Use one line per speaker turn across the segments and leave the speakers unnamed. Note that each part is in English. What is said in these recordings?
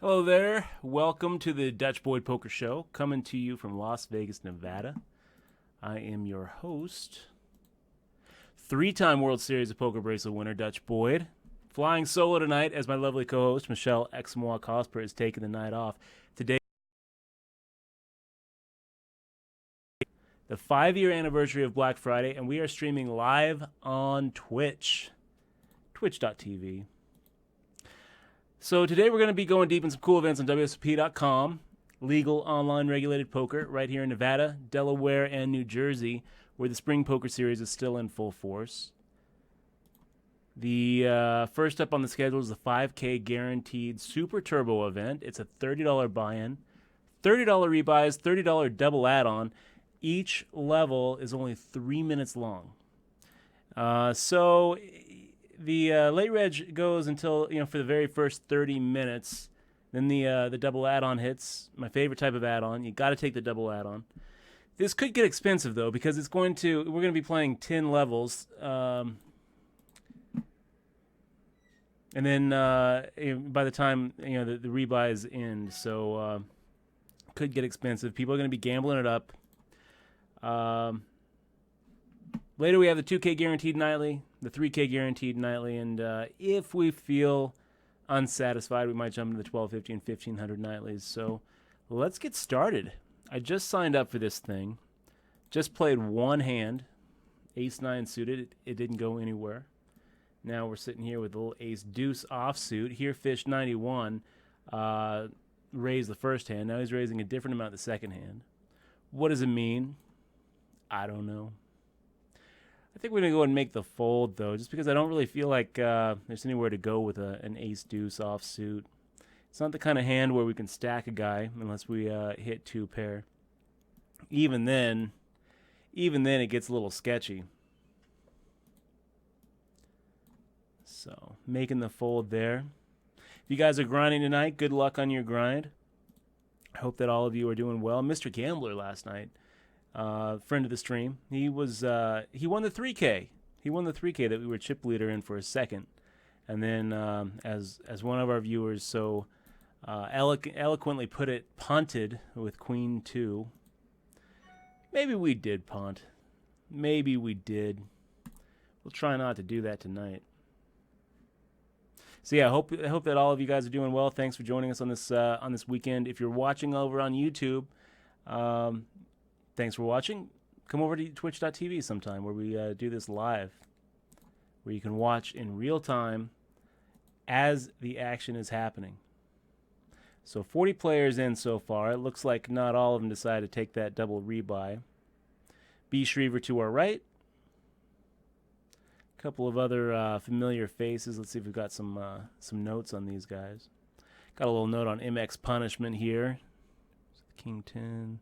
Hello there. Welcome to the Dutch Boyd Poker Show, coming to you from Las Vegas, Nevada. I am your host, three-time World Series of Poker Bracelet winner, Dutch Boyd. Flying solo tonight as my lovely co-host, Michelle Exmois Cosper, is taking the night off. Today, the 5-year anniversary of Black Friday, and we are streaming live on Twitch, twitch.tv. So today we're going to be going deep in some cool events on wsop.com, legal online regulated poker right here in Nevada, Delaware, and New Jersey, where the Spring Poker Series is still in full force. The first up on the schedule is the 5K Guaranteed Super Turbo event. It's a $30 buy-in, $30 rebuys, $30 double add-on. Each level is only 3 minutes long. So the late reg goes until, for the very first 30 minutes. Then the double add-on hits. My favorite type of add-on. You got to take the double add-on. This could get expensive though, because we're going to be playing 10 levels, and then by the time the rebuys end, so could get expensive. People are going to be gambling it up. Later we have the 2K Guaranteed Nightly, the 3K Guaranteed Nightly, and if we feel unsatisfied, we might jump into the 1250 and 1500 Nightlies. So let's get started. I just signed up for this thing. Just played one hand, Ace-9 suited. It didn't go anywhere. Now we're sitting here with a little Ace-Deuce offsuit. Here fish 91, raised the first hand. Now he's raising a different amount the second hand. What does it mean? I don't know. I think we're going to go ahead and make the fold, though, just because I don't really feel like there's anywhere to go with an Ace-Deuce offsuit. It's not the kind of hand where we can stack a guy unless we hit two pair. Even then it gets a little sketchy. So, making the fold there. If you guys are grinding tonight, good luck on your grind. I hope that all of you are doing well. Mr. Gambler last night, friend of the stream, he won the 3K. He won the 3K that we were chip leader in for a second. And then as one of our viewers so eloquently put it, punted with Queen 2. Maybe we did punt. Maybe we did. We'll try not to do that tonight. So yeah, I hope that all of you guys are doing well. Thanks for joining us on this weekend. If you're watching over on YouTube, thanks for watching. Come over to twitch.tv sometime where we do this live, where you can watch in real time as the action is happening. So 40 players in so far. It looks like not all of them decided to take that double rebuy. B. Shriever to our right. A couple of other familiar faces. Let's see if we've got some notes on these guys. Got a little note on MX Punishment here. King 10.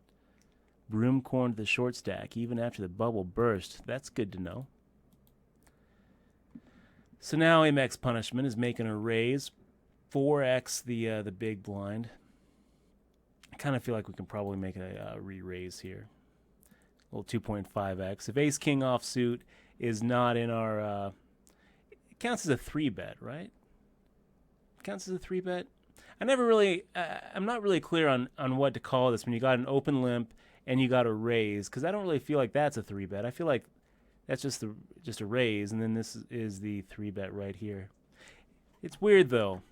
Broomcorn to the short stack, even after the bubble burst. That's good to know. So now MX Punishment is making a raise. 4x the big blind. I kind of feel like we can probably make a re-raise here. A little 2.5x. If Ace King offsuit is not in our... it counts as a 3-bet, right? It counts as a 3-bet? I'm not really clear on what to call this when you got an open limp and you got a raise, because I don't really feel like that's a 3-bet. I feel like that's just a raise, and then this is the 3-bet right here. It's weird though.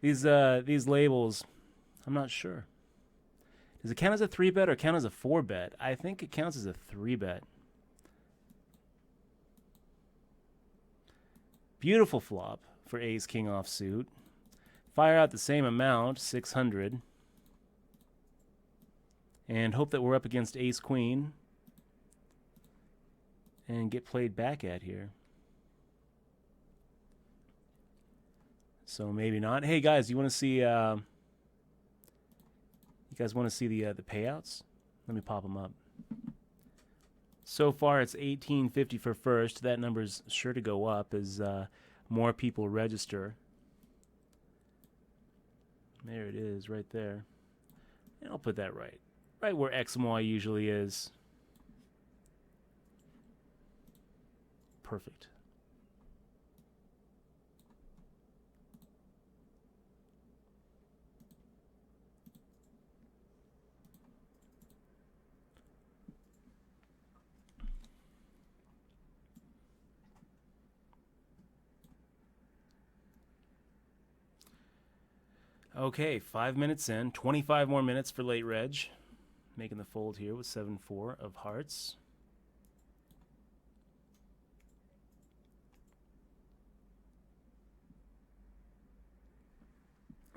These labels, I'm not sure. Does it count as a 3-bet or count as a 4-bet? I think it counts as a 3-bet. Beautiful flop for Ace King offsuit. Fire out the same amount, 600. And hope that we're up against Ace Queen and get played back at here. So maybe not. Hey guys, you want to see? You guys want to see the payouts? Let me pop them up. So far, it's 1850 for first. That number's sure to go up as more people register. There it is, right there. And I'll put that right where X and Y usually is. Perfect. Okay, 5 minutes in. 25 more minutes for late reg. Making the fold here with 7-4 of hearts.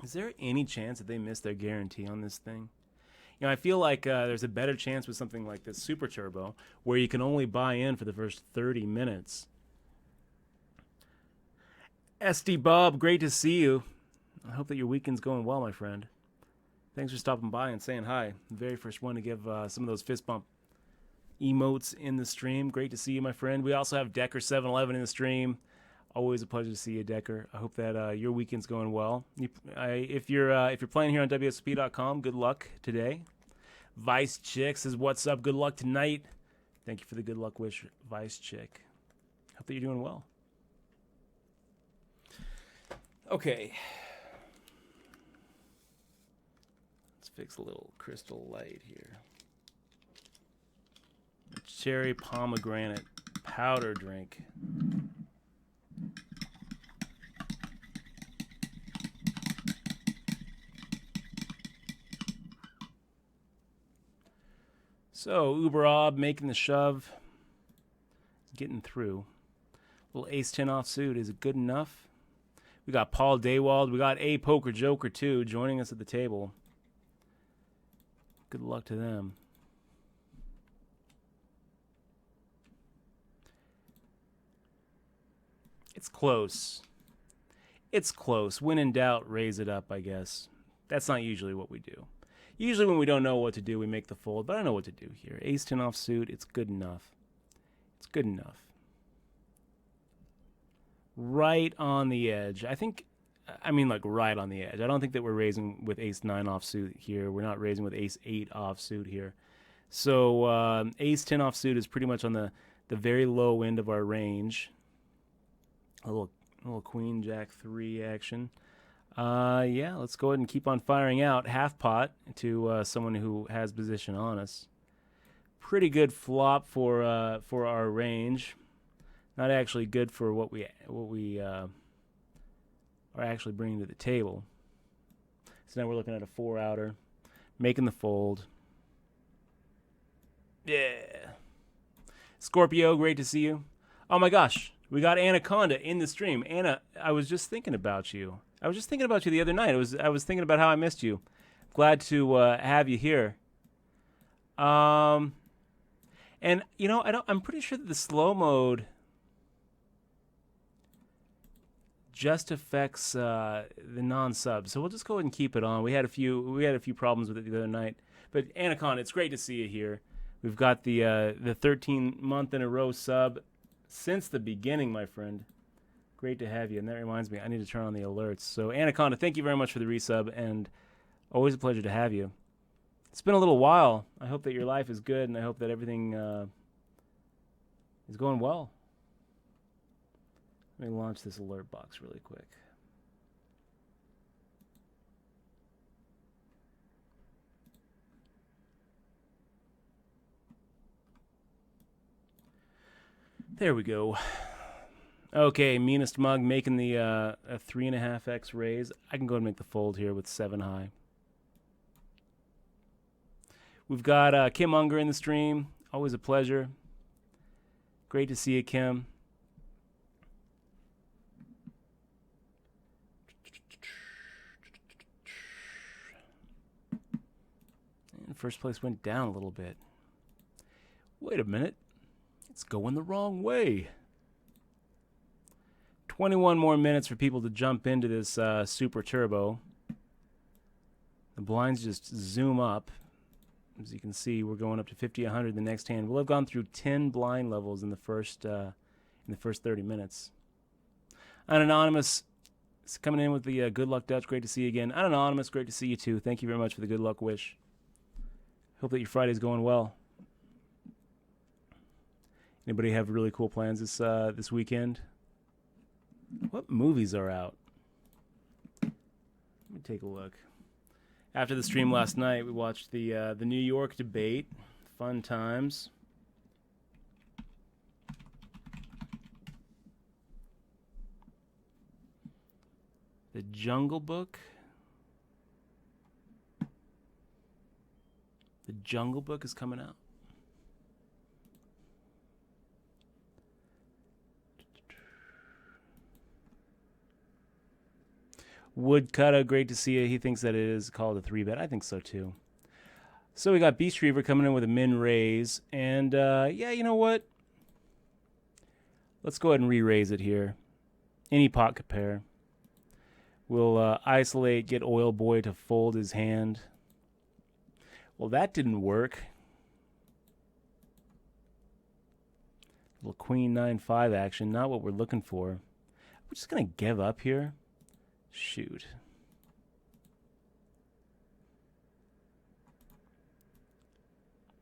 Is there any chance that they miss their guarantee on this thing? You know, I feel like there's a better chance with something like this Super Turbo, where you can only buy in for the first 30 minutes. SD Bob, great to see you. I hope that your weekend's going well, my friend. Thanks for stopping by and saying hi. The very first one to give some of those fist bump emotes in the stream. Great to see you, my friend. We also have Decker711 in the stream. Always a pleasure to see you, Decker. I hope that your weekend's going well. If you're playing here on wsop.com, good luck today. Vice Chick says, "What's up? Good luck tonight." Thank you for the good luck wish, Vice Chick. Hope that you're doing well. Okay. Let's fix a little crystal light here. Cherry pomegranate powder drink. So, Uberob making the shove. Getting through. Little ace-10 offsuit. Is it good enough? We got Paul Daywald. We got A Poker Joker, too, joining us at the table. Good luck to them. It's close. It's close. When in doubt, raise it up, I guess. That's not usually what we do. Usually when we don't know what to do, we make the fold, but I know what to do here. Ace-10 offsuit, it's good enough. It's good enough. Right on the edge. I mean like right on the edge. I don't think that we're raising with ace-9 offsuit here. We're not raising with ace-8 offsuit here. So ace-10 offsuit is pretty much on the very low end of our range. A little queen jack 3 action. Yeah, let's go ahead and keep on firing out. Half pot to someone who has position on us. Pretty good flop for our range. Not actually good for what we are actually bringing to the table. So now we're looking at a 4-outer, making the fold. Yeah. Scorpio, great to see you. Oh my gosh, we got Anaconda in the stream. Anna, I was just thinking about you. I was just thinking about you the other night. I was thinking about how I missed you. Glad to have you here. And you know, I'm pretty sure that the slow mode just affects the non-sub. So we'll just go ahead and keep it on. We had a few problems with it the other night. But Anaconda, it's great to see you here. We've got the 13-month in a row sub since the beginning, my friend. Great to have you. And that reminds me, I need to turn on the alerts. So Anaconda, thank you very much for the resub, and always a pleasure to have you. It's been a little while. I hope that your life is good, and I hope that everything is going well. Let me launch this alert box really quick. There we go. Okay, Meanest Mug making the a 3.5x raise. I can go and make the fold here with 7 high. We've got Kim Unger in the stream. Always a pleasure. Great to see you, Kim. And first place went down a little bit. Wait a minute. It's going the wrong way. 21 more minutes for people to jump into this Super Turbo. The blinds just zoom up. As you can see, we're going up to 50, 100 the next hand. We'll have gone through 10 blind levels in the first 30 minutes. Anonymous is coming in with the good luck Dutch. Great to see you again. Anonymous, great to see you too. Thank you very much for the good luck wish. Hope that your Friday's going well. Anybody have really cool plans this weekend? What movies are out? Let me take a look. After the stream last night, we watched the New York debate. Fun times. The Jungle Book. Jungle Book is coming out. Woodcutter, great to see you. He thinks that it is called a 3-bet. I think so too. So we got Beast Reaver coming in with a min raise. And yeah, you know what? Let's go ahead and re-raise it here. Any pot could pair. We'll isolate, get Oil Boy to fold his hand. Well, that didn't work. Little Queen 9-5 action, not what we're looking for. We're just going to give up here. Shoot.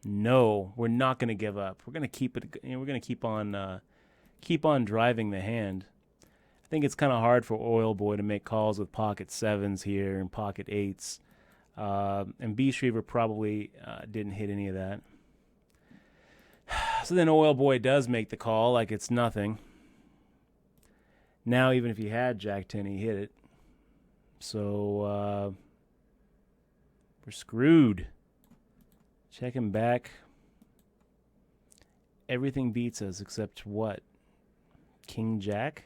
No, we're not going to give up. We're going to keep it. You know, we're going to keep on driving the hand. I think it's kind of hard for Oil Boy to make calls with pocket 7s here and pocket 8s. And Beast Reaver probably didn't hit any of that. So then Oil Boy does make the call like it's nothing. Now even if he had Jack 10, he hit it. So we're screwed. Check him back. Everything beats us except what? King Jack?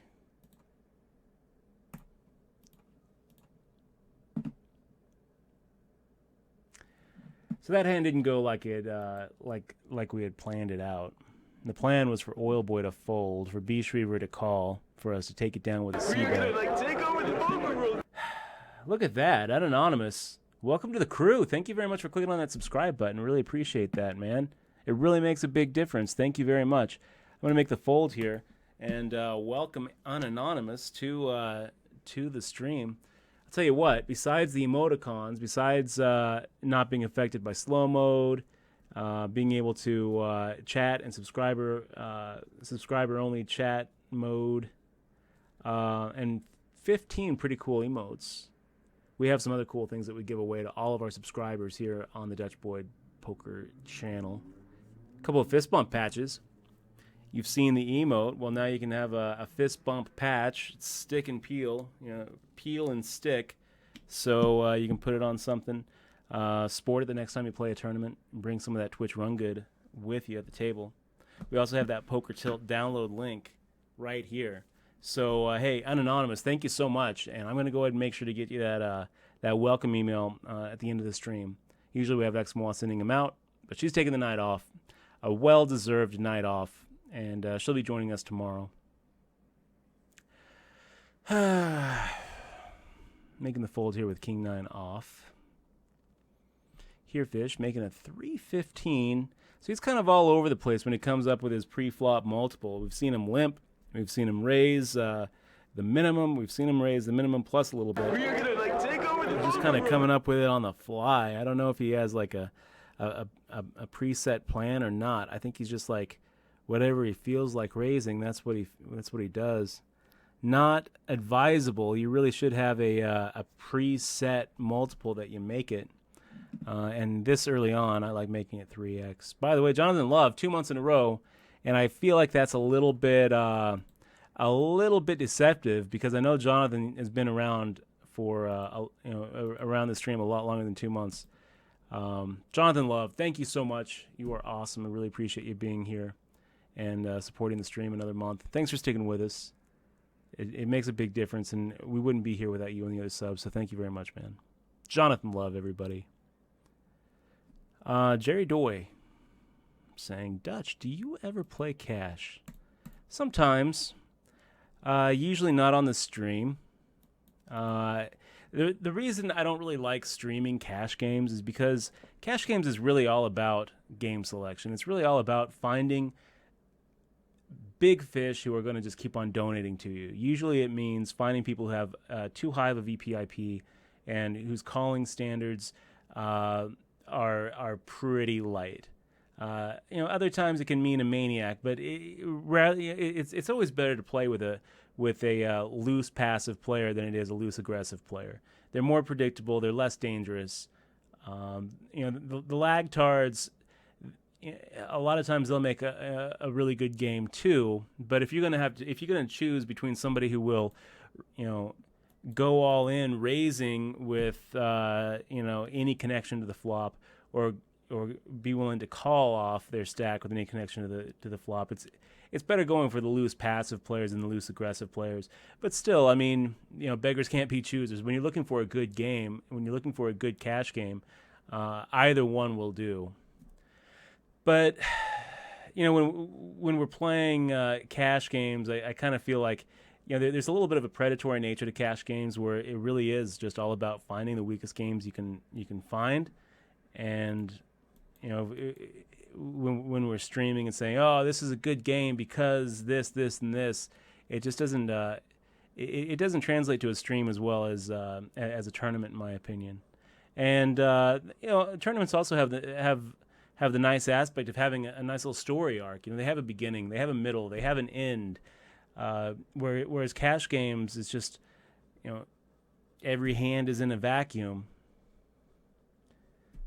So that hand didn't go like it like we had planned it out. The plan was for Oil Boy to fold, for Beast Reaver to call, for us to take it down with a C-bet. Look at that, Anonymous. Welcome to the crew. Thank you very much for clicking on that subscribe button. Really appreciate that, man. It really makes a big difference. Thank you very much. I'm going to make the fold here and welcome Anonymous to the stream. I'll tell you what, besides the emoticons, besides not being affected by slow mode, being able to chat and subscriber-only chat mode, and 15 pretty cool emotes. We have some other cool things that we give away to all of our subscribers here on the Dutch Boy Poker channel. A couple of fist bump patches. You've seen the emote. Well, now you can have a fist bump patch. It's stick and peel. You know, peel and stick. So you can put it on something. Sport it the next time you play a tournament. Bring some of that Twitch Run Good with you at the table. We also have that Poker Tilt download link right here. So, hey, Anonymous, thank you so much. And I'm going to go ahead and make sure to get you that welcome email at the end of the stream. Usually we have Exmoa sending them out, but she's taking the night off, a well-deserved night off, and she'll be joining us tomorrow. Making the fold here with King 9 off. Here, Fish, making a 315. So he's kind of all over the place when he comes up with his pre-flop multiple. We've seen him limp. We've seen him raise the minimum. We've seen him raise the minimum plus a little bit. He's just kind of coming up with it on the fly. I don't know if he has like a preset plan or not. I think he's just like whatever he feels like raising. That's what he does. Not advisable. You really should have a preset multiple that you make it. And this early on, I like making it 3x. By the way, Jonathan Love, 2 months in a row. And I feel like that's a little bit deceptive because I know Jonathan has been around for around the stream a lot longer than 2 months. Jonathan Love, thank you so much. You are awesome. I really appreciate you being here and supporting the stream another month. Thanks for sticking with us. It makes a big difference, and we wouldn't be here without you and the other subs. So thank you very much, man. Jonathan Love, everybody. Jerry Doy. Saying, Dutch, do you ever play cash? Sometimes. Usually not on the stream. The reason I don't really like streaming cash games is because cash games is really all about game selection. It's really all about finding big fish who are going to just keep on donating to you. Usually it means finding people who have too high of a VPIP and whose calling standards are pretty light. Other times it can mean a maniac, but it's always better to play with a loose passive player than it is a loose aggressive player. They're more predictable. They're less dangerous. The lagtards, a lot of times they'll make a really good game too. But if you're gonna choose between somebody who will, go all in raising with any connection to the flop, or or be willing to call off their stack with any connection to the flop. It's better going for the loose passive players than the loose aggressive players. But still, I mean, beggars can't be choosers. When you're looking for a good game, when you're looking for a good cash game, either one will do. But when we're playing cash games, I kind of feel like there's a little bit of a predatory nature to cash games where it really is just all about finding the weakest games you can find, and when we're streaming and saying, oh, this is a good game because this, and this, it just doesn't it doesn't translate to a stream as well as a tournament, in my opinion. And tournaments also have the nice aspect of having a nice little story arc. They have a beginning, they have a middle, they have an end. Whereas cash games is just, every hand is in a vacuum.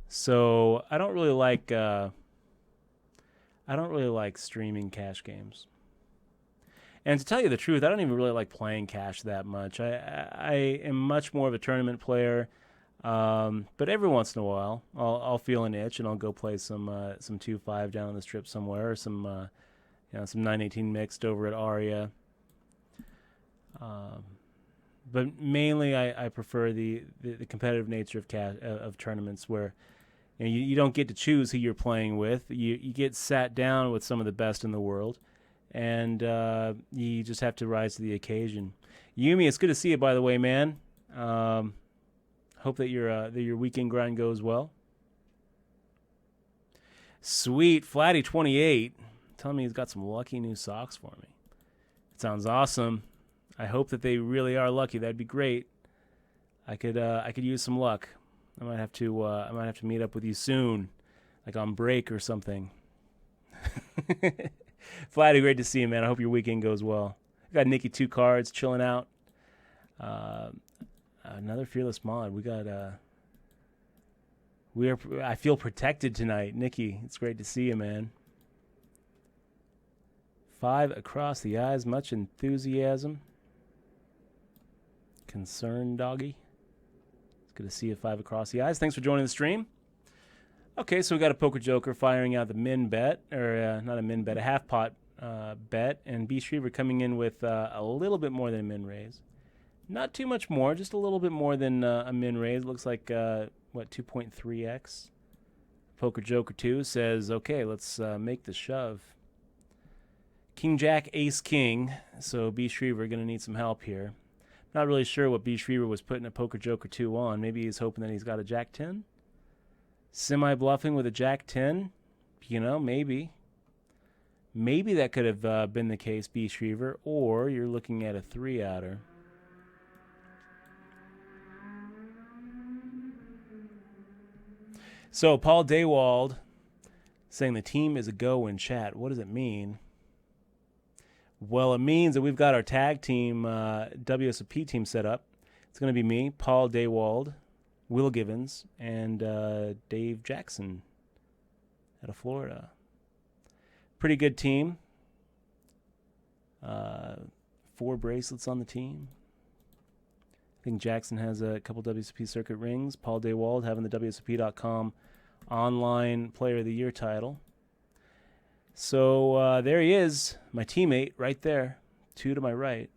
So I don't really like streaming cash games. And to tell you the truth, I don't even really like playing cash that much. I am much more of a tournament player. But every once in a while, I'll feel an itch and I'll go play some 2-5 down on the strip somewhere, or some 918 mixed over at Aria. But mainly, I prefer the competitive nature of tournaments where you don't get to choose who you're playing with. You get sat down with some of the best in the world, and you just have to rise to the occasion. Yumi, it's good to see you, by the way, man. Hope that your weekend grind goes well. Sweet, Flatty28, telling me he's got some lucky new socks for me. It sounds awesome. I hope that they really are lucky. That'd be great. I could use some luck. I might have to meet up with you soon, like on break or something. Flatty, great to see you, man. I hope your weekend goes well. I got Nikki 2 cards chilling out. Another Fearless Mod. I feel protected tonight. Nikki, it's great to see you, man. 5 across the eyes. Much enthusiasm. Concerned, doggy. It's good to see you 5 across the eyes. Thanks for joining the stream. Okay, so we got a Poker Joker firing out the min bet, or not a min bet, a half pot bet, and B Shrever coming in with a little bit more than a min raise. Not too much more, just a little bit more than a min raise. Looks like, 2.3x. Poker Joker 2 says, okay, let's make the shove. King Jack Ace King, so B Shrever going to need some help here. Not really sure what B Shrever was putting a Poker Joker 2 on. Maybe he's hoping that he's got a Jack 10. Semi-bluffing with a Jack 10. Maybe. Maybe that could have been the case, B Shrever. Or you're looking at a 3-outer. So, Paul Daywald saying the team is a go in chat. What does it mean? Well, it means that we've got our tag team, WSOP team set up. It's going to be me, Paul Daywald, Will Givens, and Dave Jackson out of Florida. Pretty good team. 4 bracelets on the team. I think Jackson has a couple WSOP circuit rings. Paul Daywald having the WSOP.com online Player of the Year title. So there he is, my teammate right there, 2 to my right.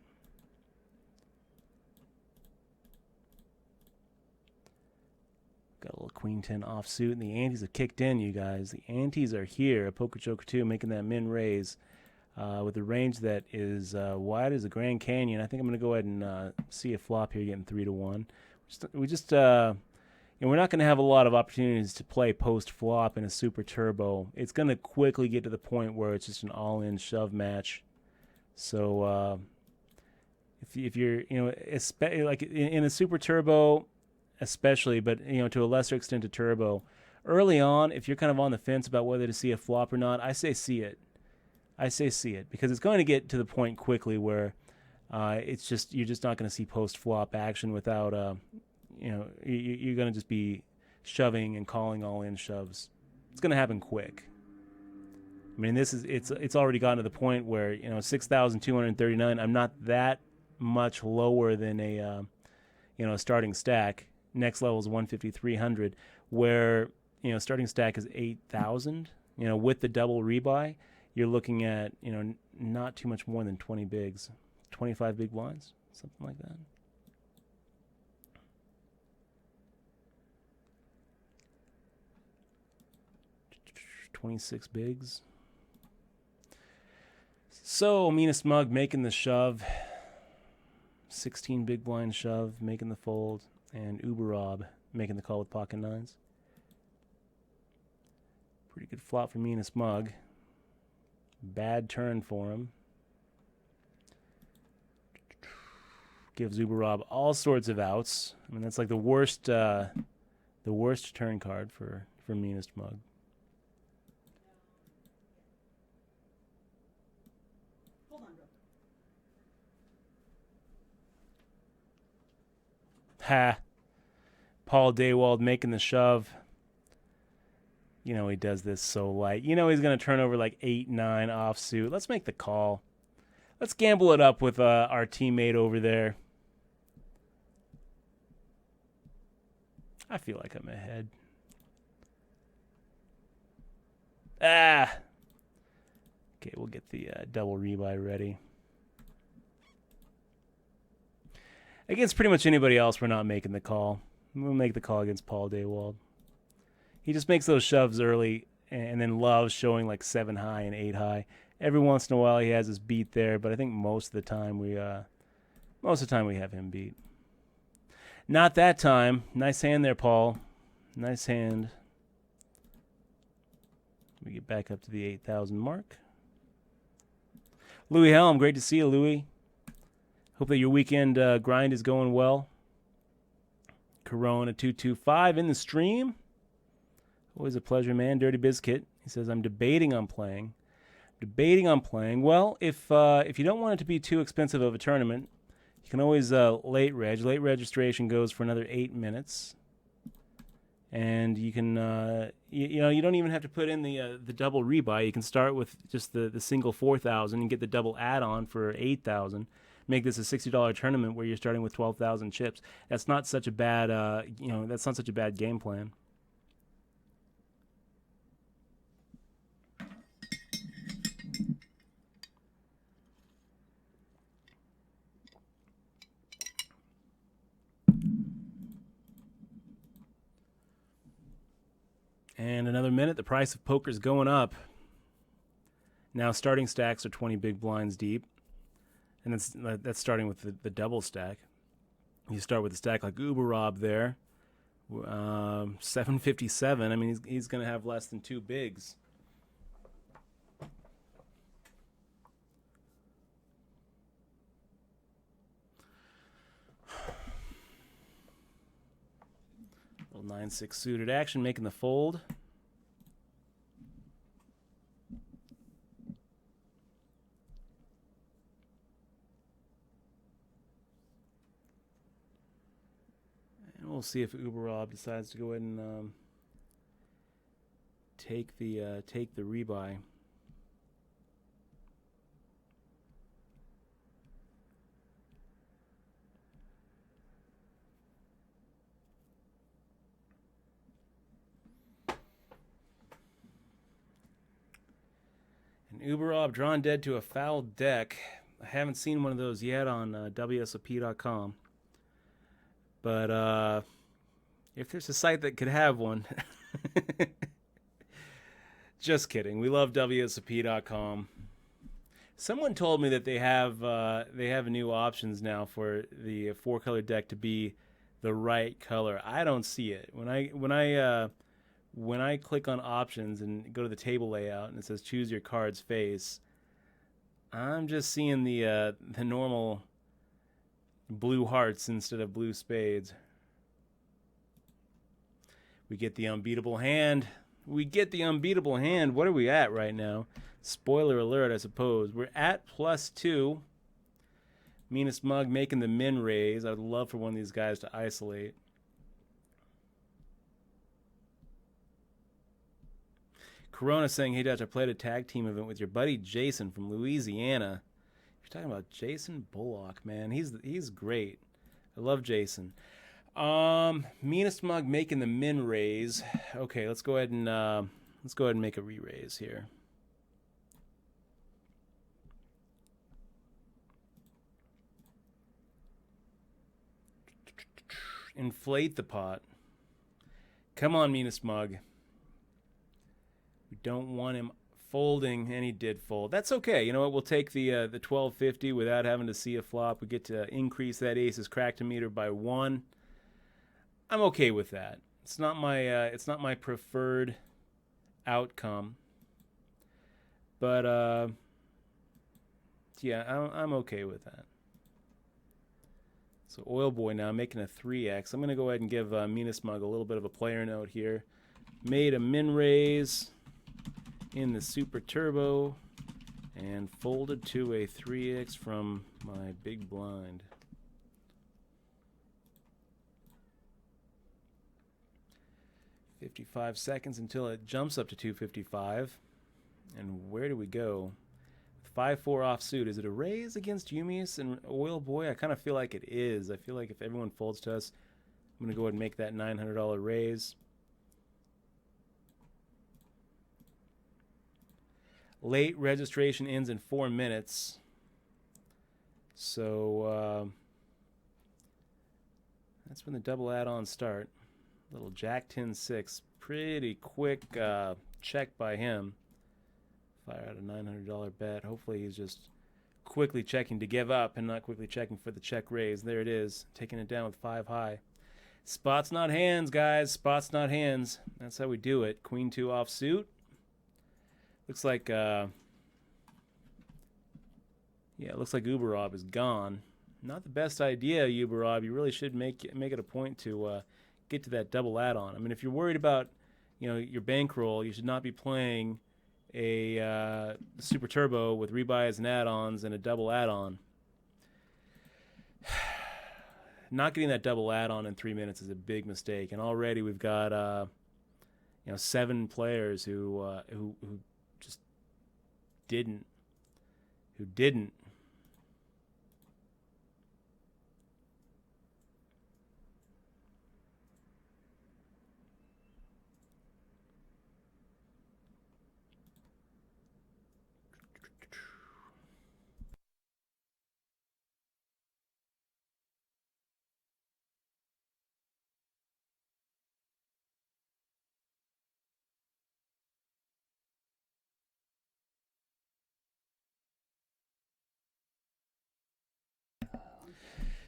Got a little Queen 10 offsuit, and the antes have kicked in, you guys. The antes are here. Poker Joker 2 making that min raise with a range that is wide as the Grand Canyon. I think I'm going to go ahead and see a flop here, getting 3-1. We're not going to have a lot of opportunities to play post-flop in a Super Turbo. It's going to quickly get to the point where it's just an all-in shove match. So if you're, like in a Super Turbo especially, but, to a lesser extent to Turbo, early on, if you're kind of on the fence about whether to see a flop or not, I say see it. Because it's going to get to the point quickly where you're just not going to see post-flop action without you're going to just be shoving and calling all-in shoves. It's going to happen quick. I mean, it's already gotten to the point where 6,239. I'm not that much lower than a starting stack. Next level is 150,300. Where starting stack is 8,000. With the double rebuy, you're looking at not too much more than 20 bigs, 25 big blinds, something like that. $26 bigs. So meanest mug making the shove, 16 big blind shove, making the fold, and Uberob making the call with pocket nines. Pretty good flop for meanest mug. Bad turn for him. Gives Uberob all sorts of outs. I mean, that's like the worst turn card for meanest mug. Ha. Paul Daywald making the shove. He does this so light. He's going to turn over like 8-9 offsuit. Let's make the call. Let's gamble it up with our teammate over there. I feel like I'm ahead. Okay, we'll get the double rebuy ready. Against pretty much anybody else, we're not making the call. We'll make the call against Paul Daywald. He just makes those shoves early and then loves showing like 7 high and 8 high. Every once in a while he has his beat there, but I think most of the time we have him beat. Not that time. Nice hand there, Paul. Nice hand. We get back up to the 8,000 mark. Louis Helm, great to see you, Louis. Hope that your weekend grind is going well. Corona 225 in the stream. Always a pleasure, man. Dirty Biscuit. He says, I'm debating on playing. Well, if you don't want it to be too expensive of a tournament, you can always late reg. Late registration goes for another 8 minutes. And you can, you don't even have to put in the double rebuy. You can start with just the single 4,000 and get the double add-on for 8,000. Make this a $60 tournament where you're starting with 12,000 chips. That's not such a bad, that's not such a bad game plan. And another minute, the price of poker is going up. Now starting stacks are 20 big blinds deep. And that's starting with the double stack. You start with a stack like Uberob there. 757. I mean, he's going to have less than 2 bigs. Little 9-6 suited action, making the fold. And we'll see if Uberob decides to go ahead and take the rebuy. Uberob drawn dead to a foul deck. I haven't seen one of those yet on wsop.com. But if there's a site that could have one, just kidding. We love wsop.com. Someone told me that they have new options now for the 4-color deck to be the right color. I don't see it. When I click on options and go to the table layout and it says choose your card's face, I'm just seeing the normal blue hearts instead of blue spades. We get the unbeatable hand. What are we at right now? Spoiler alert, I suppose. We're at +2. Meanest mug making the min raise. I would love for one of these guys to isolate. Corona saying, hey, Dutch, I played a tag team event with your buddy Jason from Louisiana. You're talking about Jason Bullock, man. He's great. I love Jason. Meanest Mug making the min raise. Okay, let's go ahead and make a re-raise here. Inflate the pot. Come on, Meanest Mug. We don't want him folding, and he did fold. That's okay. You know what? We'll take the 1250 without having to see a flop. We get to increase that ace's crack-to-meter by 1. I'm okay with that. It's not my preferred outcome, but yeah, I'm okay with that. So Oil Boy now making a 3x. I'm gonna go ahead and give Meanest Mug a little bit of a player note here. Made a min raise in the Super Turbo and folded to a 3x from my big blind. $55 seconds until it jumps up to 255. And where do we go? 5-4 offsuit. Is it a raise against Yumi's and Oil Boy? I kind of feel like it is. I feel like if everyone folds to us, I'm going to go ahead and make that $900 raise. Late registration ends in 4 minutes. So that's when the double add-ons start. Little Jack 10-6. Pretty quick check by him. Fire out a $900 bet. Hopefully he's just quickly checking to give up and not quickly checking for the check raise. There it is. Taking it down with 5 high. Spots not hands, guys. Spots not hands. That's how we do it. Queen 2 offsuit. Looks like, yeah, it looks like Uberob is gone. Not the best idea, Uberob. You really should make it a point to get to that double add-on. I mean, if you're worried about, you know, your bankroll, you should not be playing a Super Turbo with rebuys and add-ons and a double add-on. Not getting that double add-on in 3 minutes is a big mistake, and already we've got, you know, 7 players who just didn't.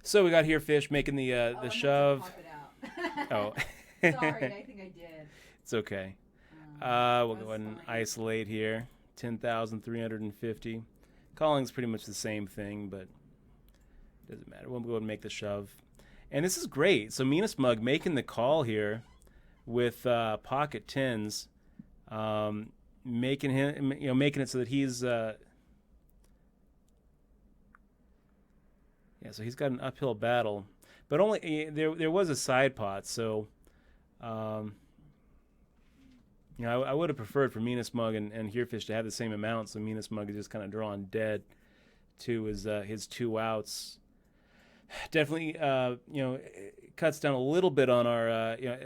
So we got here Fish making the shove. Oh.
Sorry, I think I did.
It's okay. We'll go ahead and isolate here. 10,350. Calling's pretty much the same thing, but doesn't matter. We'll go ahead and make the shove. And this is great. So Meanest Mug making the call here with pocket tens, making him, you know, making it so that he's yeah, so he's got an uphill battle, but only there was a side pot, so you know, I would have preferred for Meanest Mug and Herefish to have the same amount, so Meanest Mug is just kind of drawing dead to his 2 outs. Definitely, you know, it cuts down a little bit on our you know,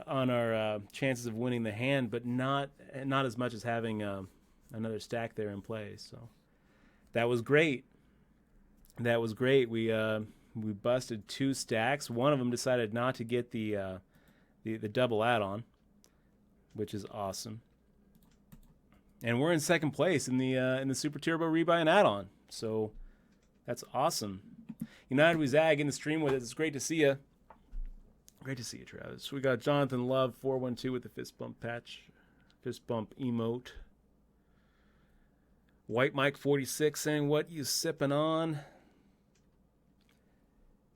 on our chances of winning the hand, but not as much as having another stack there in play. So that was great. That was great. We busted 2 stacks. One of them decided not to get the double add-on, which is awesome. And we're in second place in the Super Turbo rebuy and add-on. So that's awesome. United We Zag in the stream with us. It's great to see you. Great to see you, Travis. We got Jonathan Love 412 with the fist bump patch, fist bump emote. White Mike 46 saying, "What you sipping on?"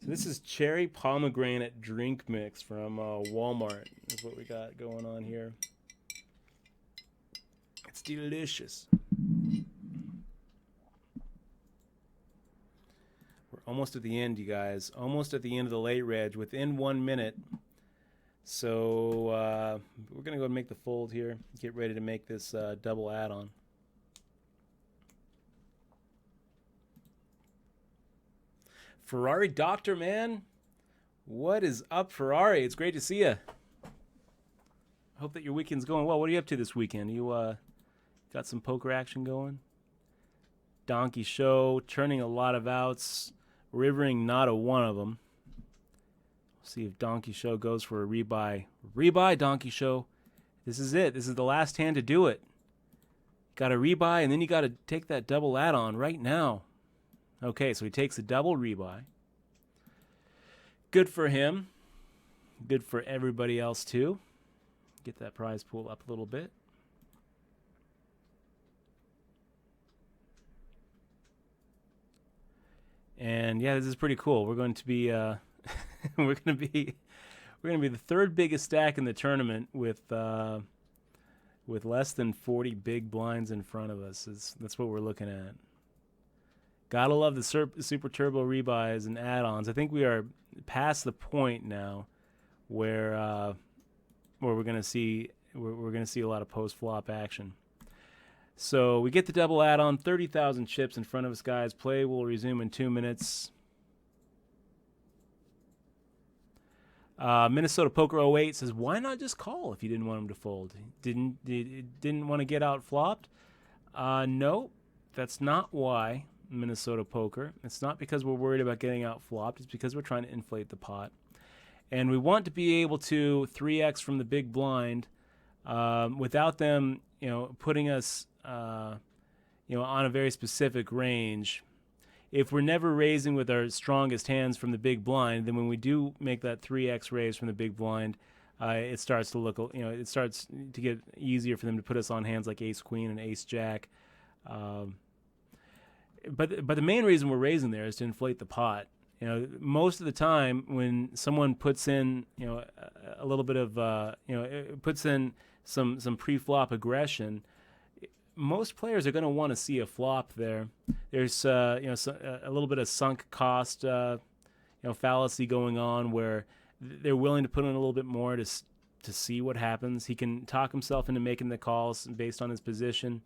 So this is cherry pomegranate drink mix from Walmart. Is what we got going on here. It's delicious. We're almost at the end, you guys. Almost at the end of the late reg. Within 1 minute. So we're going to go and make the fold here. Get ready to make this double add-on. Ferrari Doctor, man. What is up, Ferrari? It's great to see you. Hope that your weekend's going well. What are you up to this weekend? You got some poker action going? Donkey Show, turning a lot of outs, rivering not a one of them. See if Donkey Show goes for a rebuy. Rebuy, Donkey Show. This is it. This is the last hand to do it. Got to rebuy, and then you got to take that double add-on right now. Okay, so he takes a double rebuy. Good for him. Good for everybody else, too. Get that prize pool up a little bit. And yeah, this is pretty cool. We're going to be we're going to be the third biggest stack in the tournament with less than 40 big blinds in front of us. That's what we're looking at. Gotta love the super turbo rebuys and add-ons. I think we are past the point now where we're gonna see a lot of post-flop action. So we get the double add-on, 30,000 chips in front of us, guys. Play will resume in 2 minutes. Minnesota Poker 08 says, why not just call if you didn't want him to fold? Didn't want to get out flopped? No, that's not why, Minnesota Poker. It's not because we're worried about getting out flopped. It's because we're trying to inflate the pot. And we want to be able to 3x from the big blind without them, putting us, on a very specific range. If we're never raising with our strongest hands from the big blind, then when we do make that 3x raise from the big blind, it starts to look, it starts to get easier for them to put us on hands like ace queen and ace jack. But the main reason we're raising there is to inflate the pot. Most of the time when someone puts in, a little bit of, puts in some pre-flop aggression, most players are going to want to see a flop there. There's a little bit of sunk cost fallacy going on where they're willing to put in a little bit more to see what happens. He can talk himself into making the calls based on his position.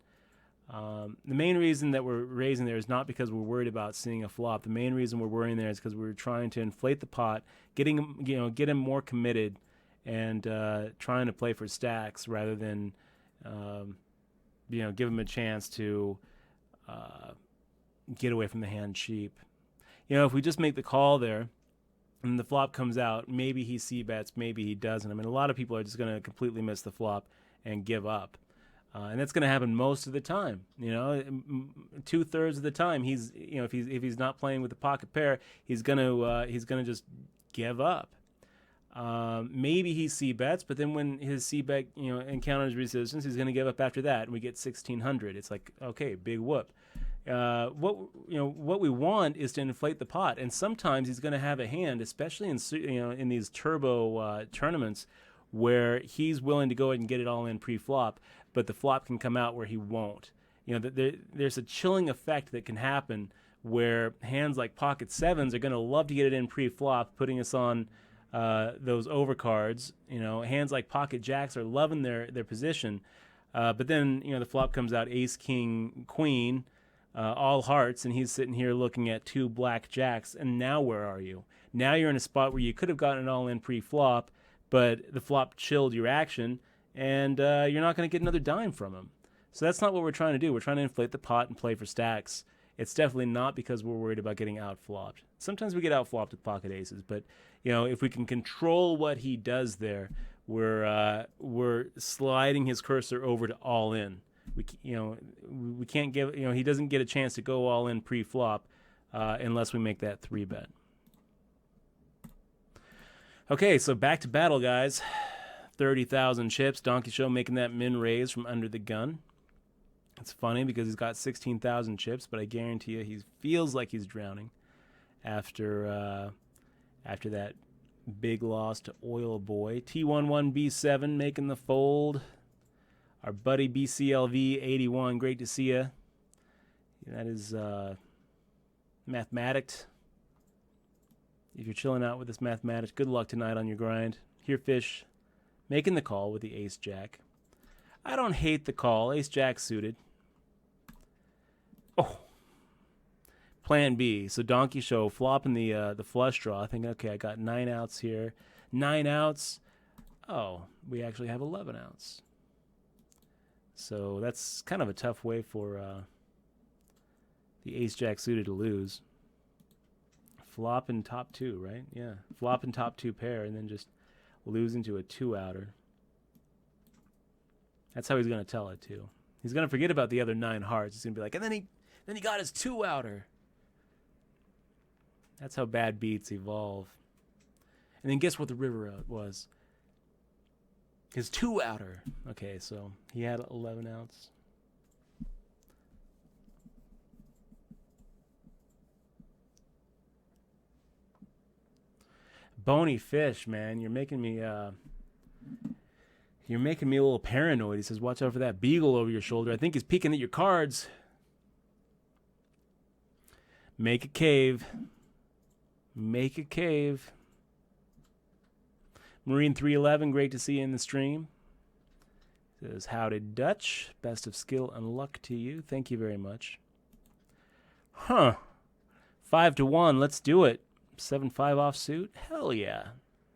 The main reason that we're raising there is not because we're worried about seeing a flop. The main reason we're worrying there is because we're trying to inflate the pot, get him more committed, and trying to play for stacks rather than give him a chance to get away from the hand cheap. If we just make the call there and the flop comes out, maybe he c-bets, maybe he doesn't. I mean, a lot of people are just going to completely miss the flop and give up. And that's going to happen most of the time. 2/3 of the time, if he's not playing with the pocket pair, he's gonna just give up. Maybe he c-bets, but then when his c-bet encounters resistance, he's going to give up after that, and we get 1,600. It's like, okay, big whoop. What we want is to inflate the pot, and sometimes he's going to have a hand, especially in these turbo tournaments, where he's willing to go ahead and get it all in pre-flop, but the flop can come out where he won't. There's a chilling effect that can happen where hands like pocket sevens are going to love to get it in pre-flop, putting us on those overcards. Hands like pocket jacks are loving their position, but then the flop comes out ace king queen, all hearts, and he's sitting here looking at two black jacks. And now where are you? Now you're in a spot where you could have gotten it all in pre-flop, but the flop chilled your action, and you're not going to get another dime from him. So that's not what we're trying to do. We're trying to inflate the pot and play for stacks. It's definitely not because we're worried about getting out-flopped. Sometimes we get out-flopped with pocket aces, but if we can control what he does there, we're sliding his cursor over to all in. We can't give he doesn't get a chance to go all in pre-flop unless we make that 3-bet. Okay, so back to battle, guys. 30,000 chips. Donkey Show making that min raise from under the gun. It's funny because he's got 16,000 chips, but I guarantee you he feels like he's drowning after that big loss to Oil Boy. T11B7 making the fold. Our buddy BCLV81, great to see you. That is Mathematics. If you're chilling out with this Mathematics, good luck tonight on your grind. Here, Fish, making the call with the ace-jack. I don't hate the call. Ace-jack suited. Oh. plan B. So Donkey Show flopping the flush draw, thinking, okay, I got 9 outs here. 9 outs. Oh, we actually have 11 outs. So that's kind of a tough way for the ace-jack suited to lose. Flop in top 2, right? Yeah. Flop in top 2 pair and then just losing to a 2-outer. That's how he's going to tell it, too. He's going to forget about the other 9 hearts. He's going to be like, and then he got his 2-outer. That's how bad beats evolve. And then guess what the river out was? His 2-outer. Okay, so he had 11 outs. Bony fish, man. You're making me a little paranoid. He says, watch out for that beagle over your shoulder. I think he's peeking at your cards. Make a cave. Make a cave. Marine 311, great to see you in the stream. Says, howdy Dutch. Best of skill and luck to you. Thank you very much. Huh. 5-1. Let's do it. 7-5 offsuit. Hell yeah.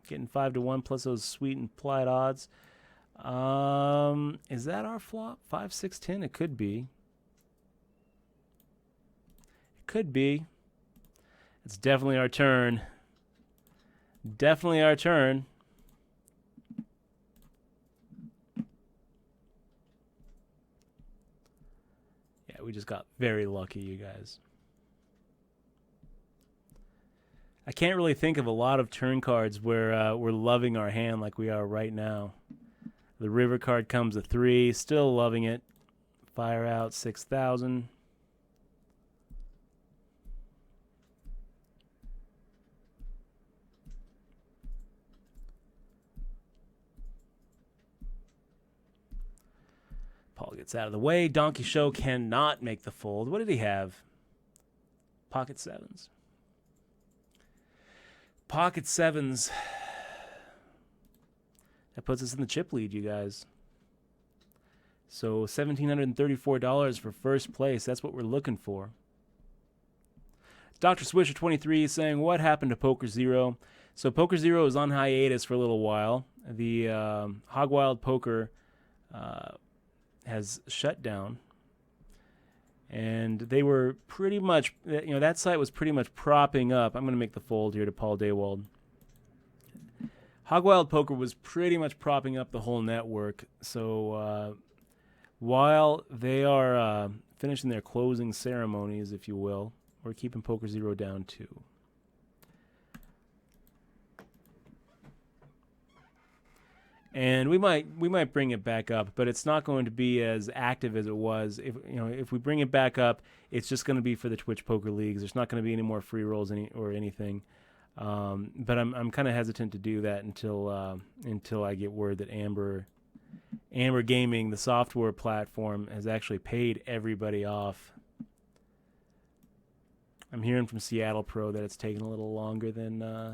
Getting 5-1 plus those sweet implied odds. Is that our flop? 5-6-10? It could be. It could be. It's definitely our turn. Definitely our turn. Yeah, we just got very lucky, you guys. I can't really think of a lot of turn cards where we're loving our hand like we are right now. The river card comes a 3, still loving it. Fire out 6,000. Paul gets out of the way. Donkey Show cannot make the fold. What did he have? Pocket 7s. Pocket 7s. That puts us in the chip lead, you guys. So $1,734 for first place. That's what we're looking for. Dr. Swisher 23 is saying, what happened to Poker Zero? So Poker Zero is on hiatus for a little while. The Hog Wild Poker has shut down. And they were pretty much, that site was pretty much propping up. I'm going to make the fold here to Paul Daywald. Hog Wild Poker was pretty much propping up the whole network. So while they are finishing their closing ceremonies, if you will, we're keeping Poker Zero down too. And we might bring it back up, but it's not going to be as active as it was. If we bring it back up, it's just going to be for the Twitch Poker Leagues. There's not going to be any more free rolls or anything. But I'm kind of hesitant to do that until I get word that Amber Gaming, the software platform, has actually paid everybody off. I'm hearing from Seattle Pro that it's taken a little longer than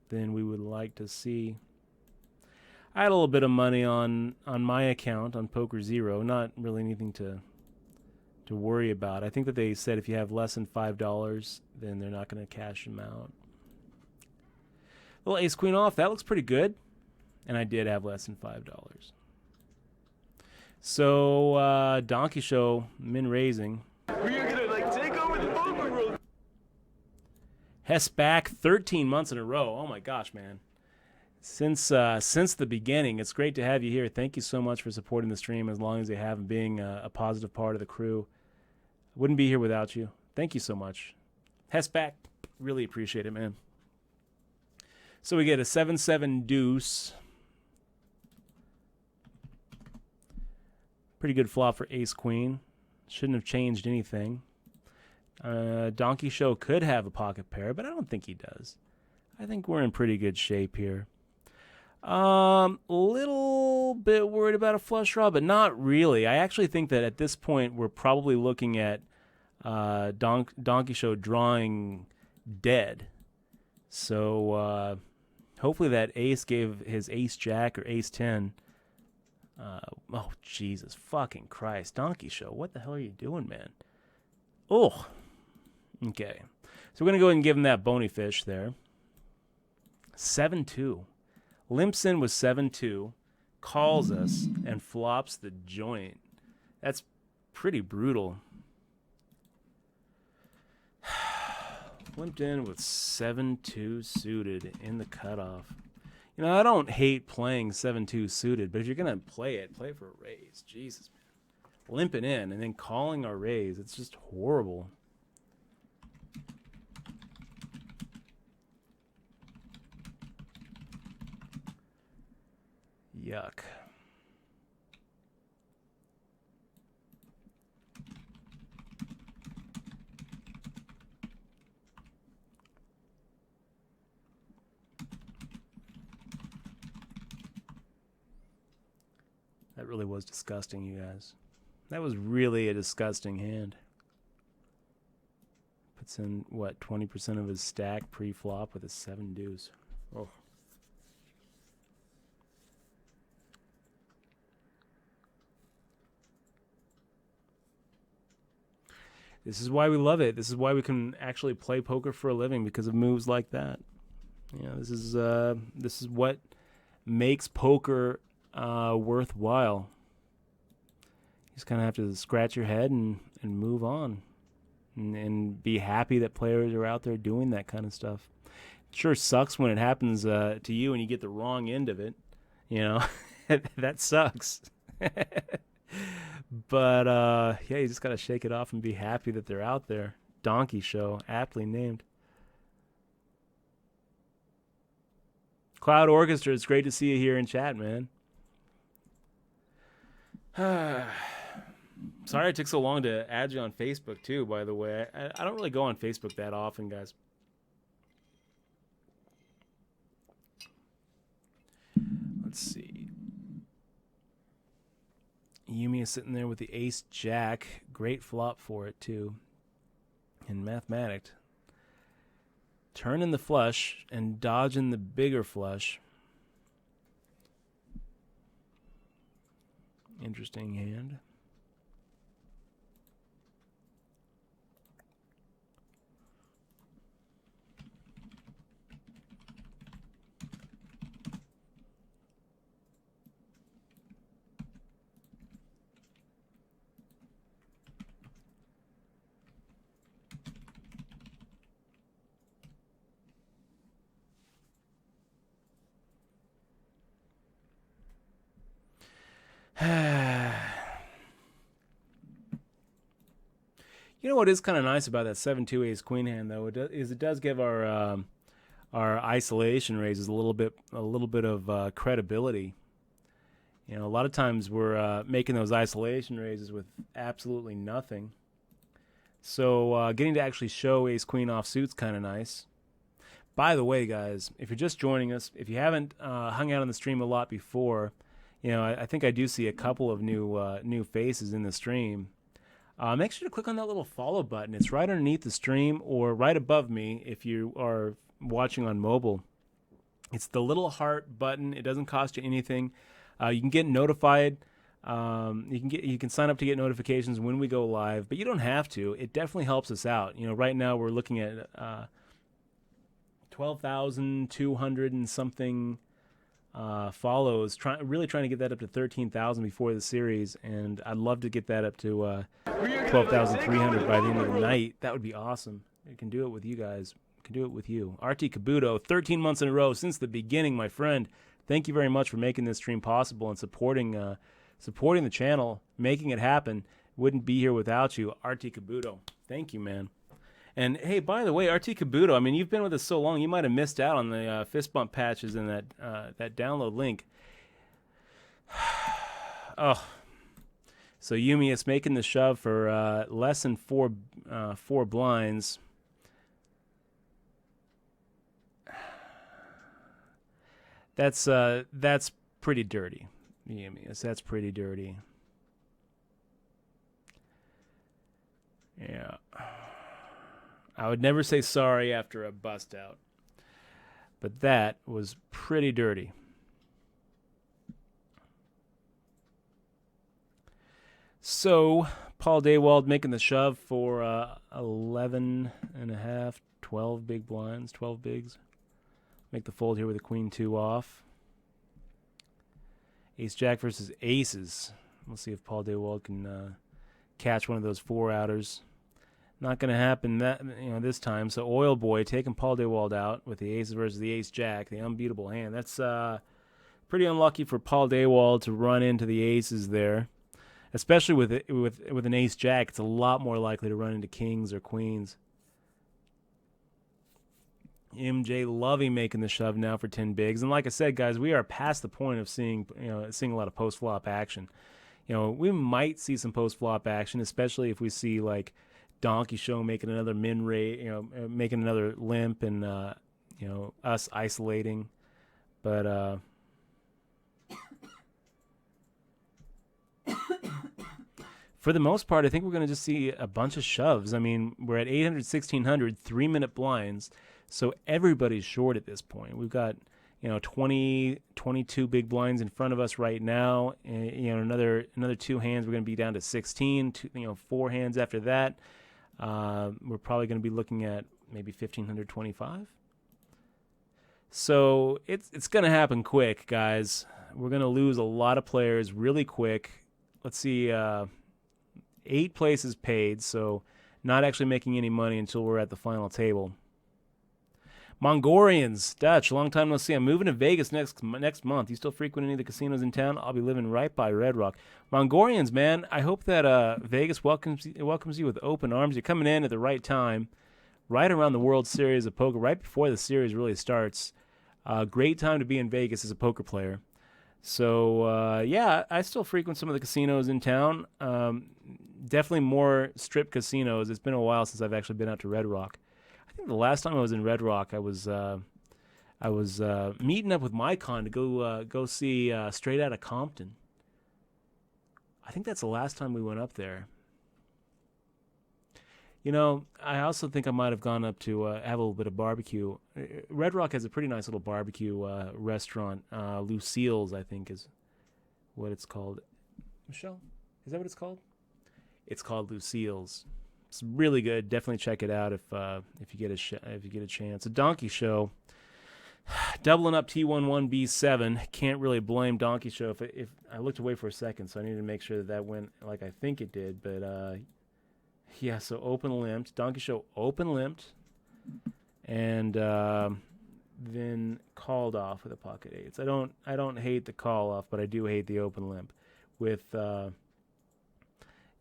we would like to see. I had a little bit of money on my account on Poker Zero, not really anything to worry about. I think that they said if you have less than $5, then they're not going to cash them out. Little ace queen off, that looks pretty good. And I did have less than $5. So Donkey Show min raising.
We're gonna take over the poker world.
Hess back 13 months in a row. Oh my gosh, man. Since the beginning, it's great to have you here. Thank you so much for supporting the stream as long as you have and being a positive part of the crew. I wouldn't be here without you. Thank you so much. Hess back. Really appreciate it, man. So we get a 7-7 deuce. Pretty good flop for ace queen. Shouldn't have changed anything. Donkey Show could have a pocket pair, but I don't think he does. I think we're in pretty good shape here. Little bit worried about a flush draw, but not really. I actually think that at this point we're probably looking at Donkey Show drawing dead. So hopefully that ace gave his ace jack or ace 10. Oh, Jesus fucking Christ. Donkey Show, what the hell are you doing, man? Oh. Okay. So we're going to go ahead and give him that bony fish there. 7-2. Limps in with 7-2, calls us, and flops the joint. That's pretty brutal. Limped in with 7-2 suited in the cutoff. You know, I don't hate playing 7-2 suited, but if you're going to play it for a raise. Jesus, man. Limping in and then calling our raise. It's just horrible. Yuck. That really was disgusting, you guys. That was really a disgusting hand. Puts in, what, 20% of his stack pre-flop with a 7 deuce. Oh. This is why we love it. This is why we can actually play poker for a living, because of moves like that. You know, this is what makes poker worthwhile. You just kind of have to scratch your head and move on, and be happy that players are out there doing that kind of stuff. It sure sucks when it happens to you and you get the wrong end of it. You know, that sucks. But yeah, you just gotta shake it off and be happy that they're out there. Donkey Show, aptly named. Cloud Orchestra, it's great to see you here in chat, man. Sorry it took so long to add you on Facebook too, by the way. I don't really go on Facebook that often, guys. Let's see. Yumi is sitting there with the ace jack. Great flop for it too. And Mathematic turning the flush and dodging the bigger flush. Interesting hand. You know what is kind of nice about that 7-2 ace queen hand though, it does give our isolation raises a little bit of credibility. You know, a lot of times we're making those isolation raises with absolutely nothing. So getting to actually show ace queen offsuit's kind of nice. By the way, guys, if you're just joining us, if you haven't hung out on the stream a lot before, you know, I think I do see a couple of new faces in the stream. Make sure to click on that little follow button. It's right underneath the stream or right above me if you are watching on mobile. It's the little heart button. It doesn't cost you anything. You can get notified. You can sign up to get notifications when we go live, but you don't have to. It definitely helps us out. You know, right now we're looking at 12,200 and something follows, really trying to get that up to 13,000 before the series, and I'd love to get that up to 12,300 by the end of the night. That would be awesome. I can do it with you guys. I can do it with you. RT Kabuto, 13 months in a row since the beginning, my friend. Thank you very much for making this stream possible and supporting the channel, making it happen. Wouldn't be here without you. RT Kabuto, thank you, man. And hey, by the way, RT Kabuto, I mean, you've been with us so long, you might have missed out on the fist bump patches and that download link. Oh, so Yumi is making the shove for less than four blinds. That's pretty dirty, Yumi. That's pretty dirty. Yeah. I would never say sorry after a bust out, but that was pretty dirty. So, Paul Daywald making the shove for 11 and a half, 12 big blinds, 12 bigs. Make the fold here with a queen 2 off. Ace Jack versus aces. We'll see if Paul Daywald can catch one of those 4-outers. Not going to happen this time. So Oil Boy taking Paul Daywald out with the aces versus the Ace Jack, the unbeatable hand. That's pretty unlucky for Paul Daywald to run into the aces there, especially with an Ace Jack. It's a lot more likely to run into kings or queens. MJ Lovey making the shove now for 10 bigs, and like I said, guys, we are past the point of seeing a lot of post flop action. We might see some post flop action, especially if we see like Donkey Show making another min rate, making another limp, and us isolating. But for the most part, I think we're going to just see a bunch of shoves. I mean, we're at 800, 1600, 3-minute blinds, so everybody's short at this point. We've got 20, 22 big blinds in front of us right now. And, another 2 hands, we're going to be down to 16. 4 hands after that. We're probably going to be looking at maybe 1,525. So it's going to happen quick, guys. We're going to lose a lot of players really quick. Let's see, 8 places paid, so not actually making any money until we're at the final table. Mongolians, Dutch, long time no see. I'm moving to Vegas next month. You still frequent any of the casinos in town? I'll be living right by Red Rock. Mongolians, man, I hope that Vegas welcomes you with open arms. You're coming in at the right time, right around the World Series of Poker, right before the series really starts. Great time to be in Vegas as a poker player. So, yeah, I still frequent some of the casinos in town. Definitely more strip casinos. It's been a while since I've actually been out to Red Rock. I think the last time I was in Red Rock, I was meeting up with Mycon to go see Straight Outta Compton. I think that's the last time we went up there. I also think I might have gone up to have a little bit of barbecue. Red Rock has a pretty nice little barbecue restaurant. Lucille's, I think, is what it's called. Michelle, is that what it's called? It's called Lucille's. It's really good. Definitely check it out if you get a chance. A Donkey Show, doubling up T11B7. Can't really blame Donkey Show if I looked away for a second, so I needed to make sure that went like I think it did. But yeah, so open limped. Donkey Show open limped, and then called off with a pocket eights. I don't hate the call off, but I do hate the open limp with.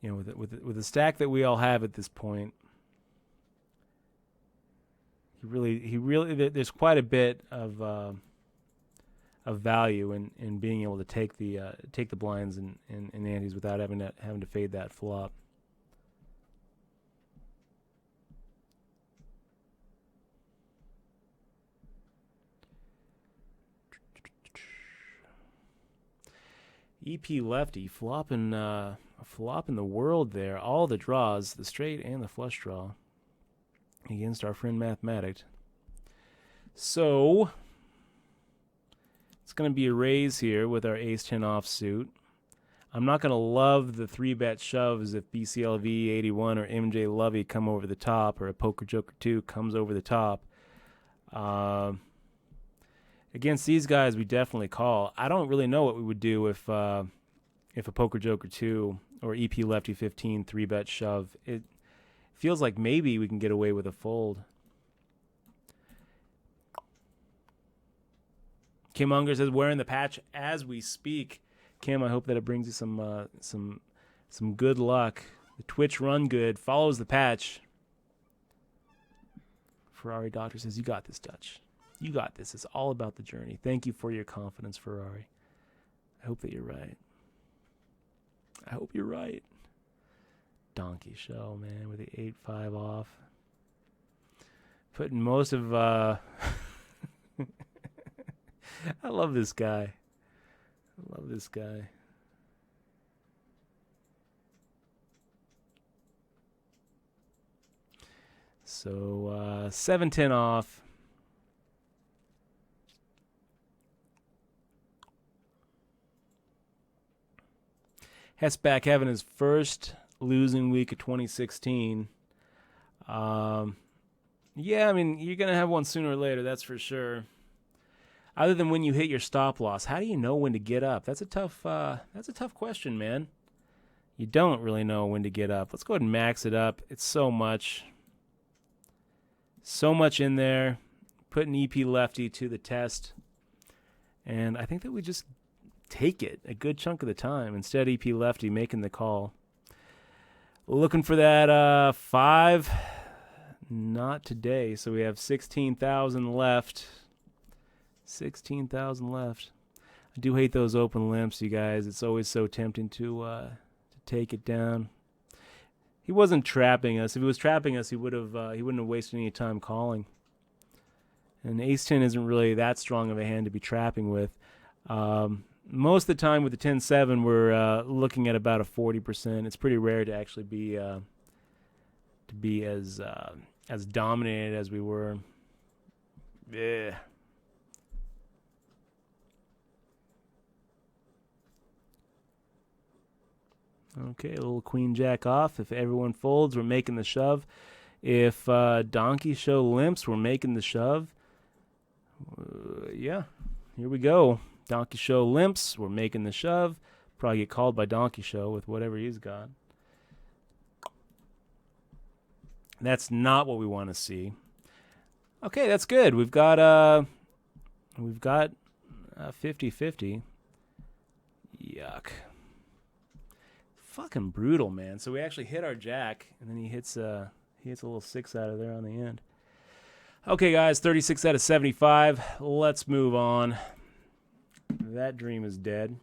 With the stack that we all have at this point, he really there's quite a bit of value in being able to take the blinds and antes without having to fade that flop. EP lefty flopping the world there. All the draws, the straight and the flush draw against our friend Mathematic. So it's going to be a raise here with our ace-10 offsuit. I'm not going to love the 3-bet shoves if BCLV 81 or MJ Lovey come over the top, or a Poker Joker 2 comes over the top. Against these guys, we definitely call. I don't really know what we would do if a Poker Joker 2 or EP Lefty 15 3-bet shove. It feels like maybe we can get away with a fold. Kim Unger says, wearing the patch as we speak. Kim, I hope that it brings you some good luck. The Twitch run good follows the patch. Ferrari Doctor says, you got this, Dutch. You got this. It's all about the journey. Thank you for your confidence, Ferrari. I hope that you're right. I hope you're right. Donkey Show, man, with the 8-5 off. Putting most of... I love this guy. I love this guy. So, 7-10 off. Hessback having his first losing week of 2016. Yeah, I mean, you're going to have one sooner or later, that's for sure. Other than when you hit your stop loss, how do you know when to get up? That's a tough question, man. You don't really know when to get up. Let's go ahead and max it up. It's so much. So much in there. Put an EP lefty to the test. And I think that we just take it a good chunk of the time. Instead, EP lefty making the call. Looking for that 5. Not today. So we have 16,000 left. 16,000 left. I do hate those open limps, you guys. It's always so tempting to take it down. He wasn't trapping us. If he was trapping us, he wouldn't have wasted any time calling. And ace-10 isn't really that strong of a hand to be trapping with. Most of the time with the 10-7, we're looking at about a 40%. It's pretty rare to actually be as dominated as we were. Yeah. Okay, a little queen jack off. If everyone folds, we're making the shove. If donkey show limps, we're making the shove. Yeah, here we go. Donkey show limps, we're making the shove. Probably get called by donkey show with whatever he's got. That's not what we want to see. Okay, that's good. We've got 50-50. Yuck. Fucking brutal, man. So we actually hit our jack, and then he hits a little 6 out of there on the end. Okay, guys, 36 out of 75. Let's move on. That dream is dead.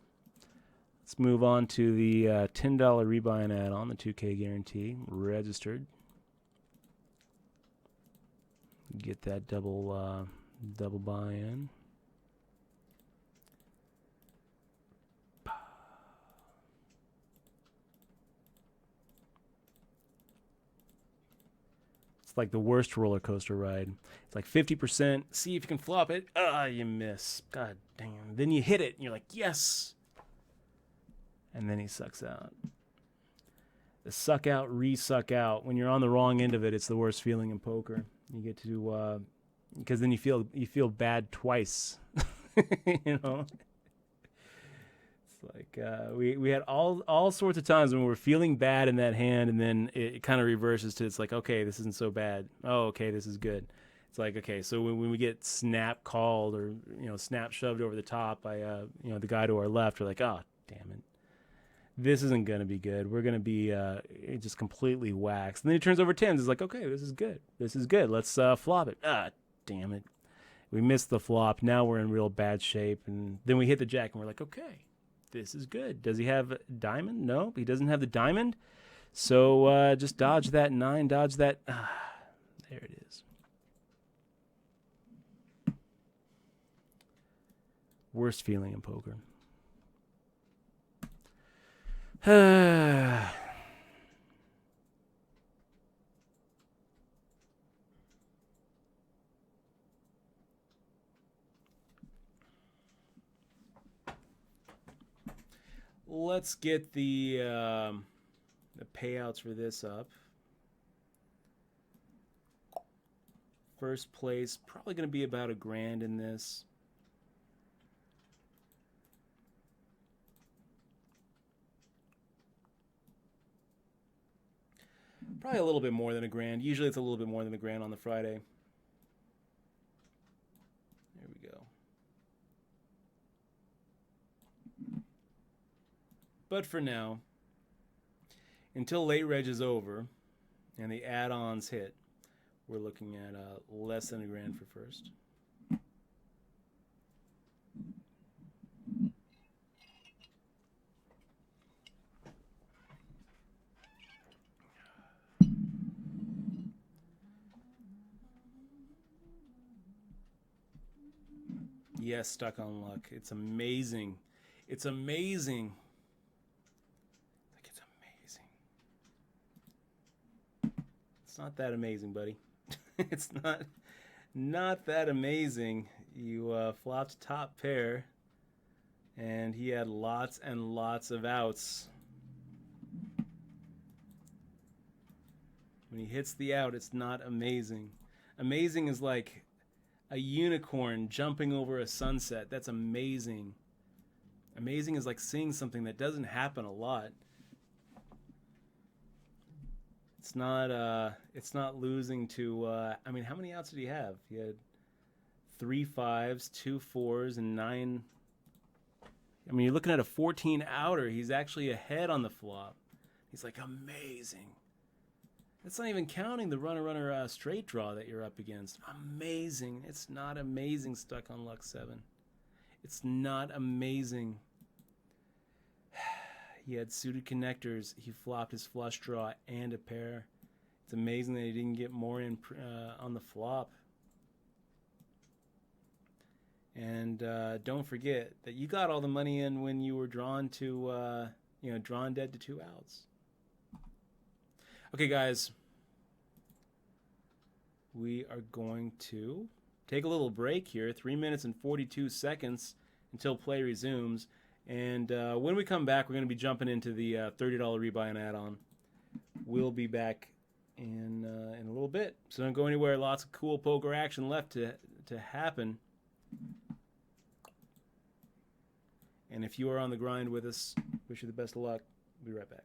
Let's move on to the $10 rebuy and add-on, the 2K guarantee, registered. Get that double buy-in. It's like the worst roller coaster ride. It's like 50%. See if you can flop it. You miss. God damn. Then you hit it, and you're like, yes. And then he sucks out. The suck out, re-suck out. When you're on the wrong end of it, it's the worst feeling in poker. You get to, because then you feel bad twice. You know. Like we had all sorts of times when we're feeling bad in that hand, and then it kind of reverses to, it's like, okay, this isn't so bad. Oh, okay, this is good. It's like, okay, so when we get snap called or snap shoved over the top by the guy to our left, we're like, oh, damn it, this isn't gonna be good. We're gonna be just completely waxed. And then he turns over tens. It's like, okay, this is good. This is good. Let's flop it. Damn it, we missed the flop. Now we're in real bad shape. And then we hit the jack, and we're like, okay, this is good. Does he have diamond? No, he doesn't have the diamond. So just dodge that 9, dodge that. There it is. Worst feeling in poker. Let's get the payouts for this up. First place, probably going to be about $1,000 in this. Probably a little bit more than $1,000. Usually it's a little bit more than $1,000 on the Friday. There we go. But for now, until late reg is over and the add-ons hit, we're looking at less than $1,000 for first. Yes, stuck on luck. It's amazing. It's amazing. Like, it's amazing. It's not that amazing, buddy. It's not that amazing. You flopped top pair, and he had lots and lots of outs. When he hits the out, it's not amazing. Amazing is like a unicorn jumping over a sunset. That's amazing. Amazing is like seeing something that doesn't happen a lot. It's not losing to I mean, how many outs did he have? He had 3 5s, 2 4s, and 9. I mean, you're looking at a 14 outer. He's actually ahead on the flop. He's like, amazing. That's not even counting the runner straight draw that you're up against. Amazing. It's not amazing stuck on luck 7. It's not amazing. He had suited connectors. He flopped his flush draw and a pair. It's amazing that he didn't get more in on the flop. And don't forget that you got all the money in when you were drawn to, drawn dead to 2 outs. Okay, guys. We are going to take a little break here, 3 minutes and 42 seconds until play resumes. And when we come back, we're going to be jumping into the $30 rebuy and add-on. We'll be back in a little bit. So don't go anywhere. Lots of cool poker action left to happen. And if you are on the grind with us, wish you the best of luck. We'll be right back.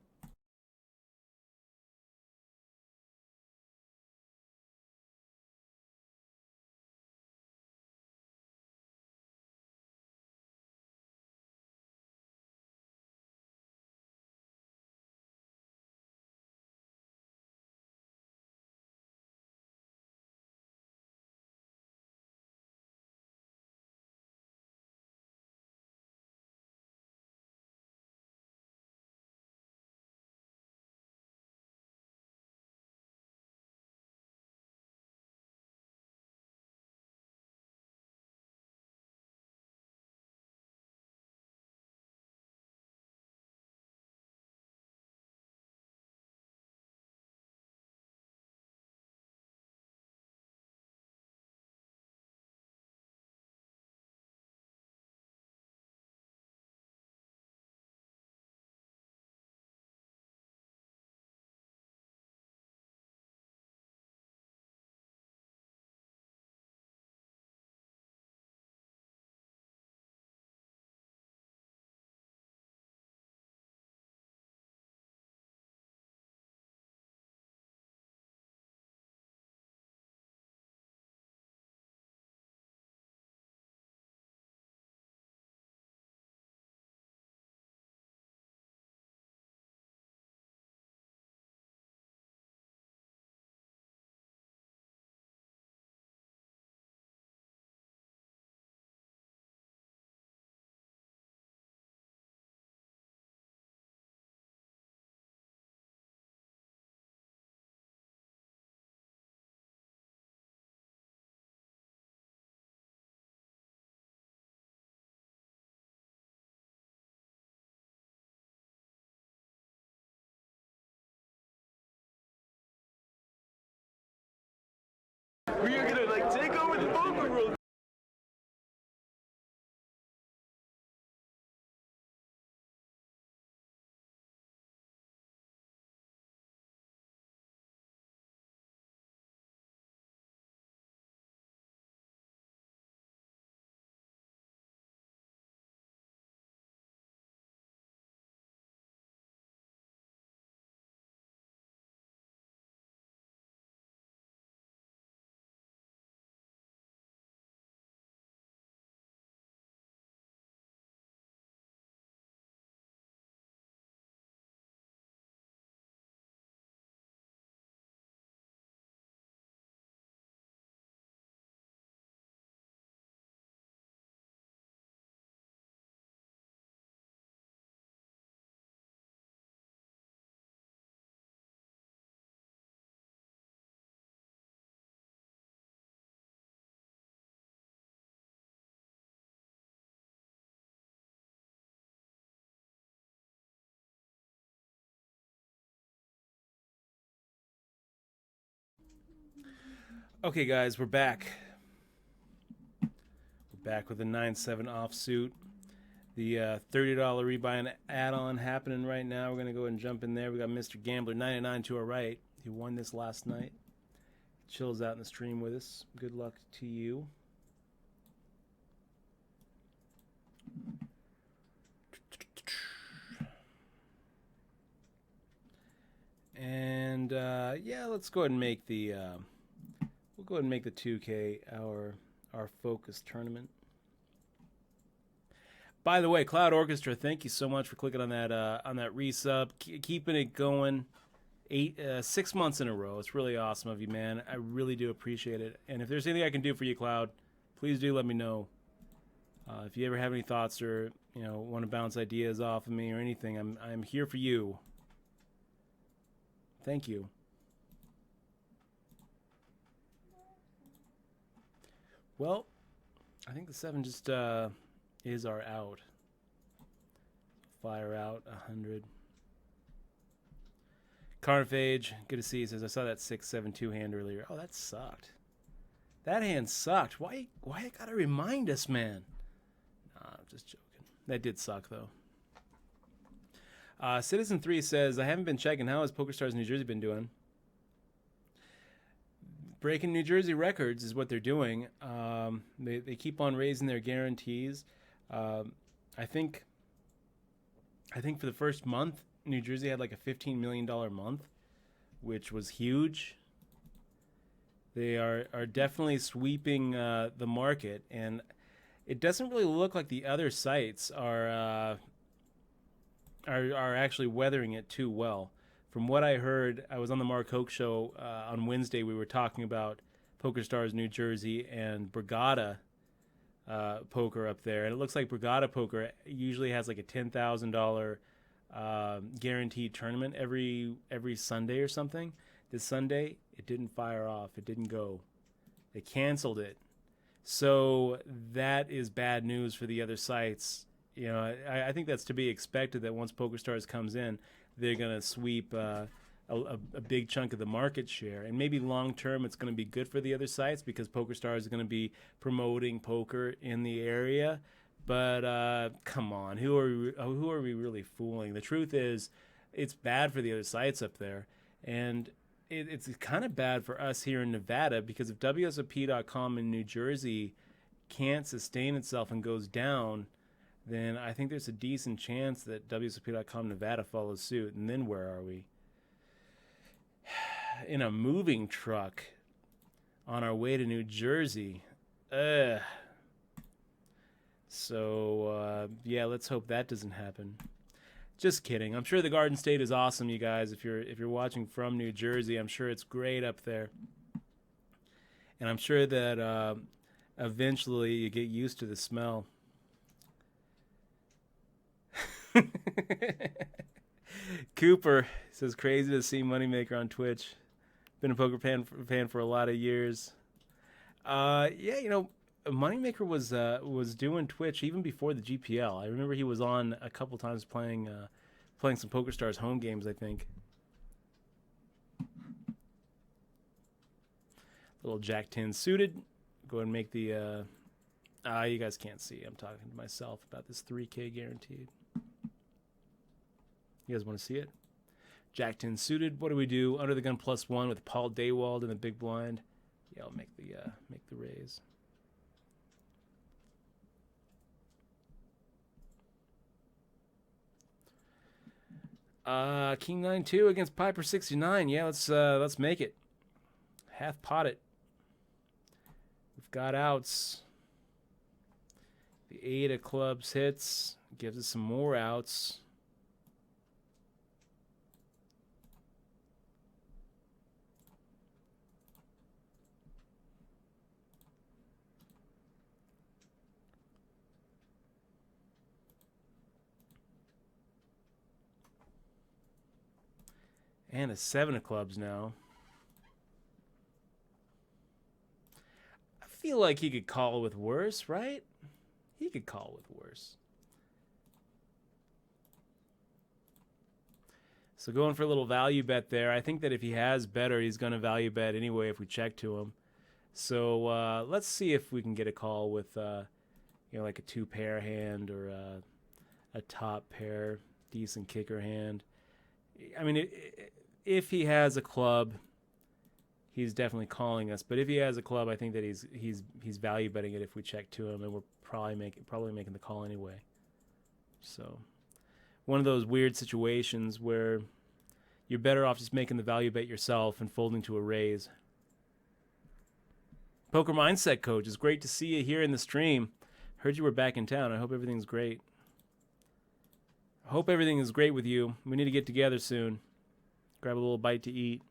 We are gonna like take over the poker world.
Okay, guys, we're back. We're back with a 9-7 offsuit. The $30 rebuy and add-on happening right now. We're going to go ahead and jump in there. We got Mr. Gambler 99 to our right. He won this last night. Chills out in the stream with us. Good luck to you. And yeah, let's go ahead and make the we'll go ahead and make the 2K our focus tournament. By the way, Cloud Orchestra, thank you so much for clicking on that resub, keeping it going. 6 months in a row. It's really awesome of you, man. I really do appreciate it. And if there's anything I can do for you, Cloud, please do let me know. If you ever have any thoughts or want to bounce ideas off of me or anything, I'm here for you. Thank you. Well, I think the 7 just is our out. Fire out 100. Carnifage, good to see you. Says I saw that 6-7-2 hand earlier. Oh, that sucked. That hand sucked. Why you gotta remind us, man? Nah, I'm just joking. That did suck though. Citizen 3 says I haven't been checking. How has PokerStars New Jersey been doing? Breaking New Jersey records is what they're doing. They keep on raising their guarantees. I think for the first month, New Jersey had like a $15 million month, which was huge. They are definitely sweeping the market, and it doesn't really look like the other sites are actually weathering it too well. From what I heard, I was on the Mark Hoke show on Wednesday. We were talking about PokerStars New Jersey and Brigada Poker up there, and it looks like Brigada Poker usually has like a $10,000 guaranteed tournament every Sunday or something. This Sunday, it didn't fire off. It didn't go. They canceled it. So that is bad news for the other sites. I think that's to be expected that once PokerStars comes in, they're going to sweep a big chunk of the market share. And maybe long term it's going to be good for the other sites because PokerStars is going to be promoting poker in the area. But come on, who are we really fooling? The truth is, it's bad for the other sites up there, and it's kind of bad for us here in Nevada because if wsop.com in New Jersey can't sustain itself and goes down, then I think there's a decent chance that wsop.com Nevada follows suit. And then where are we? In a moving truck on our way to New Jersey. Ugh. So, yeah, let's hope that doesn't happen. Just kidding. I'm sure the Garden State is awesome, you guys. If you're watching from New Jersey, I'm sure it's great up there. And I'm sure that eventually you get used to the smell. Cooper says, crazy to see Moneymaker on Twitch. Been a poker fan for a lot of years. Yeah, Moneymaker was doing Twitch even before the GPL. I remember he was on a couple times playing some PokerStars home games, I think. Little Jack 10 suited. Go ahead and make the you guys can't see. I'm talking to myself about this 3K guaranteed. You guys want to see it? Jack 10 suited. What do we do? Under the gun +1 with Paul Daywald in the big blind. Yeah, I'll make the raise. King 9-2 against Piper 69. Yeah, let's make it. Half pot it. We've got outs. The 8 of clubs hits. Gives us some more outs. And a 7 of clubs now. I feel like he could call with worse, right? He could call with worse. So going for a little value bet there. I think that if he has better, he's going to value bet anyway if we check to him. So let's see if we can get a call with, like a 2-pair hand or a top pair, decent kicker hand. I mean, if he has a club, he's definitely calling us. But if he has a club, I think that he's value betting it if we check to him, and we're probably making the call anyway. So one of those weird situations where you're better off just making the value bet yourself and folding to a raise. Poker Mindset Coach, it's great to see you here in the stream. Heard you were back in town. I hope everything's great. I hope everything is great with you. We need to get together soon. Grab a little bite to eat.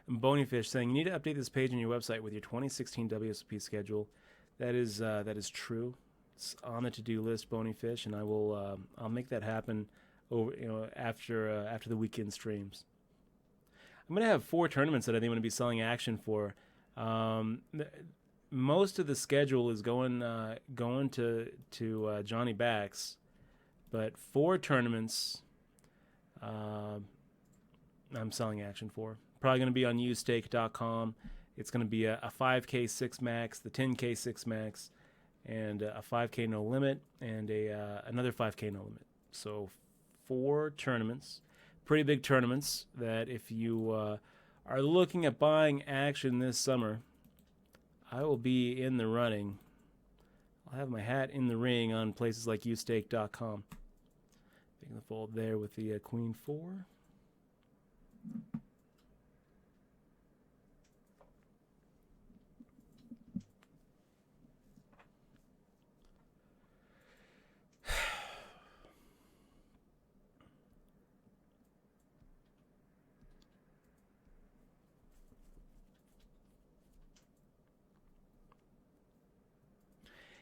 And Bonyfish saying, you need to update this page on your website with your 2016 WSOP schedule. That is true. It's on the to-do list, Bonyfish, and I'll make that happen after the weekend streams. I'm gonna have 4 tournaments that I think I'm gonna be selling action for. Most of the schedule is going to Johnny Backs, but 4 tournaments I'm selling action for. Probably going to be on wsop.com. It's going to be a 5K 6 max, the 10K 6 max, and a 5K no limit, and another 5K no limit. So 4 tournaments, pretty big tournaments that if you are looking at buying action this summer, I will be in the running. I'll have my hat in the ring on places like wstake.com. Taking the fold there with the Queen 4.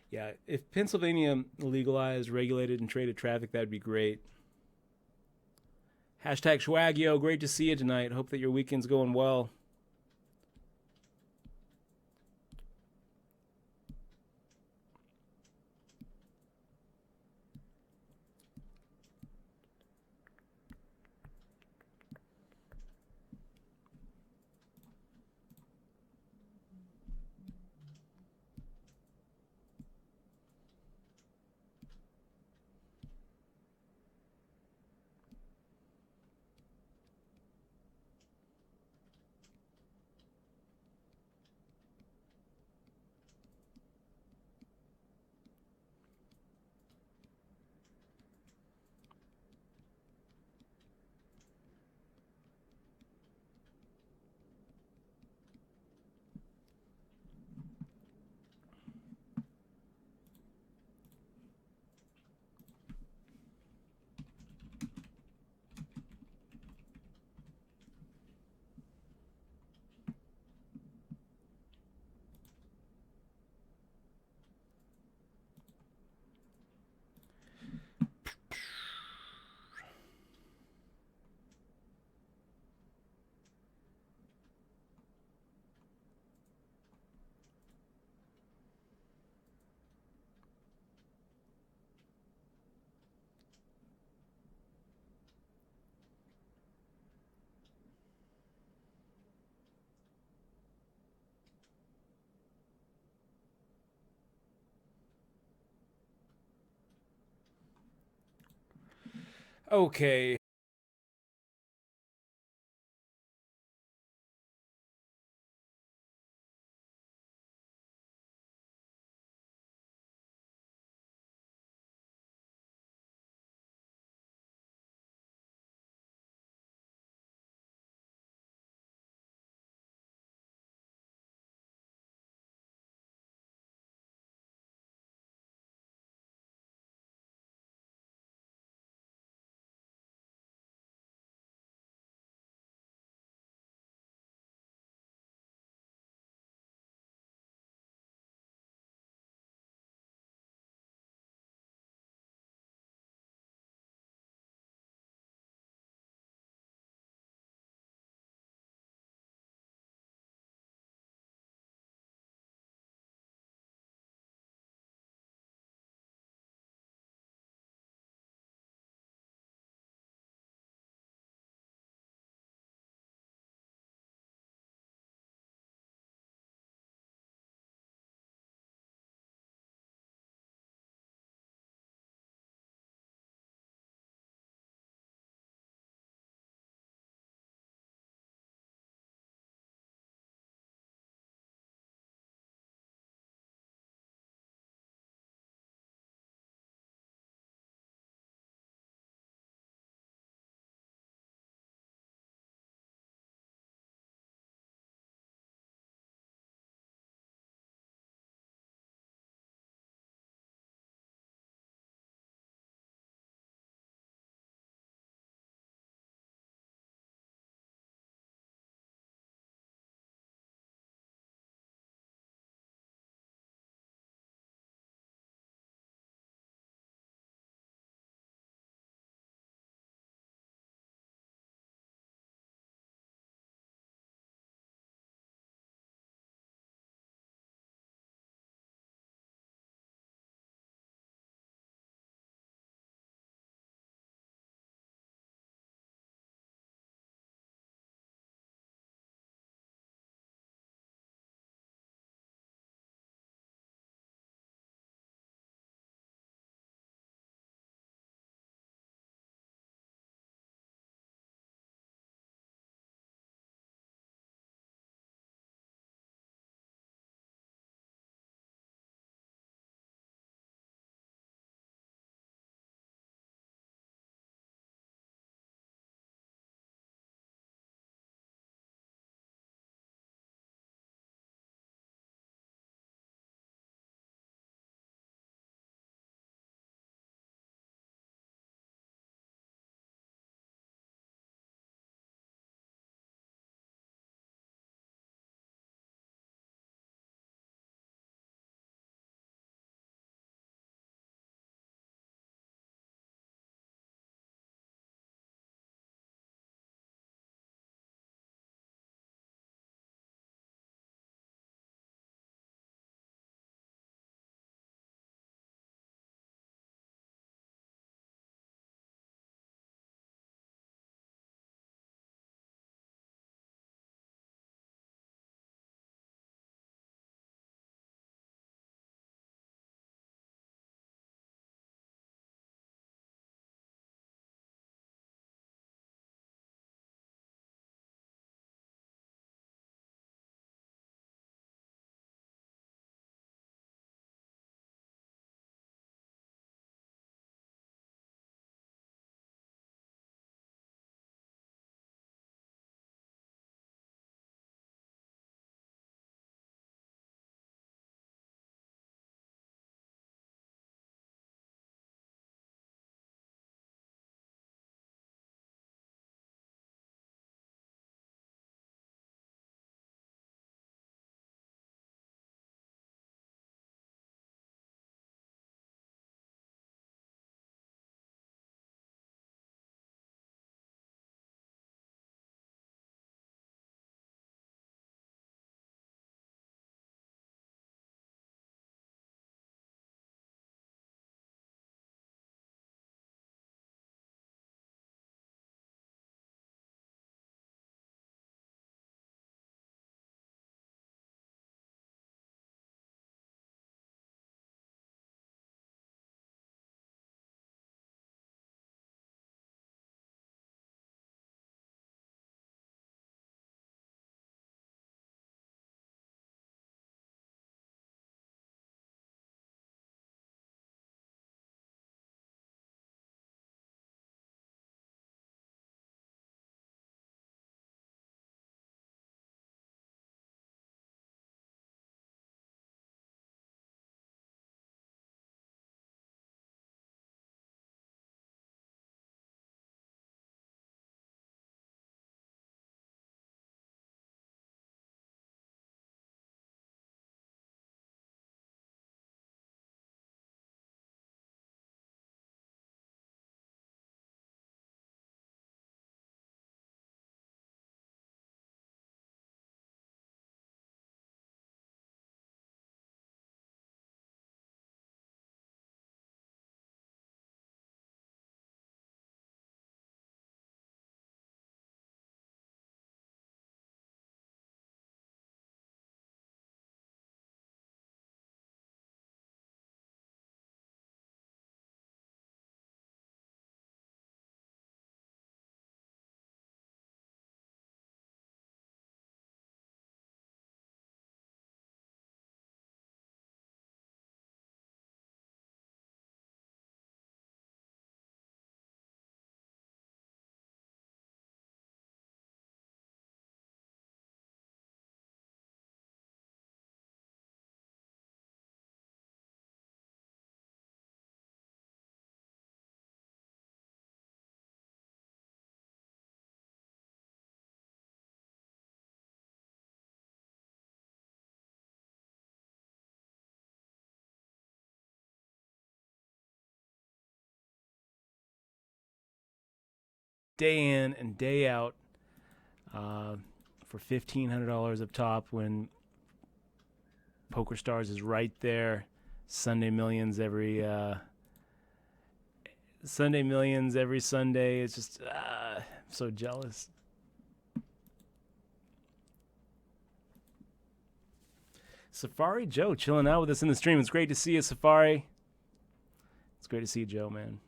Yeah, if Pennsylvania legalized, regulated, and traded traffic, that'd be great. Hashtag Schwagio, great to see you tonight. Hope that your weekend's going well. Okay. day in and day out for $1,500 up top when Poker Stars is right there. Sunday Millions every Sunday. It's just I'm so jealous. Safari Joe chilling out with us in the stream. It's great to see you, Safari. It's great to see you, Joe, man.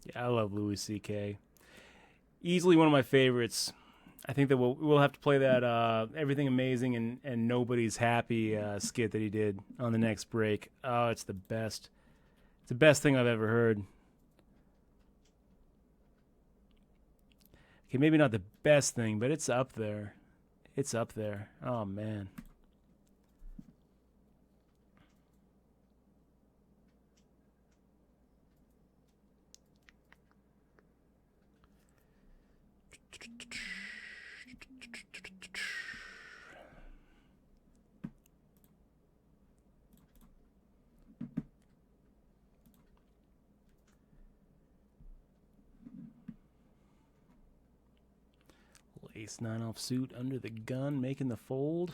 Yeah, I love Louis C.K. Easily one of my favorites. I think that we'll have to play that Everything Amazing and Nobody's Happy skit that he did on the next break. Oh, it's the best. It's the best thing I've ever heard. Okay, maybe not the best thing, but it's up there. It's up there. Oh, man. Ace 9 off suit under the gun, making the fold.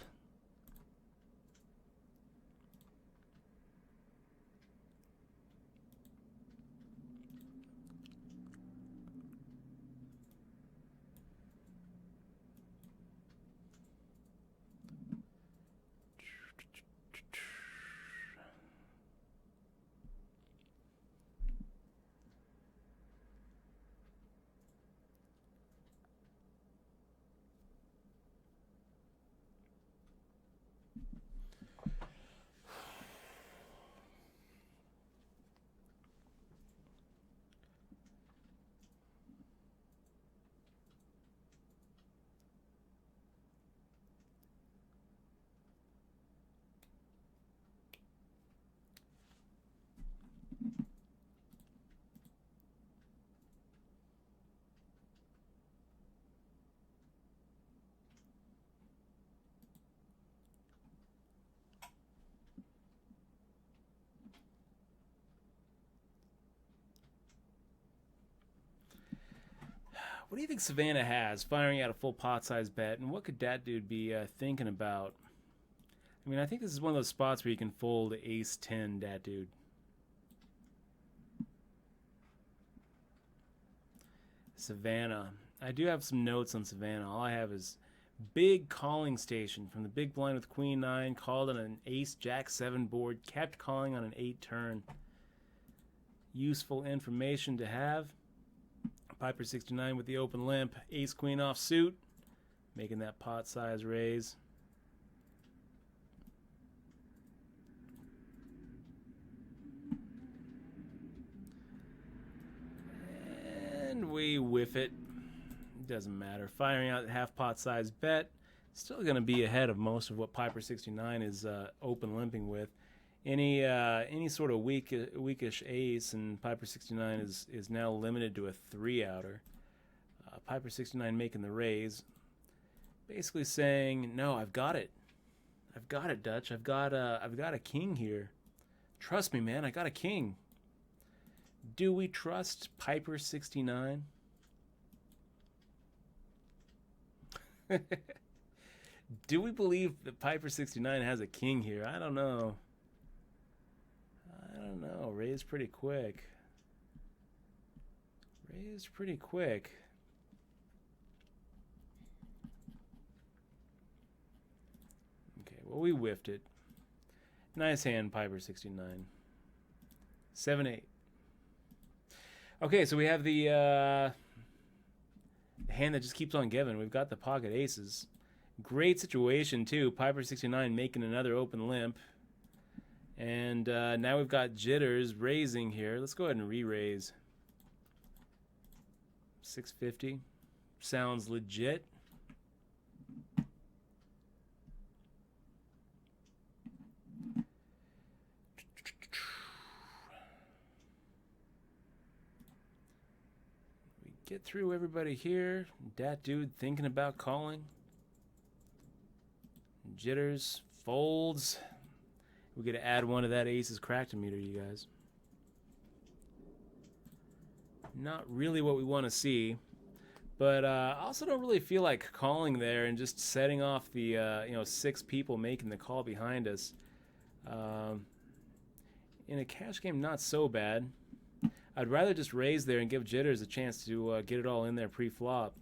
What do you think Savannah has firing out a full pot size bet, and what could that dude be thinking about? I mean, I think this is one of those spots where you can fold ace 10, that dude. Savannah. I do have some notes on Savannah. All I have is big calling station from the big blind with queen 9, called on an ace jack 7 board, kept calling on an 8 turn. Useful information to have. Piper 69 with the open limp, ace queen off suit, making that pot size raise. And we whiff it. Doesn't matter. Firing out half pot size bet. Still going to be ahead of most of what Piper 69 is open limping with. Any sort of weakish ace, and Piper 69 is now limited to a 3-outer. Piper 69 making the raise, basically saying, "No, I've got it. I've got it, Dutch. I've got a king here. Trust me, man. I got a king." Do we trust Piper 69? Do we believe that Piper 69 has a king here? I don't know. Raised pretty quick. Okay, well, we whiffed it. Nice hand, Piper 69. 7-8. Okay, so we have the hand that just keeps on giving. We've got the pocket aces. Great situation, too. Piper 69 making another open limp. And now we've got jitters raising here. Let's go ahead and re-raise. 650. Sounds legit. We get through everybody here. Dat dude thinking about calling. Jitters, folds. We get to add one to that aces cracked meter, you guys. Not really what we want to see, but I also don't really feel like calling there and just setting off the 6 people making the call behind us. In a cash game, not so bad. I'd rather just raise there and give Jitters a chance to get it all in there pre-flop.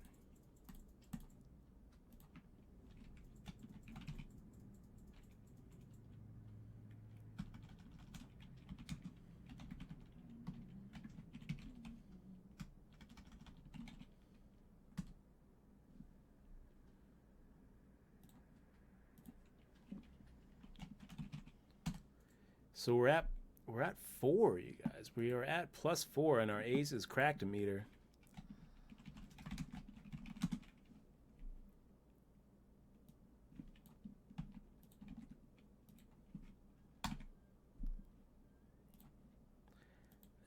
So we're at 4, you guys. We are at +4 and our aces cracked a meter.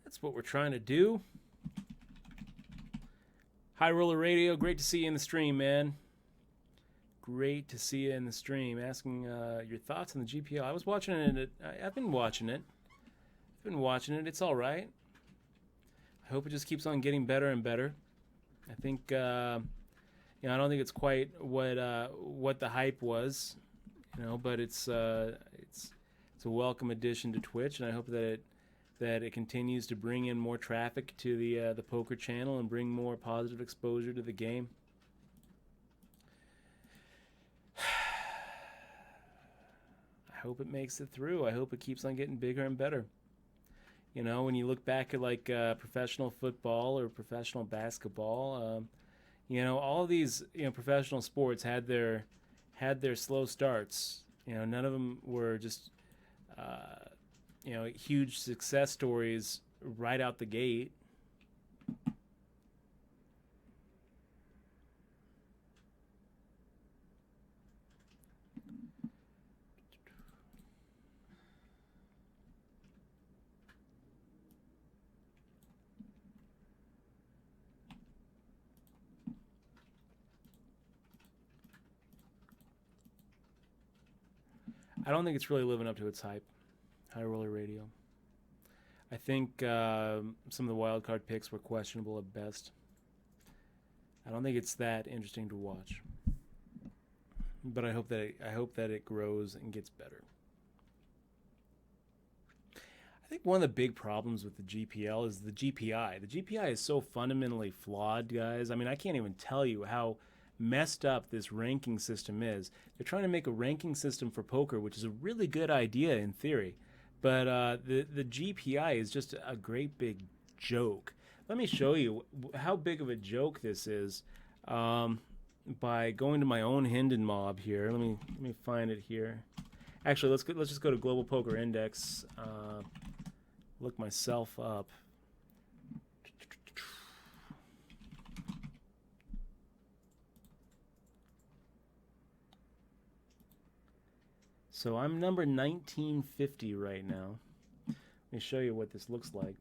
That's what we're trying to do. High Roller Radio, great to see you in the stream, man. Great to see you in the stream. Asking your thoughts on the GPL. I was watching it. I've been watching it. It's all right. I hope it just keeps on getting better and better. I think, I don't think it's quite what the hype was, but it's a welcome addition to Twitch, and I hope that it continues to bring in more traffic to the poker channel and bring more positive exposure to the game. I hope it makes it through. I hope it keeps on getting bigger and better. When you look back at like professional football or professional basketball, all of these professional sports had their slow starts. None of them were just huge success stories right out the gate. I don't think it's really living up to its hype. High Roller Radio. I think some of the wild card picks were questionable at best. I don't think it's that interesting to watch. But I hope that it grows and gets better. I think one of the big problems with the GPL is the GPI. The GPI is so fundamentally flawed, guys. I mean, I can't even tell you how messed up this ranking system is. They're trying to make a ranking system for poker, which is a really good idea in theory, but the GPI is just a great big joke. Let me show you how big of a joke this is by going to my own Hendon mob here. Let me find it here. Actually, let's just go to Global Poker Index. Look myself up. So I'm number 1950 right now. Let me show you what this looks like.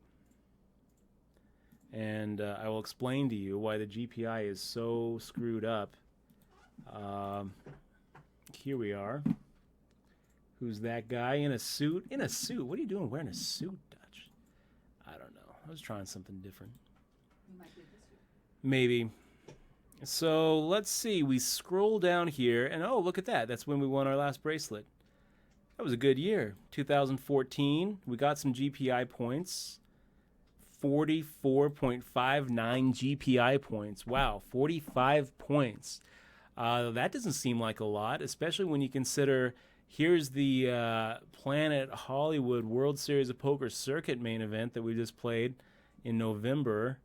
And I will explain to you why the GPI is so screwed up. Here we are. Who's that guy in a suit? In a suit? What are you doing wearing a suit, Dutch? I don't know. I was trying something different.
You might do this year.
Maybe. So let's see. We scroll down here, and oh, look at that. That's when we won our last bracelet. That was a good year. 2014, we got some GPI points. 44.59 GPI points. Wow, 45 points. That doesn't seem like a lot, especially when you consider here's the Planet Hollywood World Series of Poker Circuit main event that we just played in November.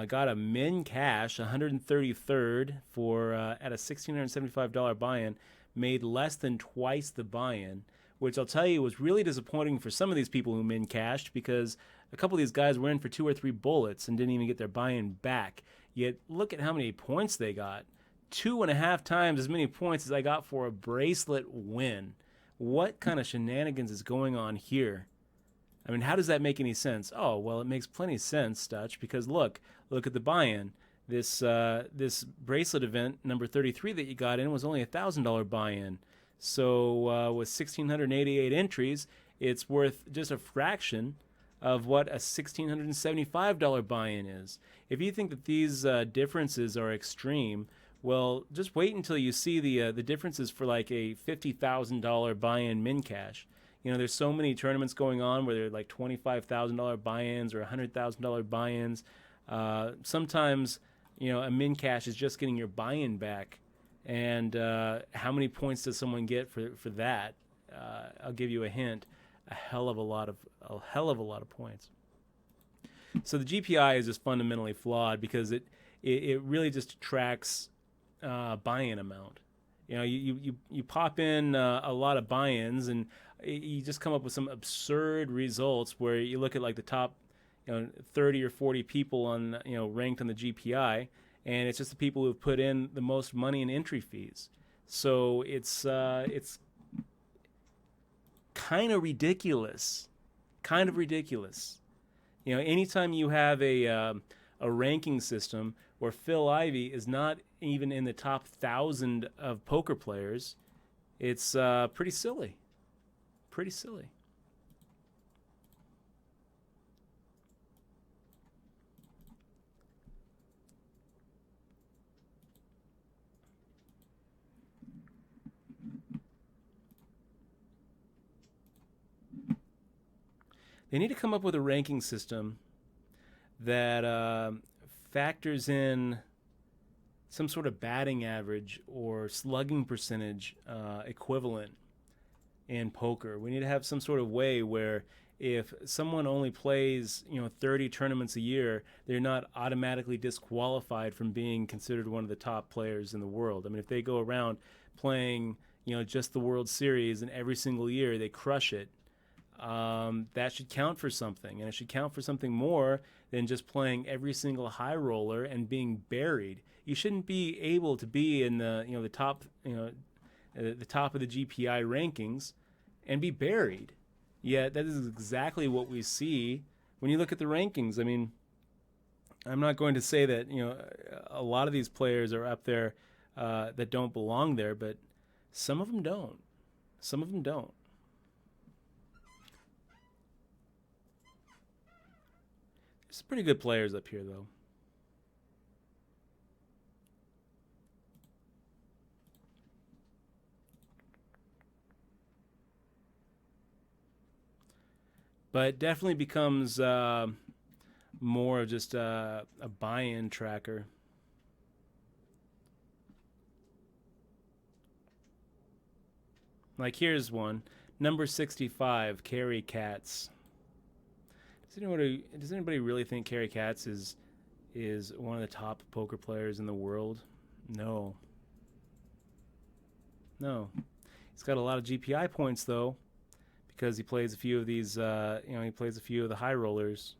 Got a min cash, 133rd for at a $1,675 buy-in. Made less than twice the buy-in, which I'll tell you was really disappointing for some of these people who min cashed, because a couple of these guys were in for 2 or 3 bullets and didn't even get their buy-in back. Yet look at how many points they got. 2.5 times as many points as I got for a bracelet win. What kind of shenanigans is going on here? I mean, how does that make any sense? Oh, well, it makes plenty of sense, Dutch, because look at the buy-in. This bracelet event number 33 that you got in was only a $1,000 buy-in. So with 1,688 entries, it's worth just a fraction of what a $1,675 buy-in is. If you think that these differences are extreme, well, just wait until you see the differences for like a $50,000 buy-in min cash. You know, there's so many tournaments going on where they're like $25,000 buy-ins or $100,000 buy-ins. Sometimes, you know, a min cash is just getting your buy-in back. And how many points does someone get for that? I'll give you a hint: a hell of a lot of points. So the GPI is just fundamentally flawed because it really just tracks buy-in amount. You know, you pop in a lot of buy-ins and you just come up with some absurd results where you look at like the top, 30 or 40 people on, ranked on the GPI, and it's just the people who've put in the most money in entry fees. So it's kind of ridiculous. You know, anytime you have a ranking system where Phil Ivey is not even in the top 1,000 of poker players, it's pretty silly. They need to come up with a ranking system that factors in some sort of batting average or slugging percentage equivalent in poker. We need to have some sort of way where if someone only plays, 30 tournaments a year, they're not automatically disqualified from being considered one of the top players in the world. I mean, if they go around playing, just the World Series and every single year they crush it, that should count for something, and it should count for something more than just playing every single high roller and being buried. You shouldn't be able to be in the top, the top of the GPI rankings and be buried. Yet that is exactly what we see when you look at the rankings. I mean, I'm not going to say that a lot of these players are up there that don't belong there, but some of them don't. There's pretty good players up here, though. But it definitely becomes more of just a buy-in tracker. Like here's one, number 65, Carrie Katz. Does anybody really think Carrie Katz is one of the top poker players in the world? No. He's got a lot of GPI points though, because he plays a few of these. He plays a few of the high rollers.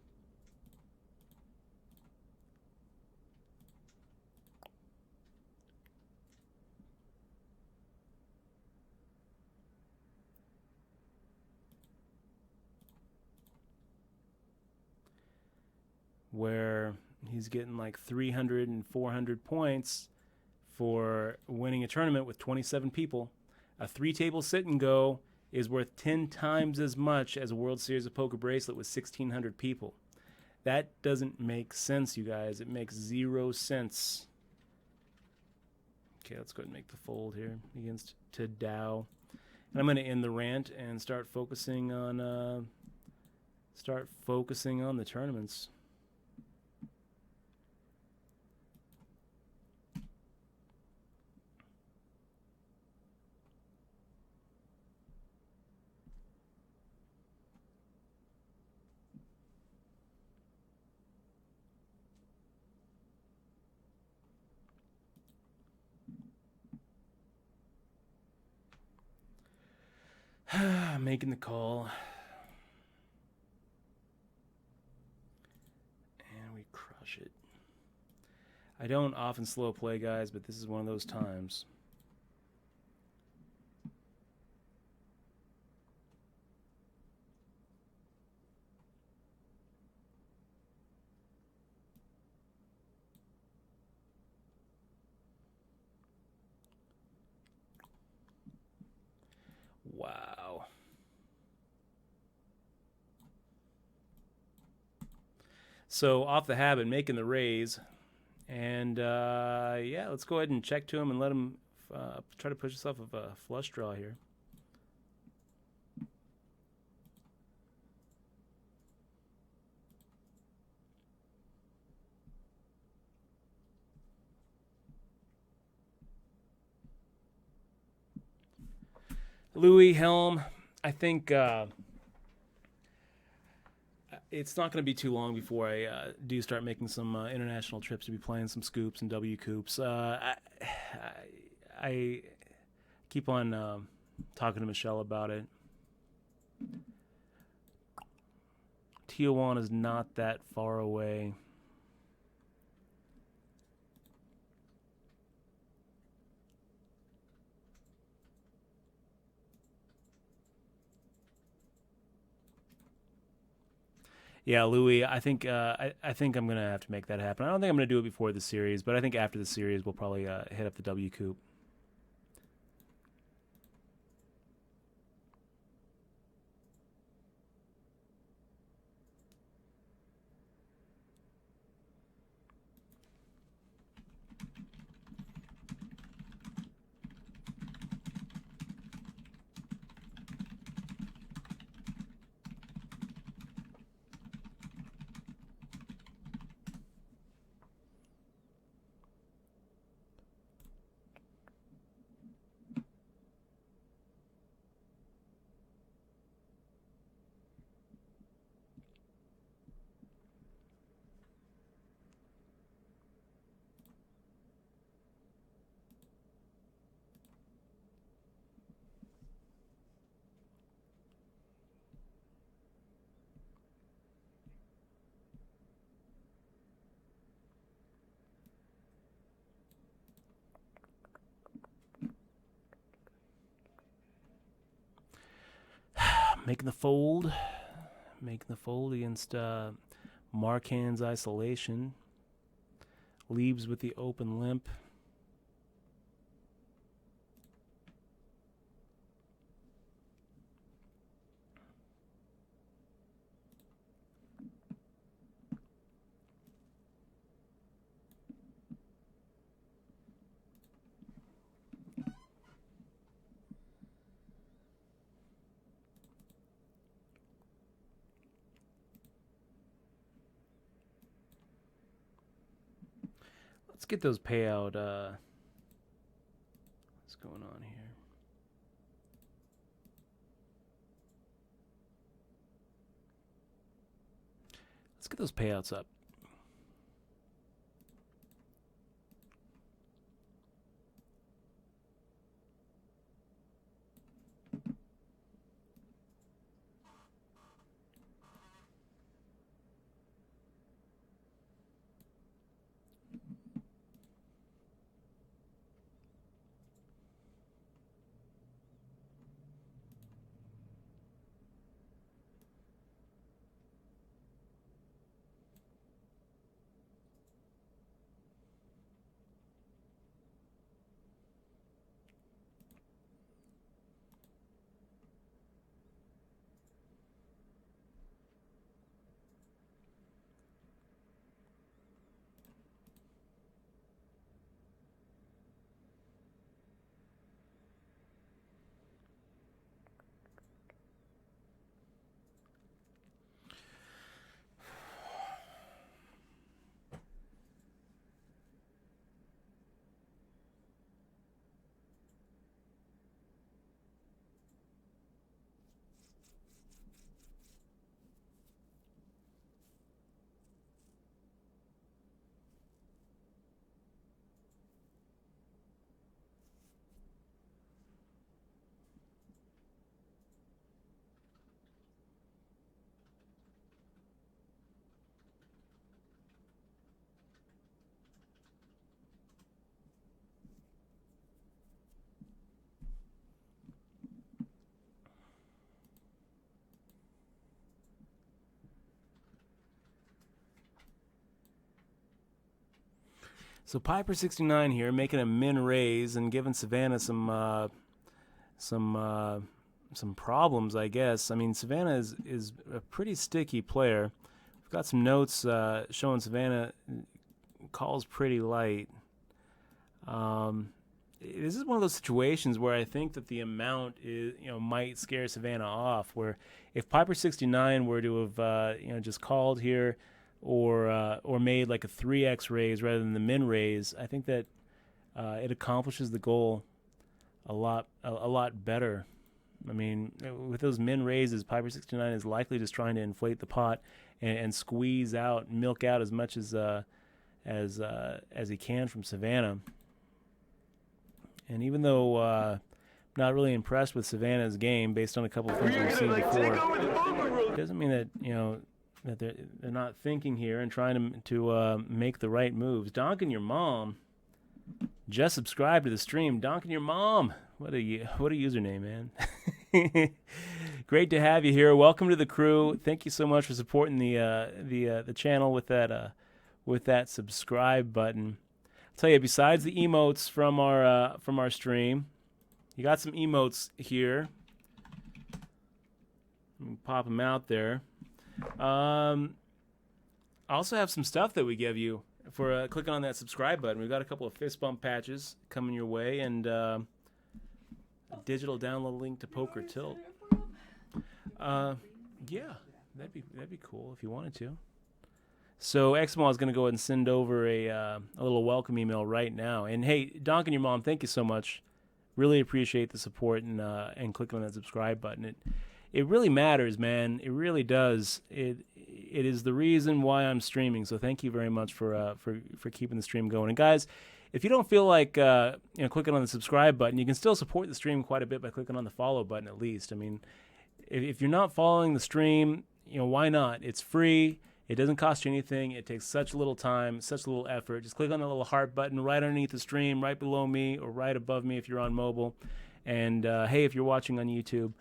Where he's getting like 300 and 400 points for winning a tournament with 27 people. A 3-table sit and go is worth 10 times as much as a World Series of Poker bracelet with 1,600 people. That doesn't make sense, you guys. It makes 0 sense. Okay, let's go ahead and make the fold here against to Dow. And I'm going to end the rant and start focusing on the tournaments. Making the call. And we crush it. I don't often slow play, guys, but this is one of those times. So off the habit, making the raise. And yeah, let's go ahead and check to him and let him try to push himself of a flush draw here. Louis Helm, I think it's not going to be too long before I do start making some international trips to be playing some scoops and W coops. I keep on talking to Michelle about it. Tijuana is not that far away. Yeah, Louis, I think I think I'm gonna have to make that happen. I don't think I'm gonna do it before the series, but I think after the series we'll probably hit up the W Coop. Making the fold against Marquand's isolation. Leaves with the open limp. Let's get those payout. What's going on here? Let's get those payouts up. So Piper 69 here, making a min raise and giving Savannah some problems, I guess. I mean, Savannah is a pretty sticky player. We've got some notes showing Savannah calls pretty light. This is one of those situations where I think that the amount is, might scare Savannah off. Where if Piper 69 were to have, just called here, or made like a 3x raise rather than the min raise, I think that it accomplishes the goal a lot better. I mean, with those min raises, Piper 69 is likely just trying to inflate the pot and squeeze out, milk out as much as he can from Savannah. And even though I'm not really impressed with Savannah's game based on a couple of things we've seen before, it doesn't mean that that they're not thinking here and trying to make the right moves. Donkin' your mom just subscribed to the stream. Donkin' your mom. What a username, man. Great to have you here. Welcome to the crew. Thank you so much for supporting the channel with that subscribe button. I'll tell you, besides the emotes from our stream, you got some emotes here. Let me pop them out there. I also have some stuff that we give you for clicking on that subscribe button. We've got a couple of fist bump patches coming your way, and a digital download link to Poker Tilt. Yeah, that'd be cool if you wanted to. So Exmo is going to go ahead and send over a little welcome email right now. And hey, Donkin' your mom, thank you so much. Really appreciate the support and clicking on that subscribe button. It really matters, man. It really does. It is the reason why I'm streaming. So thank you very much for keeping the stream going. And guys, if you don't feel like clicking on the subscribe button, you can still support the stream quite a bit by clicking on the follow button at least. I mean, if you're not following the stream, why not? It's free. It doesn't cost you anything. It takes such little time, such little effort. Just click on the little heart button right underneath the stream, right below me, or right above me if you're on mobile. And hey, if you're watching on YouTube,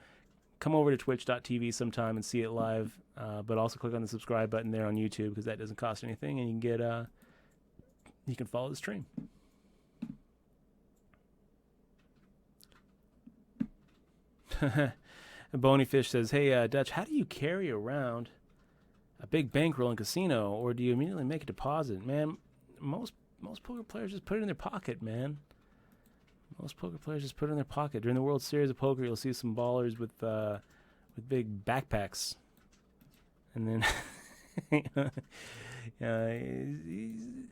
come over to twitch.tv sometime and see it live. But also click on the subscribe button there on YouTube because that doesn't cost anything, and you can follow the stream. Bonyfish says, "Hey, Dutch, how do you carry around a big bankroll in casino, or do you immediately make a deposit?" Man, most poker players just put it in their pocket, man. Most poker players just put it in their pocket. During the World Series of Poker, you'll see some ballers with big backpacks, and then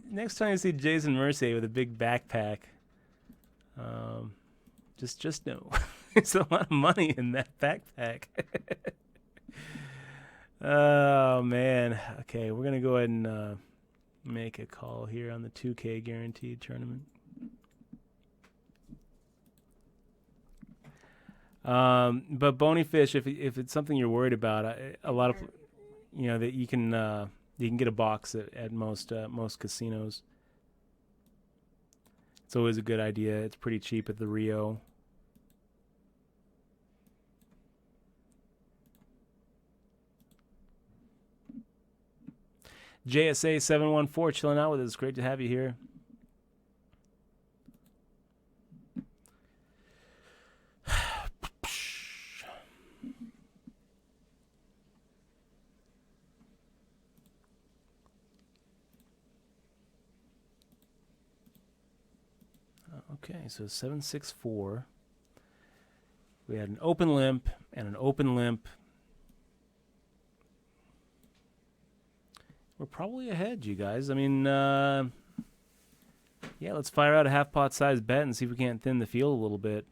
next time you see Jason Mercier with a big backpack, just know there's a lot of money in that backpack. Oh, man. Okay, we're going to go ahead and make a call here on the 2K guaranteed tournament. But Bonyfish, if it's something you're worried about, a lot of, that you can get a box at most casinos. It's always a good idea. It's pretty cheap at the Rio. JSA 714 chilling out with us. Great to have you here. Okay, so 764. We had an open limp and an open limp. We're probably ahead, you guys. I mean, yeah, let's fire out a half pot size bet and see if we can't thin the field a little bit.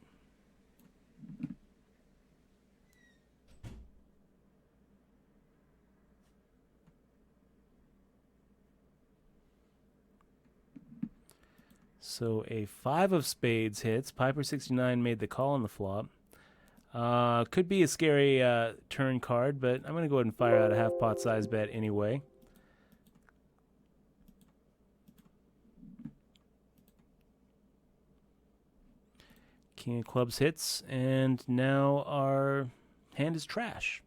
So a 5 of spades hits. Piper 69 made the call on the flop. Could be a scary turn card, but I'm going to go ahead and fire out a half pot size bet anyway. King of clubs hits, and now our hand is trash.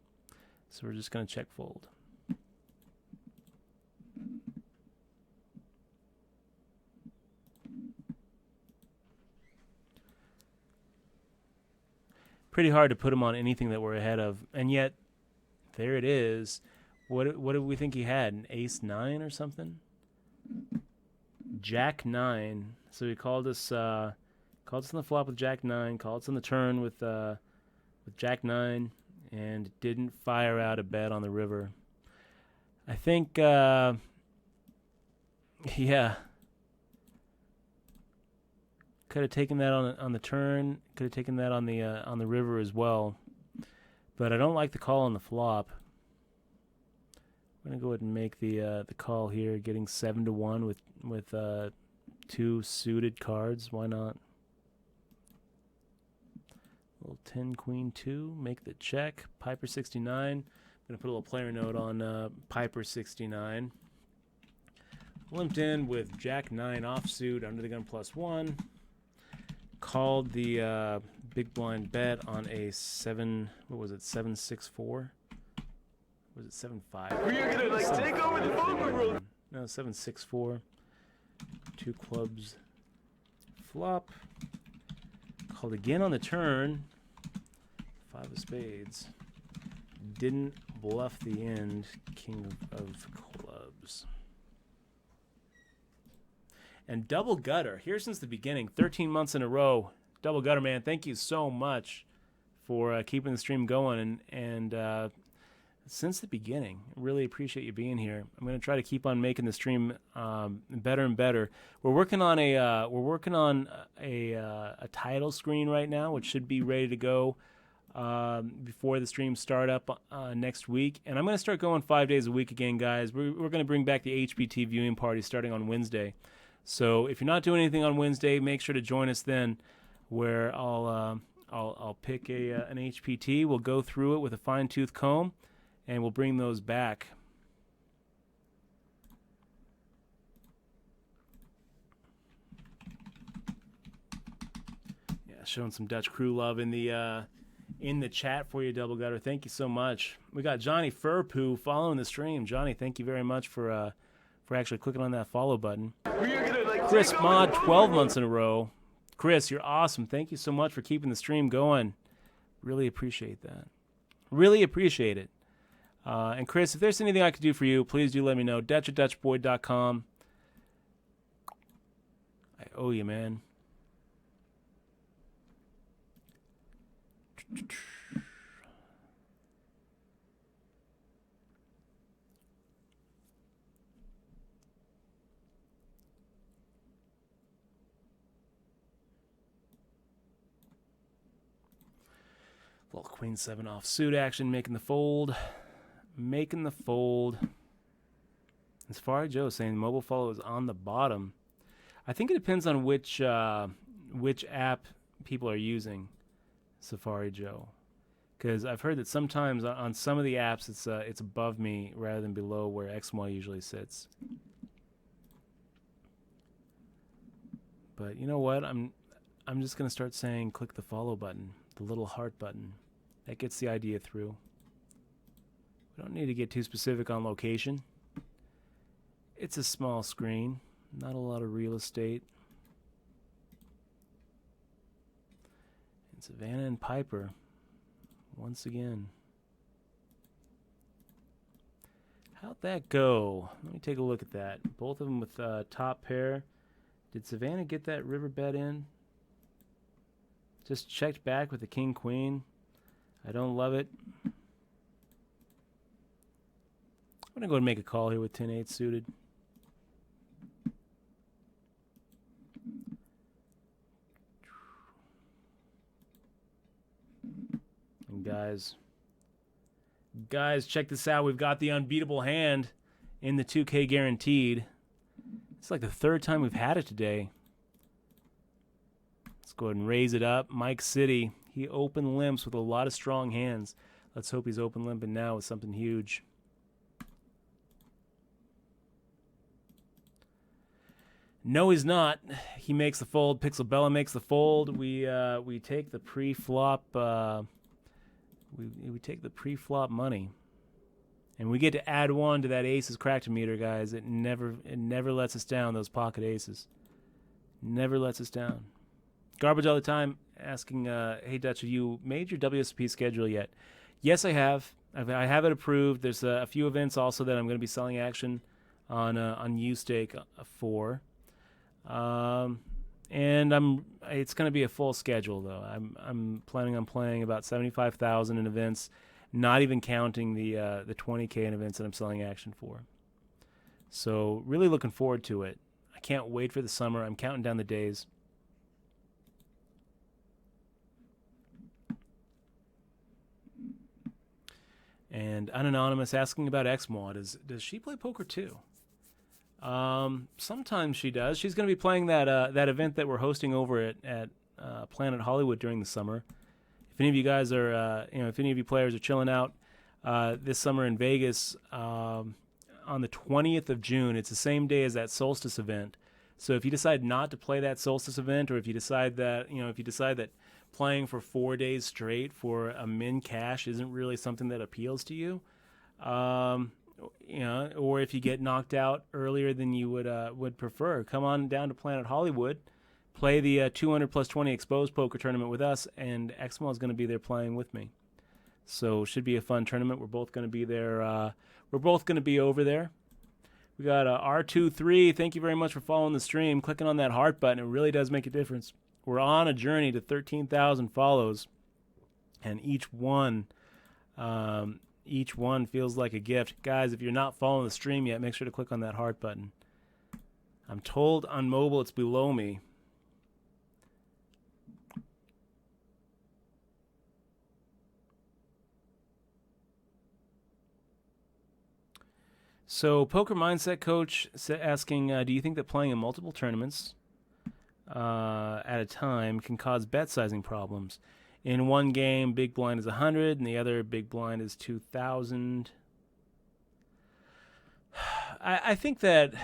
So we're just going to check fold. Pretty hard to put them on anything that we're ahead of, and yet there it is. What did we think he had? An ace 9 or something? Jack 9. So he called us on the flop with Jack 9, called us on the turn with Jack 9, and didn't fire out a bet on the river. I think yeah. Could have taken that on the turn, could have taken that on the river as well. But I don't like the call on the flop. I'm gonna go ahead and make the call here, getting 7-1 with 2 suited cards. Why not? Little 10 Queen 2, make the check. Piper 69. I'm gonna put a little player note on Piper 69. Limped in with Jack 9 offsuit, under the gun +1. Called the big blind bet on a 764. Was it 7-5?
We are gonna like take over the poker room.
No, 7-6-4. 2 clubs. Flop. Called again on the turn. 5 of spades. Didn't bluff the end. King of clubs. And double gutter here since the beginning. 13 months in a row. Double gutter, man. Thank you so much for keeping the stream going and since the beginning. Really appreciate you being here. I'm going to try to keep on making the stream better and better. We're working on a title screen right now, which should be ready to go before the streams start up next week. And I'm going to start going 5 days a week again, guys. We're going to bring back the HPT viewing party starting on Wednesday. So if you're not doing anything on Wednesday, make sure to join us then, where I'll pick an HPT. We'll go through it with a fine-tooth comb, and we'll bring those back. Yeah, showing some Dutch crew love in the chat for you, Double Gutter. Thank you so much. We got Johnny Furpoo following the stream. Johnny, thank you very much for actually clicking on that follow button.
We are gonna like
Chris
take over
Mod,
the poker
12
room.
months in a row. Chris, you're awesome. Thank you so much for keeping the stream going. Really appreciate that. Really appreciate it. And Chris, if there's anything I could do for you, please do let me know. Dutch@dutchboy.com. I owe you, man. Little Queen 7 offsuit action, making the fold. Making the fold. Safari Joe saying mobile follow is on the bottom. I think it depends on which app people are using, Safari Joe. Because I've heard that sometimes on some of the apps it's above me rather than below where XY usually sits. But you know what? I'm just gonna start saying click the follow button, the little heart button. That gets the idea through. We don't need to get too specific on location. It's a small screen, not a lot of real estate. And Savannah and Piper, once again. How'd that go? Let me take a look at that. Both of them with top pair. Did Savannah get that river bet in? Just checked back with the king queen. I don't love it. I'm going to go and make a call here with 10-8 suited. And guys, check this out. We've got the unbeatable hand in the 2K guaranteed. It's like the third time we've had it today. Let's go ahead and raise it up. Mike City, he open limps with a lot of strong hands. Let's hope he's open limping now with something huge. No, he's not. He makes the fold. Pixelbella makes the fold. We take the pre-flop. We take the pre-flop money, and we get to add one to that aces cracked meter, guys. It never lets us down. Those pocket aces never lets us down. Garbage all the time asking, "Hey Dutch, have you made your WSP schedule yet?" Yes, I have. I have it approved. There's a few events also that I'm going to be selling action on U-Stake for. And it's going to be a full schedule though. I'm planning on playing about 75,000 in events, not even counting the 20K in events that I'm selling action for. So really looking forward to it. I can't wait for the summer. I'm counting down the days. And Anonymous asking about Xmod. Does she play poker too? Sometimes she does. She's going to be playing that event that we're hosting over at Planet Hollywood during the summer. If any of you guys are, if any of you players are chilling out this summer in Vegas on the 20th of June, it's the same day as that Solstice event. So if you decide not to play that Solstice event, or if you decide that playing for 4 days straight for a min cash isn't really something that appeals to you, or if you get knocked out earlier than you would prefer, come on down to Planet Hollywood, play the 200 plus 20 exposed poker tournament with us, and Xmo is going to be there playing with me. So should be a fun tournament. We're both going to be there. We're both going to be over there. We got R23. Thank you very much for following the stream. Clicking on that heart button, it really does make a difference. We're on a journey to 13,000 follows, and each one feels like a gift. Guys, if you're not following the stream yet, make sure to click on that heart button. I'm told on mobile it's below me. So, Poker Mindset Coach asking, do you think that playing in multiple tournaments at a time can cause bet sizing problems? In one game, big blind is 100, and the other big blind is 2,000. I think that,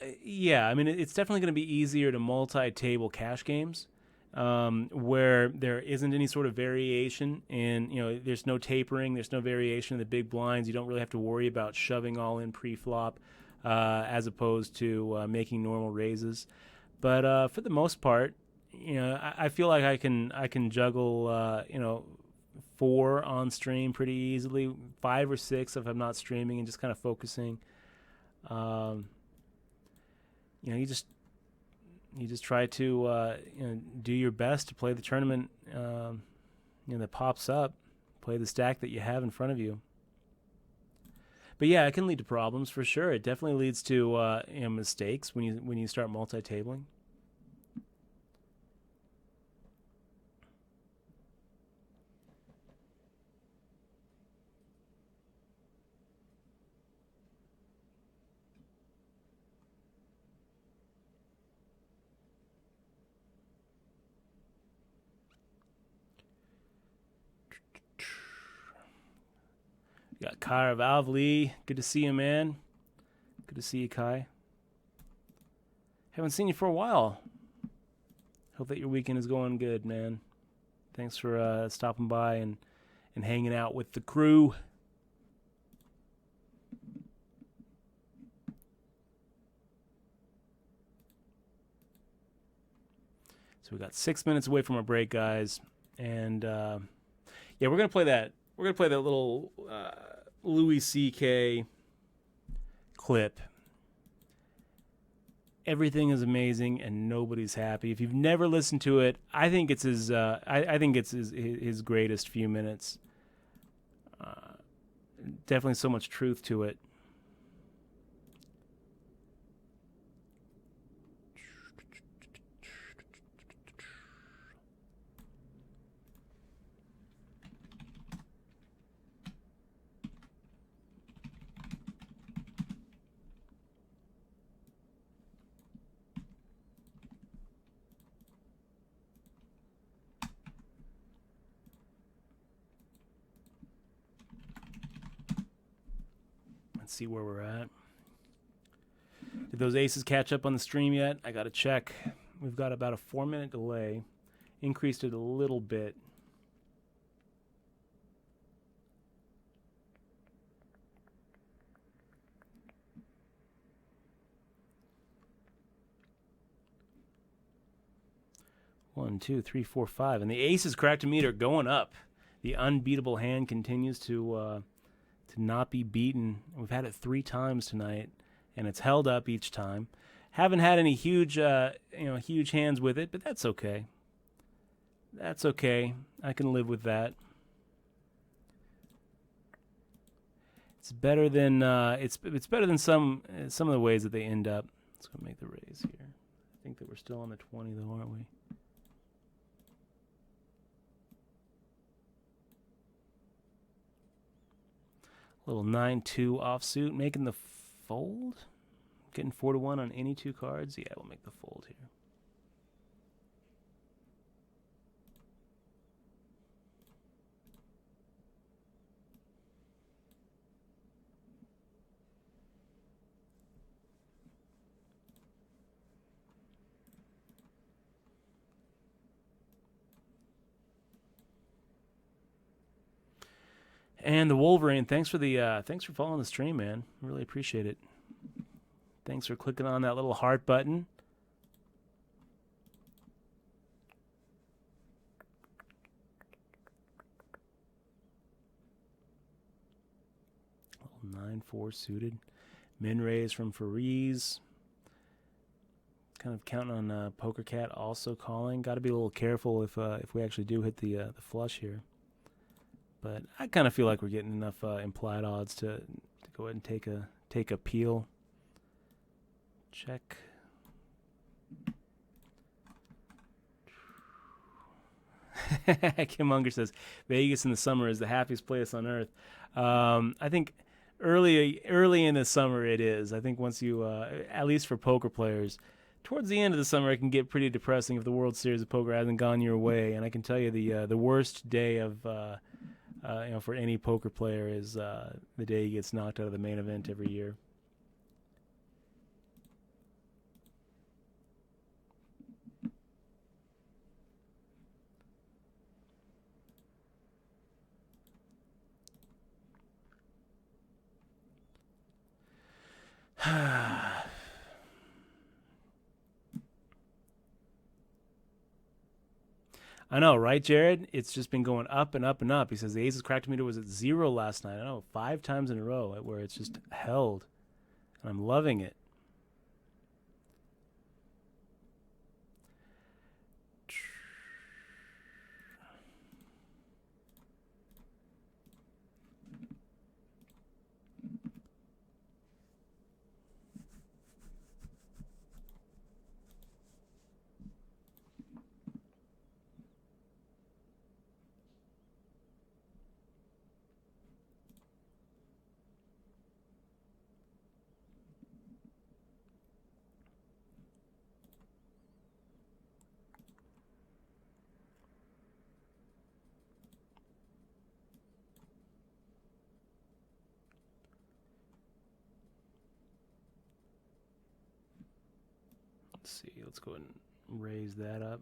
it's definitely going to be easier to multi-table cash games where there isn't any sort of variation in, there's no tapering, there's no variation in the big blinds. You don't really have to worry about shoving all in pre-flop as opposed to making normal raises. But for the most part, I feel like I can juggle, 4 on stream pretty easily, 5 or 6 if I'm not streaming and just kind of focusing. You just try to do your best to play the tournament that pops up, play the stack that you have in front of you. But yeah, it can lead to problems for sure. It definitely leads to mistakes when you start multi-tabling. Got Kai of Avli. Good to see you, man. Good to see you, Kai. Haven't seen you for a while. Hope that your weekend is going good, man. Thanks for stopping by and hanging out with the crew. So we got 6 minutes away from our break, guys, and we're gonna play that. We're gonna play that little Louis C.K. clip. Everything is amazing and nobody's happy. If you've never listened to it, I think it's his. I think it's his greatest few minutes. Definitely so much truth to it. Let's see where we're at. Did those aces catch up on the stream yet? I gotta check. We've got about a 4-minute delay. Increased it a little bit. One, two, three, four, five. And the aces cracked a meter going up. the unbeatable hand continues to not be beaten. We've had it 3 times tonight, and it's held up each time. Haven't had any huge hands with it, but that's okay. That's okay. I can live with that. It's better than it's better than some of the ways that they end up. Let's go make the raise here. I think that we're still on the 20 though, aren't we? Little 9-2 offsuit, making the fold. Getting 4-1 on any 2 cards. Yeah, we'll make the fold here. And the Wolverine, thanks for following the stream, man. Really appreciate it. Thanks for clicking on that little heart button. Little 9-4 suited. Min raise from Fariz. Kind of counting on Poker Cat also calling. Got to be a little careful if we actually do hit the flush here. But I kind of feel like we're getting enough implied odds to go ahead and take a peel. Check. Kim Unger says Vegas in the summer is the happiest place on earth. I think early in the summer it is. I think once you, at least for poker players, towards the end of the summer it can get pretty depressing if the World Series of Poker hasn't gone your way. And I can tell you the worst day of for any poker player is the day he gets knocked out of the main event every year. I know, right, Jared? It's just been going up and up and up. He says the Aces cracked meter was at 0 last night. I know, 5 times in a row where it's just held. And I'm loving it. Let's see. Let's go ahead and raise that up.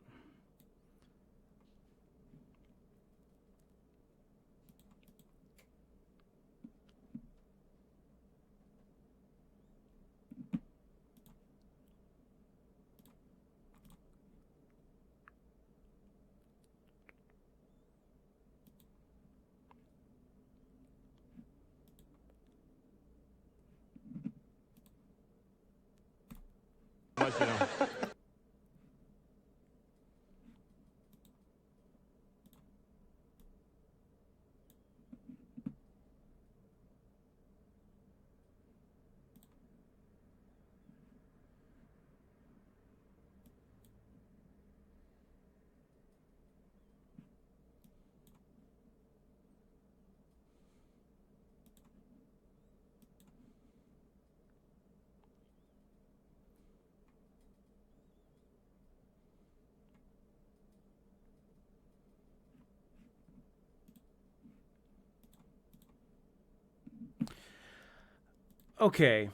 Okay,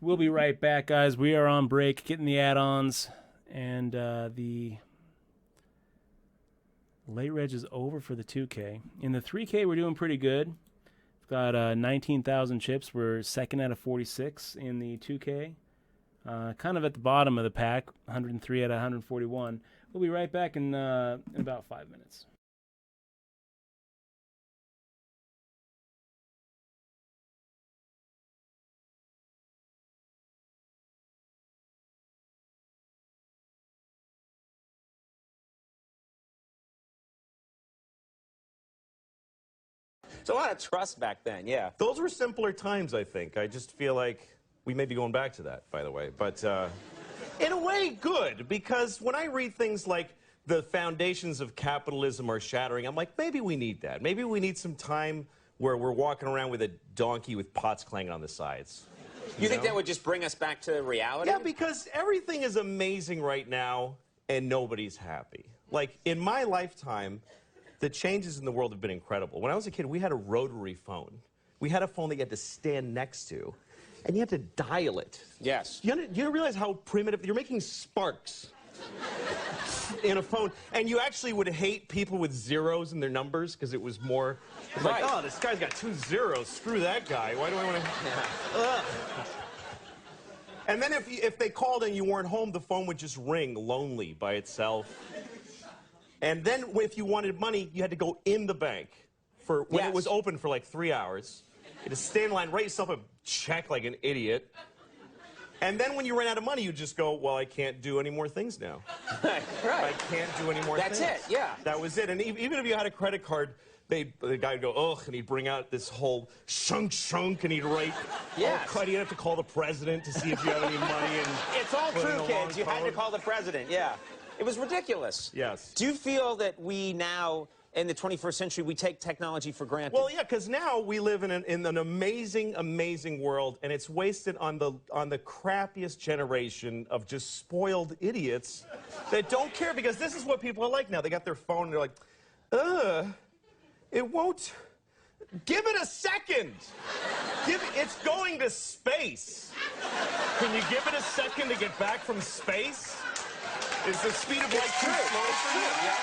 we'll be right back, guys. We are on break, getting the add-ons, and the late reg is over for the 2K. In the 3K, we're doing pretty good. We've got 19,000 chips. We're second out of 46 in the 2K. Kind of at the bottom of the pack, 103 out of 141. We'll be right back in about 5 minutes.
It's a lot of trust back then, yeah.
Those were simpler times, I think. I just feel like we may be going back to that, by the way. But in a way, good, because when I read things like the foundations of capitalism are shattering, I'm like, maybe we need that. Maybe we need some time where we're walking around with a donkey with pots clanging on the sides.
You think that would just bring us back to reality?
Yeah, because everything is amazing right now, and nobody's happy. Like, in my lifetime, the changes in the world have been incredible. When I was a kid, we had a rotary phone. We had a phone that you had to stand next to, and you had to dial it.
Yes.
You realize how primitive? You're making sparks in a phone, and you actually would hate people with zeros in their numbers because it was more like, oh, this guy's got 2 zeros. Screw that guy. Why do I want to? Yeah. And then if they called and you weren't home, the phone would just ring lonely by itself. And then if you wanted money, you had to go in the bank for when it was open for like 3 hours. You had to stay in line, write yourself a check like an idiot. And then when you ran out of money, you just go, well, I can't do any more things now.
Right.
I can't do any more things.
That's it, yeah.
That was it. And even if you had a credit card, the guy would go, ugh, and he'd bring out this whole shunk, and he'd write, he'd have to call the president to see if you have any money. And
it's all true, kids. You had to call the president, yeah. It was ridiculous.
Yes.
Do you feel that we now, in the 21st century, we take technology for granted?
Well, yeah, because now we live in an amazing, amazing world, and it's wasted on the crappiest generation of just spoiled idiots that don't care, because this is what people are like now. They got their phone, and they're like, it won't. Give it a second. It's going to space. Can you give it a second to get back from space? Is the speed of light too slow for you? Yeah.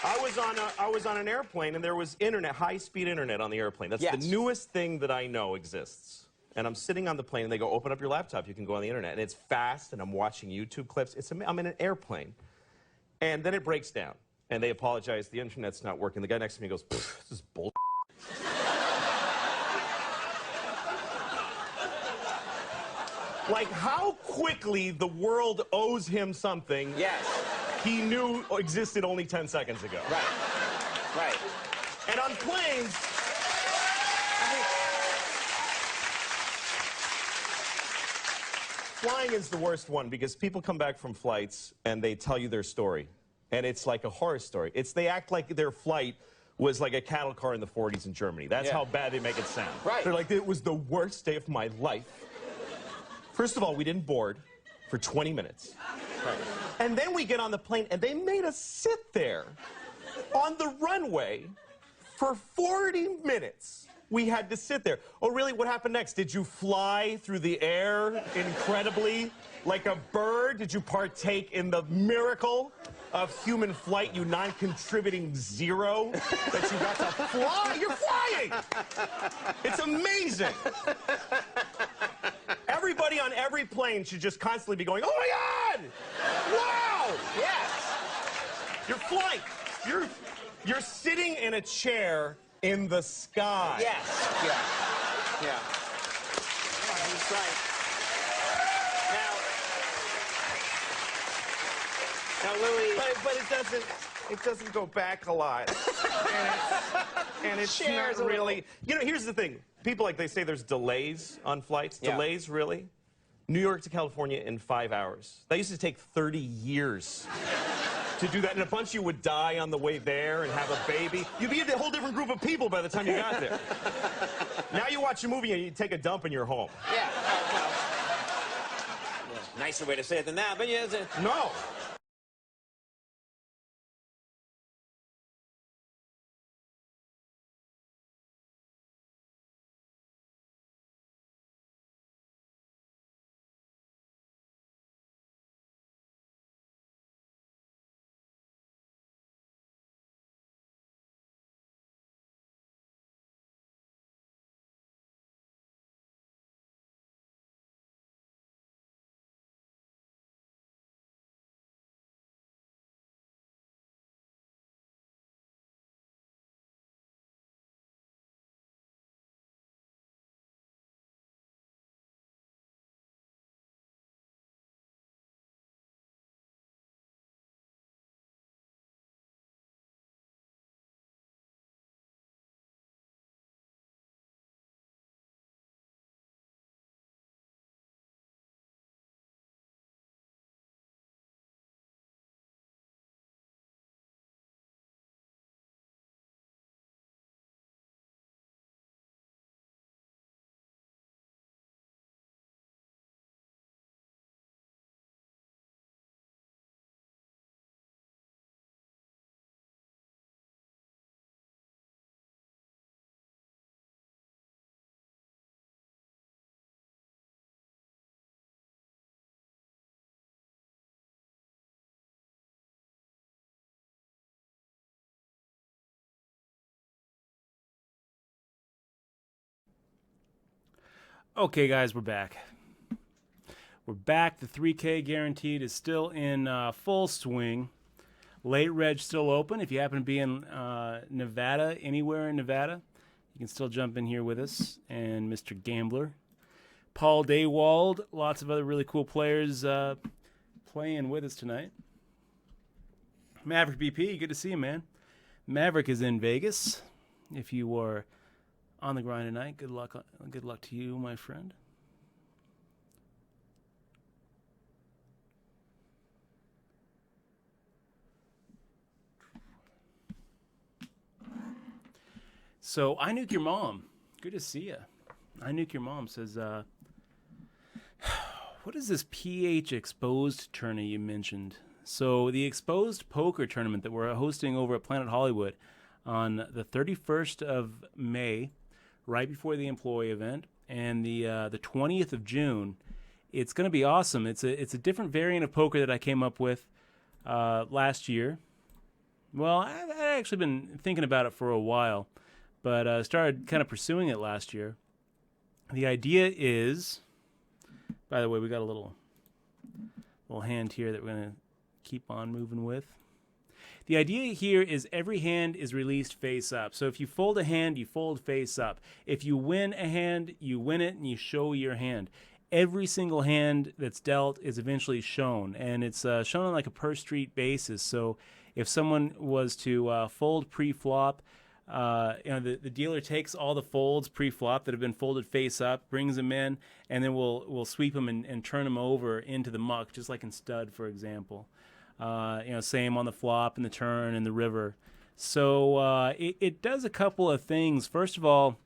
I was on an airplane, and there was internet, high-speed internet on the airplane. That's the newest thing that I know exists. And I'm sitting on the plane, and they go, open up your laptop, you can go on the internet. And it's fast, and I'm watching YouTube clips. I'm in an airplane. And then it breaks down, and they apologize, the internet's not working. The guy next to me goes, this is bull. Like, how quickly the world owes him something he knew existed only 10 seconds ago.
Right.
And on planes, flying is the worst one, because people come back from flights and they tell you their story. And it's like a horror story. They act like their flight was like a cattle car in the 40s in Germany. That's how bad they make it sound.
Right.
They're like, it was the worst day of my life. First of all, we didn't board for 20 minutes. Right. And then we get on the plane, and they made us sit there on the runway for 40 minutes. We had to sit there. Oh, really? What happened next? Did you fly through the air incredibly like a bird? Did you partake in the miracle of human flight, you non-contributing zero, that you got to fly? You're flying! It's amazing. Everybody on every plane should just constantly be going, oh my God! Wow!
Yes.
You're flying. You're sitting in a chair in the sky.
Yes. Yeah. That's right. Now, Louis.
But it doesn't go back a lot. and it's not really. You know, here's the thing. People, like, they say there's delays on flights.
Yeah.
Delays, really? New York to California in 5 hours. That used to take 30 years to do that, and a bunch of you would die on the way there and have a baby. You'd be a whole different group of people by the time you got there. Now you watch a movie and you take a dump and you're home.
Yeah. Nicer way to say it than that, but yeah.
No.
Okay, guys, we're back. We're back. The 3K guaranteed is still in full swing. Late reg still open. If you happen to be in Nevada, anywhere in Nevada, you can still jump in here with us. And Mr. Gambler, Paul Daywald, lots of other really cool players playing with us tonight. Maverick BP, good to see you, man. Maverick is in Vegas. If you are on the grind tonight, good luck to you, my friend. So, I Nuke Your Mom. Good to see you. I Nuke Your Mom says, what is this PH Exposed tournament you mentioned? So, the Exposed Poker Tournament that we're hosting over at Planet Hollywood on the 31st of May, right before the employee event, and the 20th of June. It's going to be awesome. It's a different variant of poker that I came up with last year. Well, I've actually been thinking about it for a while, but started kind of pursuing it last year. The idea is, by the way, we got a little hand here that we're going to keep on moving with. The idea here is every hand is released face up. So if you fold a hand, you fold face up. If you win a hand, you win it and you show your hand. Every single hand that's dealt is eventually shown, and it's shown on like a per street basis. So if someone was to fold pre-flop, the dealer takes all the folds pre-flop that have been folded face up, brings them in, and then we'll sweep them and turn them over into the muck, just like in stud, for example. Same on the flop and the turn and the river. So it does a couple of things. First of all,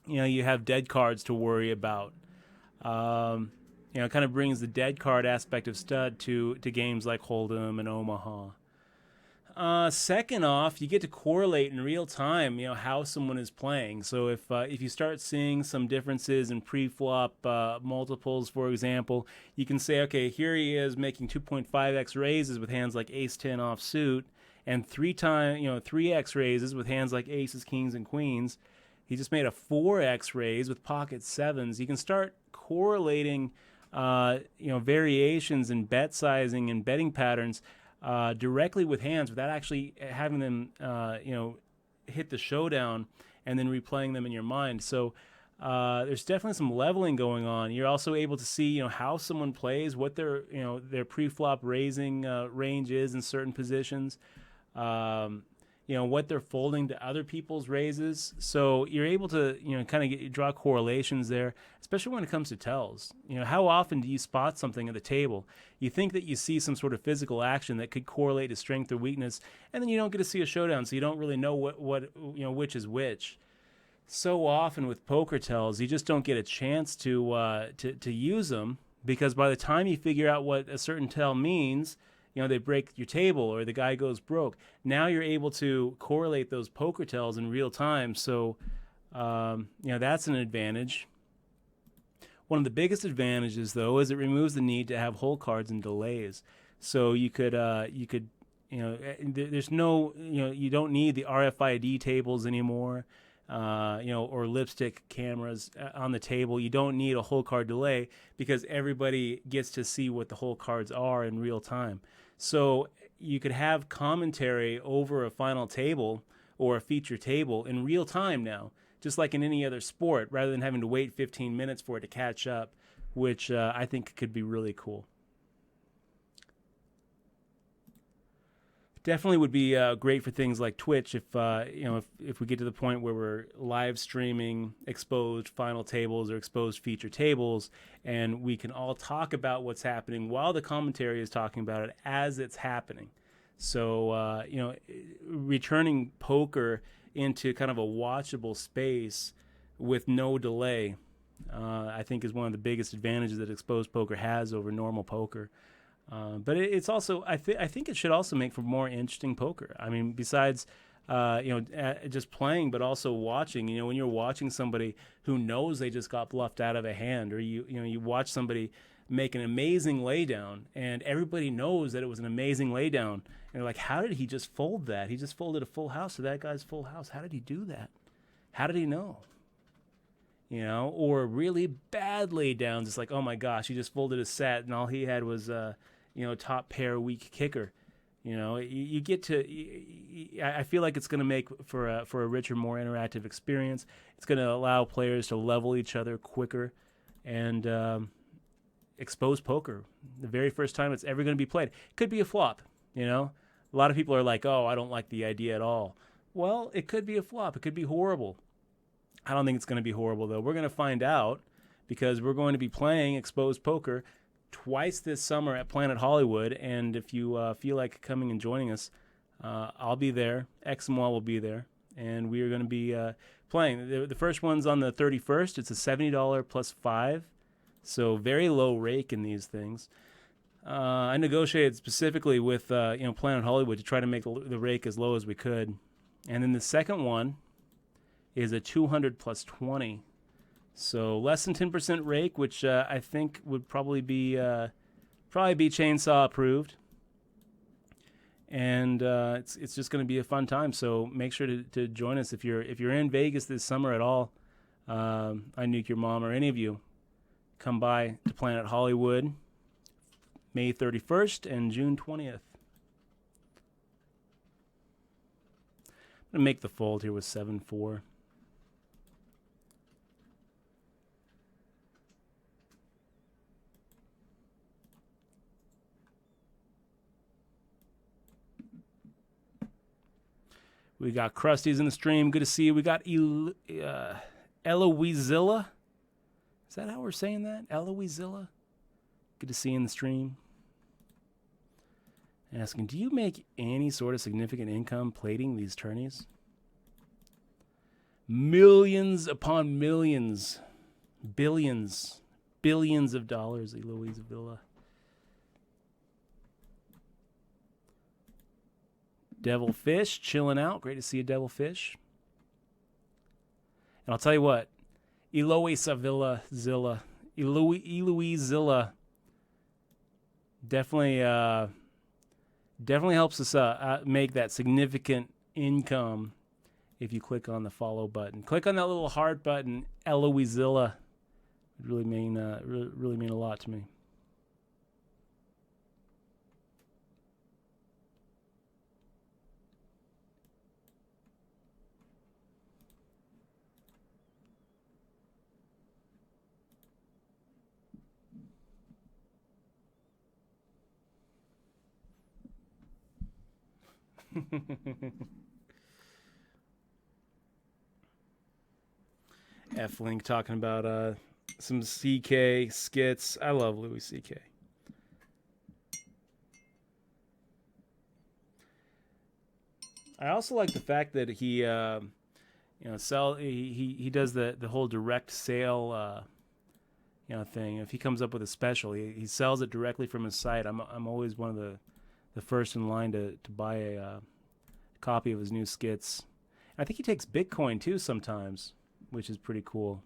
you have dead cards to worry about. It kind of brings the dead card aspect of stud to games like Hold'em and Omaha. Second off, you get to correlate in real time, how someone is playing. So if you start seeing some differences in pre-flop multiples, for example, you can say, okay, here he is making 2.5x raises with hands like ace-10 offsuit, and 3x raises with hands like aces, kings, and queens. He just made a 4x raise with pocket sevens. You can start correlating, variations in bet sizing and betting patterns directly with hands without actually having them, hit the showdown and then replaying them in your mind. So there's definitely some leveling going on. You're also able to see, how someone plays, what their pre-flop raising range is in certain positions, what they're folding to other people's raises. So you're able to, kind of draw correlations there, especially when it comes to tells. How often do you spot something at the table? You think that you see some sort of physical action that could correlate to strength or weakness, and then you don't get to see a showdown, so you don't really know what which is which. So often with poker tells, you just don't get a chance to use them, because by the time you figure out what a certain tell means, they break your table or the guy goes broke. Now you're able to correlate those poker tells in real time. So, that's an advantage. One of the biggest advantages, though, is it removes the need to have hole cards and delays. So you could, there's no, you don't need the RFID tables anymore, or lipstick cameras on the table. You don't need a hole card delay because everybody gets to see what the hole cards are in real time. So you could have commentary over a final table or a feature table in real time now, just like in any other sport, rather than having to wait 15 minutes for it to catch up, which I think could be really cool. Definitely would be great for things like Twitch if we get to the point where we're live streaming exposed final tables or exposed feature tables, and we can all talk about what's happening while the commentary is talking about it as it's happening. So returning poker into kind of a watchable space with no delay, I think is one of the biggest advantages that exposed poker has over normal poker. But it's also, I think it should also make for more interesting poker. I mean, besides, just playing, but also watching. When you're watching somebody who knows they just got bluffed out of a hand, or you watch somebody make an amazing laydown, and everybody knows that it was an amazing laydown, and they're like, how did he just fold that? He just folded a full house to that guy's full house. How did he do that? How did he know? or really bad lay downs. It's like, oh my gosh, he just folded a set and all he had was, top pair weak kicker. You get to. I feel like it's going to make for a richer, more interactive experience. It's going to allow players to level each other quicker and expose poker. The very first time it's ever going to be played. It could be a flop. A lot of people are like, oh, I don't like the idea at all. Well, it could be a flop. It could be horrible. I don't think it's going to be horrible, though. We're going to find out because we're going to be playing exposed poker twice this summer at Planet Hollywood. And if you feel like coming and joining us, I'll be there. XML will be there. And we are going to be playing. The first one's on the 31st. It's a $70 plus 5. So very low rake in these things. I negotiated specifically with Planet Hollywood to try to make the rake as low as we could. And then the second one is a 200 plus 20. So less than 10% rake, which I think would probably be chainsaw approved. And it's just going to be a fun time. So make sure to join us if you're in Vegas this summer at all. I Nuke Your Mom or any of you, come by to Planet Hollywood May 31st and June 20th. I'm going to make the fold here with 7-4. We got Krusty's in the stream. Good to see you. We got Eloisilla. Is that how we're saying that? Eloisilla? Good to see you in the stream. Asking, do you make any sort of significant income plating these tourneys? Millions upon millions. Billions of dollars, Eloisilla. Devilfish chilling out. Great to see you, Devilfish. And I'll tell you what, Eloisilla definitely helps us make that significant income if you click on the follow button. Click on that little heart button. Eloisilla would really mean a lot to me. F-Link talking about some CK skits. I love Louis CK. I also like the fact that he he does the whole direct sale thing. If he comes up with a special, he sells it directly from his site. I'm always one of the first in line to buy a copy of his new skits. I think he takes Bitcoin too sometimes, which is pretty cool.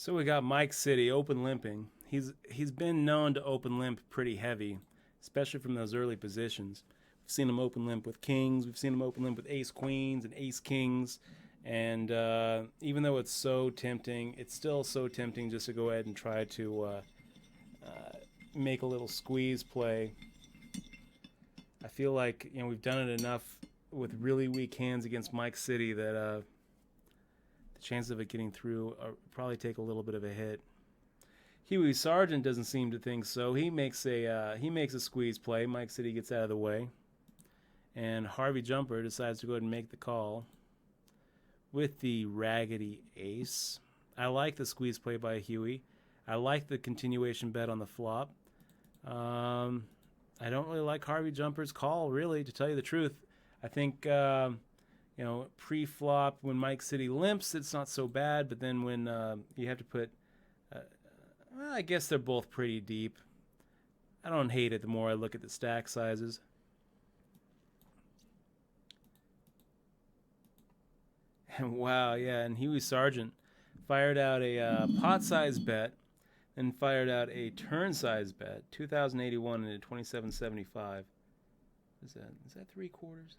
So we got Mike City open limping. He's been known to open limp pretty heavy, especially from those early positions. We've seen him open limp with kings. We've seen him open limp with ace queens and ace kings, And even though it's so tempting, it's still so tempting just to go ahead and try to make a little squeeze play. I feel like, you know, we've done it enough with really weak hands against Mike City that the chances of it getting through probably take a little bit of a hit. Huey Sargent doesn't seem to think so. He makes a squeeze play. Mike City gets out of the way, and Harvey Jumper decides to go ahead and make the call with the raggedy ace. I like the squeeze play by Huey. I like the continuation bet on the flop. I don't really like Harvey Jumper's call, really, to tell you the truth. I think, you know, pre-flop, when Mike City limps, it's not so bad. But then when you have to put, well, I guess they're both pretty deep. I don't hate it the more I look at the stack sizes. And wow, yeah, and Huey Sargent fired out a pot-size bet, then fired out a turn-size bet, 2,081 into 2,775. Is that 3/4?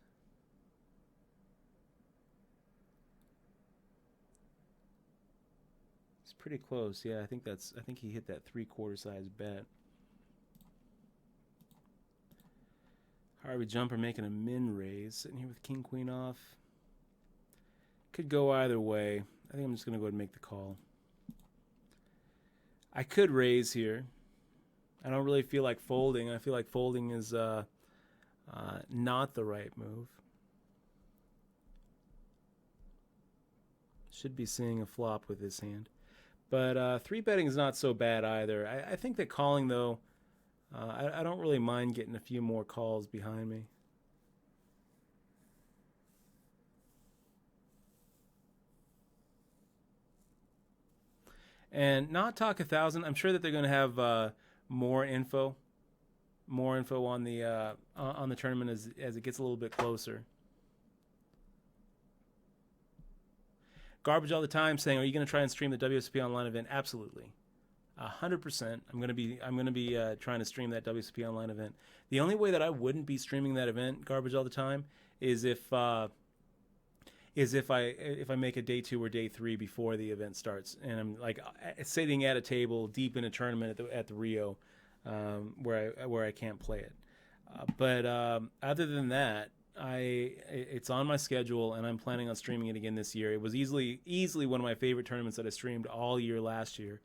It's pretty close. Yeah, I think he hit that 3/4 size bet. Harvey Jumper making a min raise, sitting here with king queen off. Could go either way. I think I'm just going to go ahead and make the call. I could raise here. I don't really feel like folding. I feel like folding is not the right move. Should be seeing a flop with this hand. But 3-betting is not so bad either. I think that calling, though, I don't really mind getting a few more calls behind me. And not talk 1,000. I'm sure that they're going to have more info on the tournament as it gets a little bit closer. Garbage all the time saying, "Are you going to try and stream the WSOP online event?" Absolutely, 100%. I'm going to be trying to stream that WSOP online event. The only way that I wouldn't be streaming that event, Garbage all the time, is if I make a day 2 or day 3 before the event starts, and I'm like sitting at a table deep in a tournament at the Rio, where I can't play it. But other than that, it's on my schedule, and I'm planning on streaming it again this year. It was easily one of my favorite tournaments that I streamed all year last year,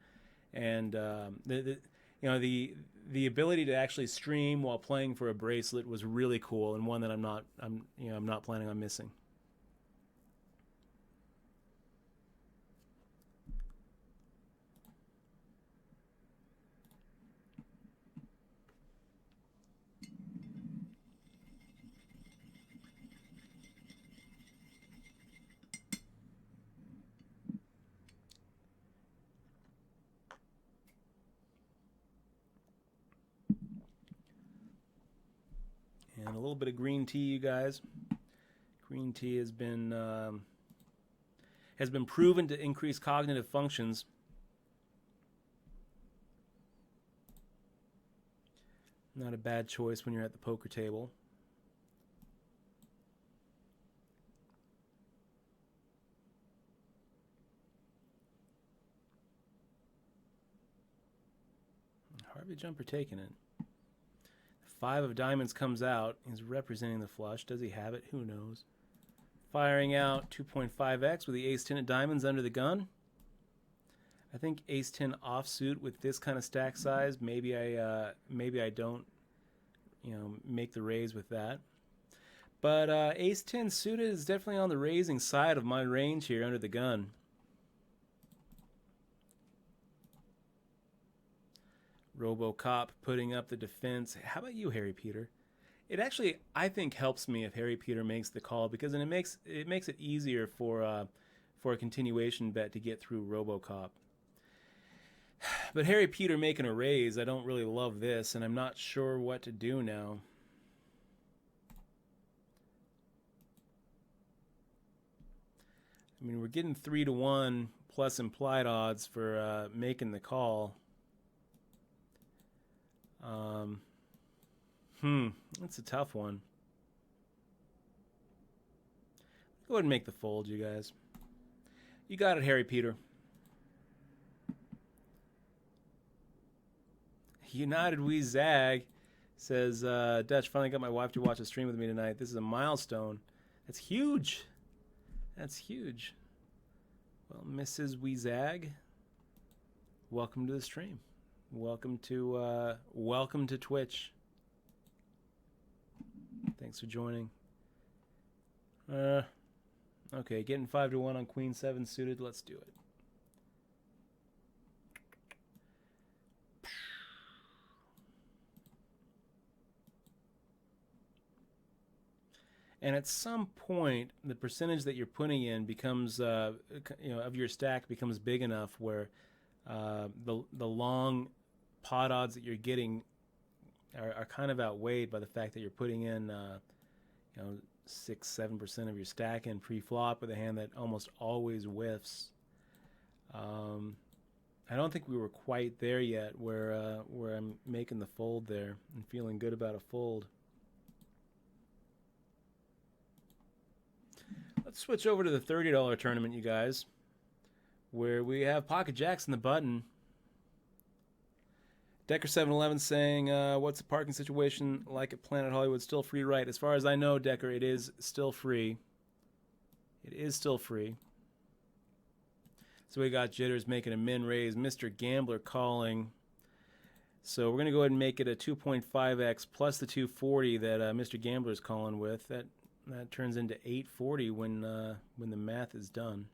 and the ability to actually stream while playing for a bracelet was really cool, and one that I'm not planning on missing. And a little bit of green tea, you guys. Green tea has been proven to increase cognitive functions. Not a bad choice when you're at the poker table. Harvey Jumper taking it. 5 of diamonds comes out. He's representing the flush. Does he have it? Who knows? Firing out 2.5x with the ace-10 of diamonds under the gun. I think ace-10 offsuit with this kind of stack size. Maybe I don't, make the raise with that. But ace-10 suited is definitely on the raising side of my range here under the gun. RoboCop putting up the defense. How about you, Harry Peter? It actually, I think, helps me if Harry Peter makes the call, because then it makes it easier for a continuation bet to get through RoboCop. But Harry Peter making a raise, I don't really love this, and I'm not sure what to do now. I mean, we're getting 3-1 plus implied odds for making the call. That's a tough one. Go ahead and make the fold, you guys. You got it, Harry Peter. United We Zag says, Dutch, finally got my wife to watch a stream with me tonight. This is a milestone. That's huge. That's huge. Well, Mrs. We Zag, welcome to the stream. Welcome to Twitch. Thanks for joining. Okay, getting 5-1 on Queen 7 suited. Let's do it. And at some point, the percentage that you're putting in becomes, of your stack becomes big enough where the long pot odds that you're getting are kind of outweighed by the fact that you're putting in, 6-7% of your stack in pre-flop with a hand that almost always whiffs. I don't think we were quite there yet where I'm making the fold there and feeling good about a fold. Let's switch over to the $30 tournament, you guys, where we have Pocket Jacks in the button. Decker 711 saying, what's the parking situation like at Planet Hollywood? Still free, right? As far as I know, Decker, it is still free. It is still free. So we got Jitters making a min raise. Mr. Gambler calling. So we're going to go ahead and make it a 2.5x plus the 240 that Mr. Gambler is calling with. That turns into 840 when the math is done.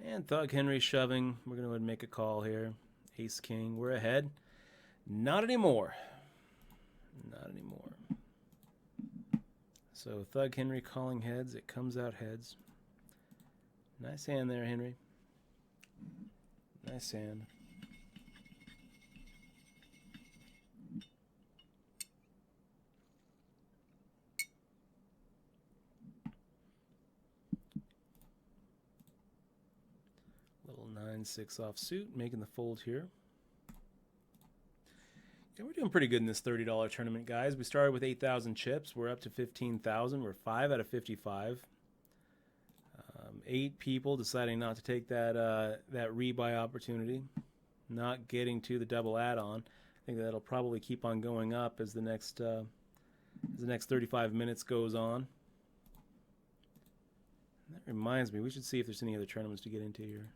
And Thug Henry shoving. We're going to go ahead and make a call here. Ace King. We're ahead. Not anymore. Not anymore. So Thug Henry calling heads. It comes out heads. Nice hand there, Henry. Nice hand. Little 9-6 offsuit, making the fold here. Yeah, we're doing pretty good in this $30 tournament, guys. We started with 8,000 chips. We're up to 15,000. We're 5 out of 55. 8 people deciding not to take that rebuy opportunity, not getting to the double add-on. I think that'll probably keep on going up as the next 35 minutes goes on. And that reminds me, we should see if there's any other tournaments to get into here.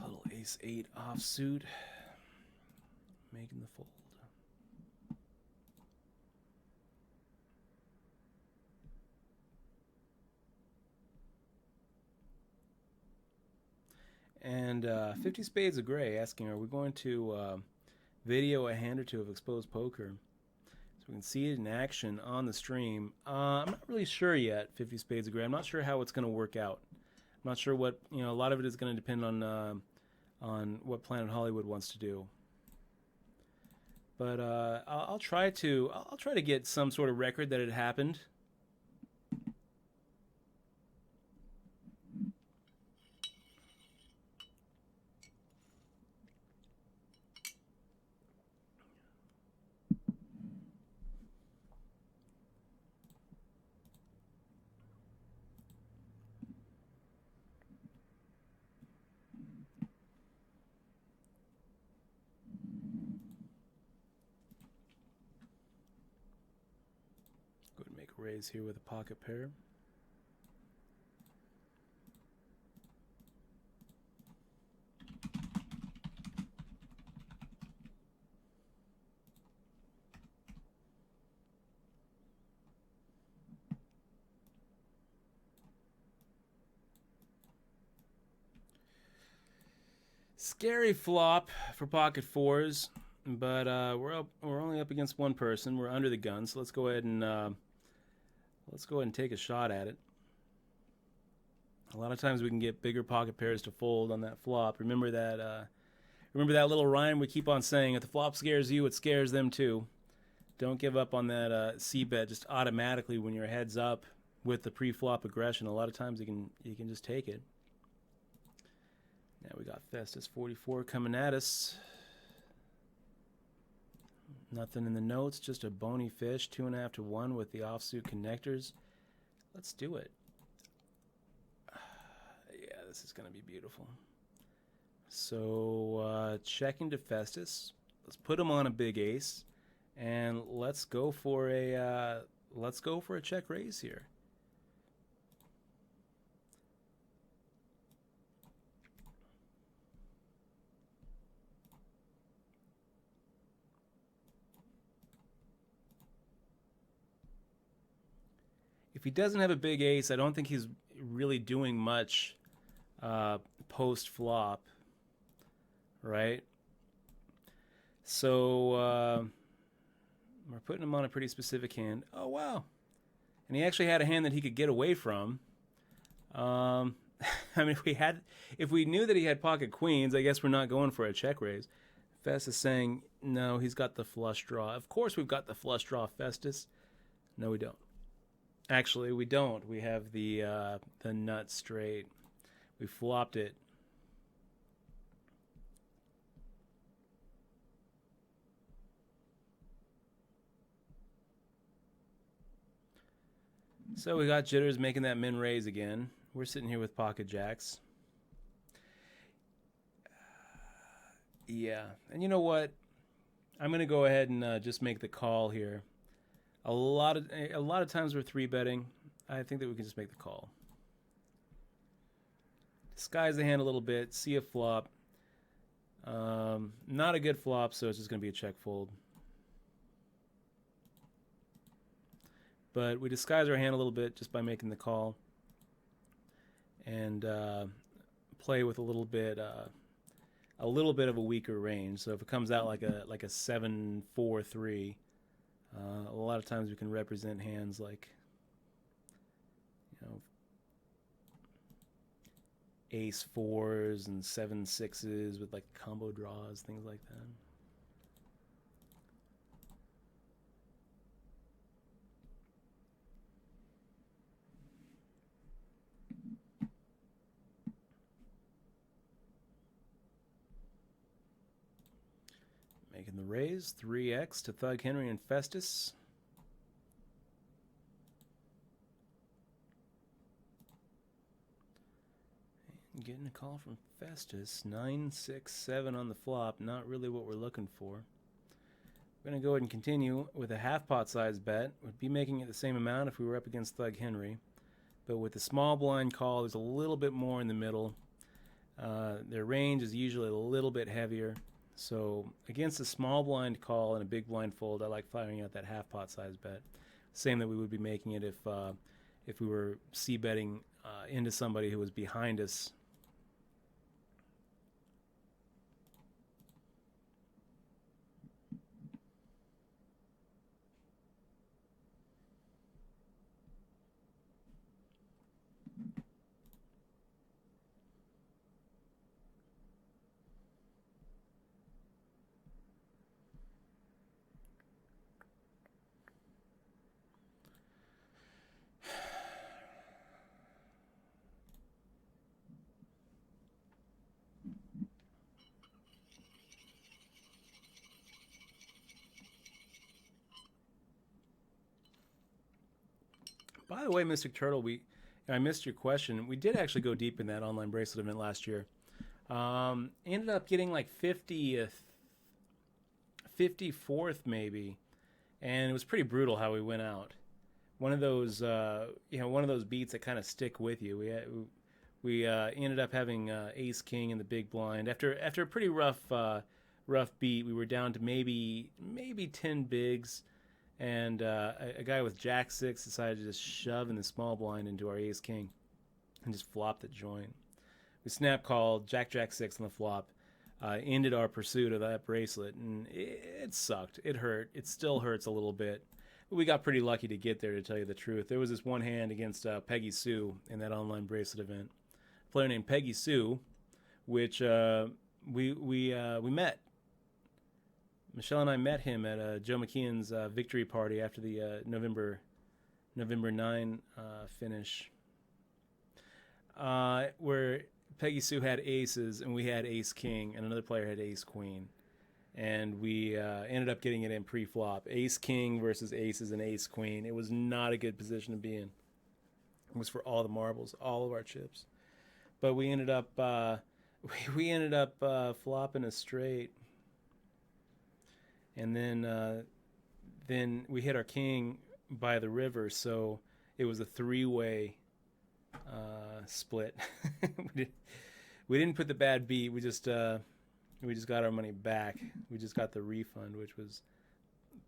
Little ace-8 offsuit, making the fold. And 50 Spades of Gray asking, are we going to video a hand or two of exposed poker so we can see it in action on the stream? I'm not really sure yet, 50 Spades of Gray. I'm not sure how it's going to work out. I'm not sure what, a lot of it is going to depend on what Planet Hollywood wants to do. But I'll try to get some sort of record that it happened. Raise here with a pocket pair. Scary flop for pocket fours, but we're only up against one person. We're under the gun, so let's go ahead and take a shot at it. A lot of times we can get bigger pocket pairs to fold on that flop. Remember that little rhyme we keep on saying: if the flop scares you, it scares them too. Don't give up on that C bet just automatically when your head's up with the pre-flop aggression. A lot of times you can just take it. Now we got Festus 44 coming at us. Nothing in the notes, just a bony fish, 2.5 to 1 with the offsuit connectors. Let's do it. Yeah, this is going to be beautiful. So checking to Festus. Let's put him on a big ace, and let's go for a check raise here. If he doesn't have a big ace, I don't think he's really doing much post-flop, right? So we're putting him on a pretty specific hand. Oh, wow. And he actually had a hand that he could get away from. I mean, if we knew that he had pocket queens, I guess we're not going for a check raise. Festus is saying, no, he's got the flush draw. Of course we've got the flush draw, Festus. No, we don't. Actually, we don't. We have the nut straight. We flopped it. So we got jitters making that min raise again. We're sitting here with pocket jacks. Yeah, and you know what? I'm gonna go ahead and just make the call here. A lot of times we're 3-betting. I think that we can just make the call. Disguise the hand a little bit. See a flop. Not a good flop, so it's just going to be a check fold. But we disguise our hand a little bit just by making the call, and play with a little bit of a weaker range. So if it comes out like a 7-4-3. A lot of times we can represent hands like, ace fours and 7-6s with like combo draws, things like that. Making the raise, 3x to Thug Henry and Festus. And getting a call from Festus, 9-6-7 on the flop, not really what we're looking for. We're going to go ahead and continue with a half pot size bet. Would be making it the same amount if we were up against Thug Henry. But with the small blind call, there's a little bit more in the middle. Their range is usually a little bit heavier. So against a small blind call and a big blind fold, I like firing out that half pot size bet. Same that we would be making it if we were c-betting into somebody who was behind us. By the way, Mystic Turtle, I missed your question. We did actually go deep in that online bracelet event last year. Ended up getting like 50th, 54th maybe, and it was pretty brutal how we went out. One of those, one of those beats that kind of stick with you. We ended up having Ace King in the big blind after a pretty rough beat. We were down to maybe 10 bigs. And a guy with Jack 6 decided to just shove in the small blind into our Ace-King and just flop the joint. We snap called Jack 6 on the flop. ended our pursuit of that bracelet, and it sucked. It hurt. It still hurts a little bit. But we got pretty lucky to get there, to tell you the truth. There was this one hand against Peggy Sue in that online bracelet event. A player named Peggy Sue, which we met. Michelle and I met him at Joe McKeon's victory party after the November 9 finish, where Peggy Sue had aces and we had ace king and another player had ace queen, and we ended up getting it in pre-flop. Ace king versus aces and ace queen. It was not a good position to be in. It was for all the marbles, all of our chips, but we ended up flopping a straight. And then we hit our king by the river, so it was a three-way split. we didn't put the bad beat. We just got our money back. We just got the refund, which was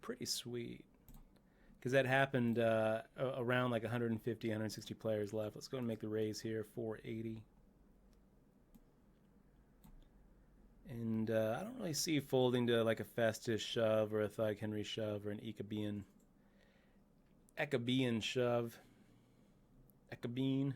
pretty sweet, because that happened around like 150, 160 players left. Let's go and make the raise here, 480. And I don't really see folding to like a Festus shove or a Thug Henry shove or an Ecabean shove. Ecabean.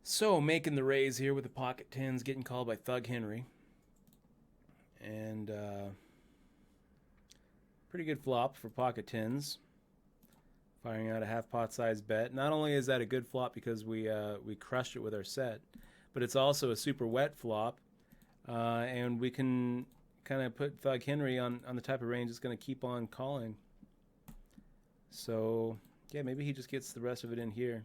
So, making the raise here with the pocket tens, getting called by Thug Henry. And pretty good flop for pocket tens. Firing out a half pot size bet. Not only is that a good flop because we crushed it with our set, but it's also a super wet flop. And we can kind of put Thug Henry on the type of range that's going to keep on calling. So, yeah, maybe he just gets the rest of it in here.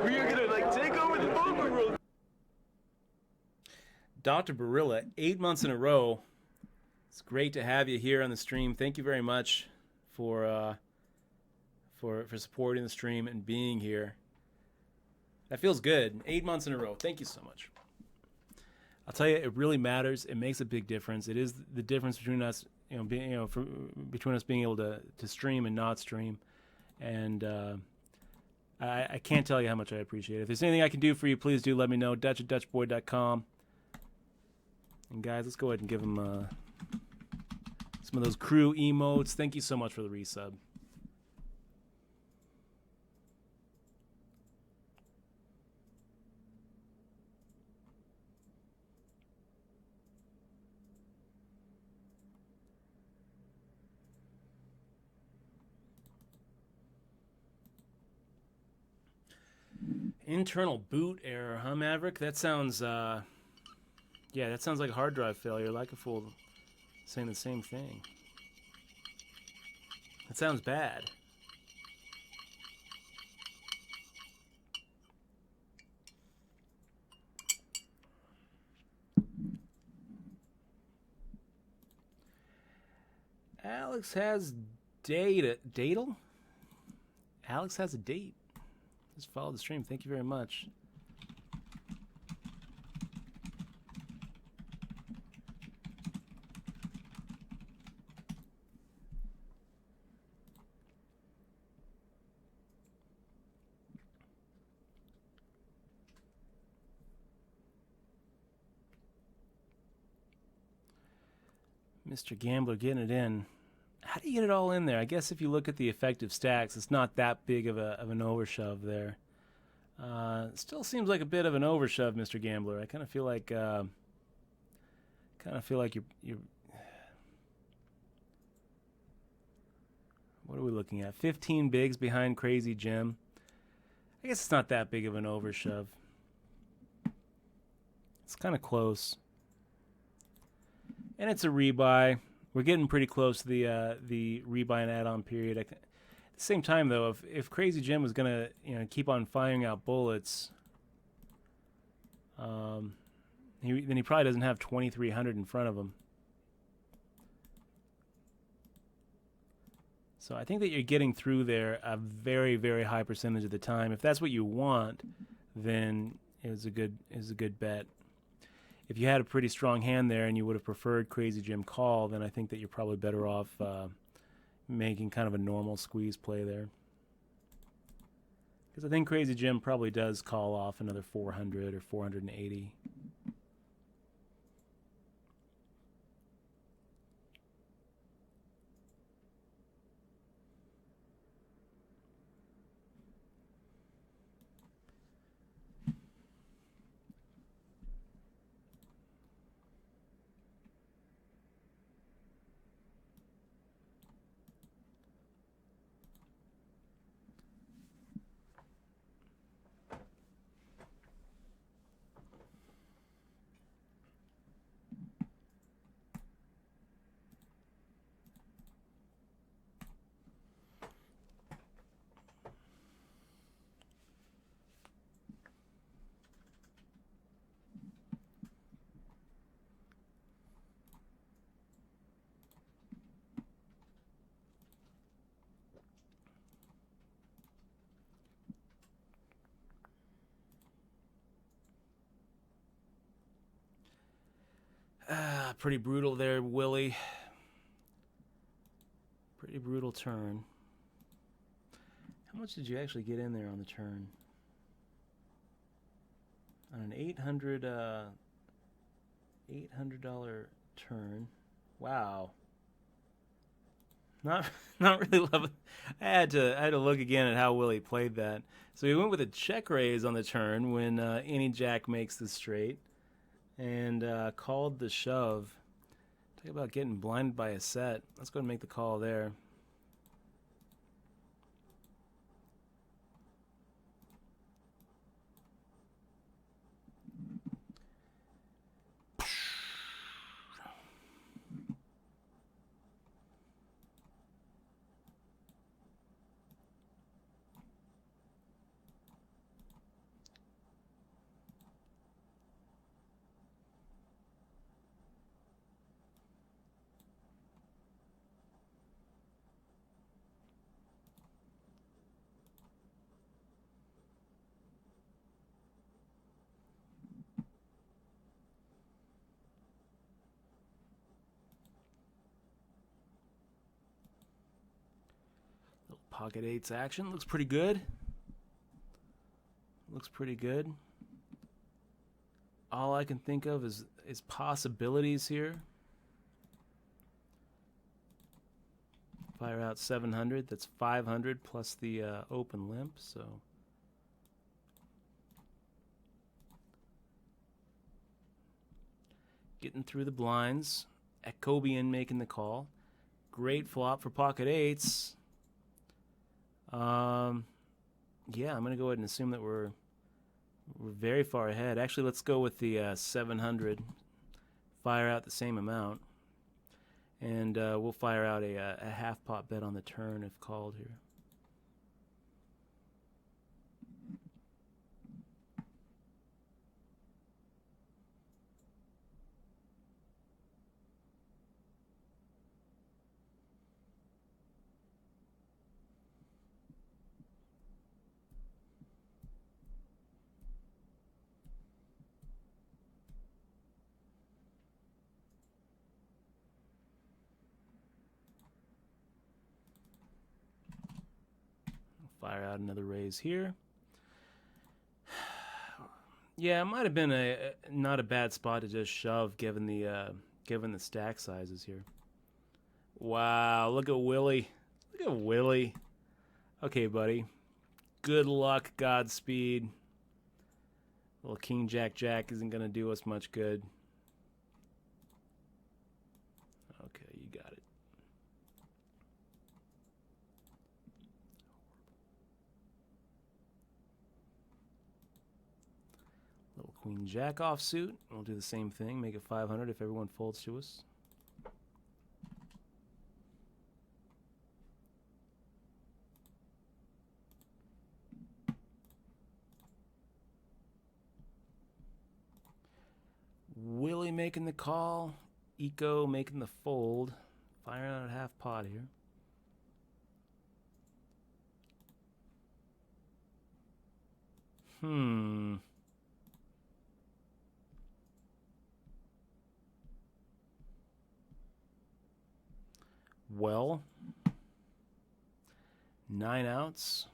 We are gonna like take over the poker world.
Dr. Barilla, 8 months in a row. It's great to have you here on the stream. Thank you very much for supporting the stream and being here. That feels good. 8 months in a row. Thank you so much. I'll tell you, it really matters. It makes a big difference. It is the difference between us, between us being able to stream and not stream. And I can't tell you how much I appreciate it. If there's anything I can do for you, please do let me know. Dutch at DutchBoy.com. And guys, let's go ahead and give him some of those crew emotes. Thank you so much for the resub. Internal boot error, huh, Maverick? That sounds, yeah, that sounds like a hard drive failure. Like a fool saying the same thing. That sounds bad. Alex has datel? Alex has a date. Just follow the stream. Thank you very much. Mr. Gambler getting it in. How do you get it all in there? I guess if you look at the effective stacks, it's not that big of an overshove there. Still seems like a bit of an overshove, Mr. Gambler. I kind of feel like you're. What are we looking at? 15 bigs behind Crazy Jim. I guess it's not that big of an overshove. It's kind of close. And it's a rebuy. We're getting pretty close to the rebuy and add-on period. At the same time, though, if Crazy Jim was gonna keep on firing out bullets, then he probably doesn't have 2,300 in front of him. So I think that you're getting through there a very, very high percentage of the time. If that's what you want, then it's a good bet. If you had a pretty strong hand there and you would have preferred Crazy Jim call, then I think that you're probably better off making kind of a normal squeeze play there. Because I think Crazy Jim probably does call off another 400 or 480. Pretty brutal there, Willie. Pretty brutal turn. How much did you actually get in there on the turn? On an $800 turn. Wow. Not really loving. I had to look again at how Willie played that. So he went with a check raise on the turn when any jack makes the straight, and called the shove. Talk about getting blinded by a set. Let's go and make the call there. Pocket eights action looks pretty good. Looks pretty good. All I can think of is possibilities here. Fire out 700. That's 500 plus the open limp. So getting through the blinds. Jacobian making the call. Great flop for pocket eights. Yeah, I'm gonna go ahead and assume that we're very far ahead. Actually, let's go with the 700. Fire out the same amount, and we'll fire out a half pot bet on the turn if called here. Fire out another raise here. Yeah, it might have been not a bad spot to just shove given the stack sizes here. Wow, look at Willie. Look at Willie. Okay, buddy. Good luck, Godspeed. Little King Jack Jack isn't gonna do us much good. Okay, you got it. Little Queen Jack offsuit. We'll do the same thing. Make it 500 if everyone folds to us. Willie making the call. Eco making the fold. Firing out at half pot here. Well, 9 outs.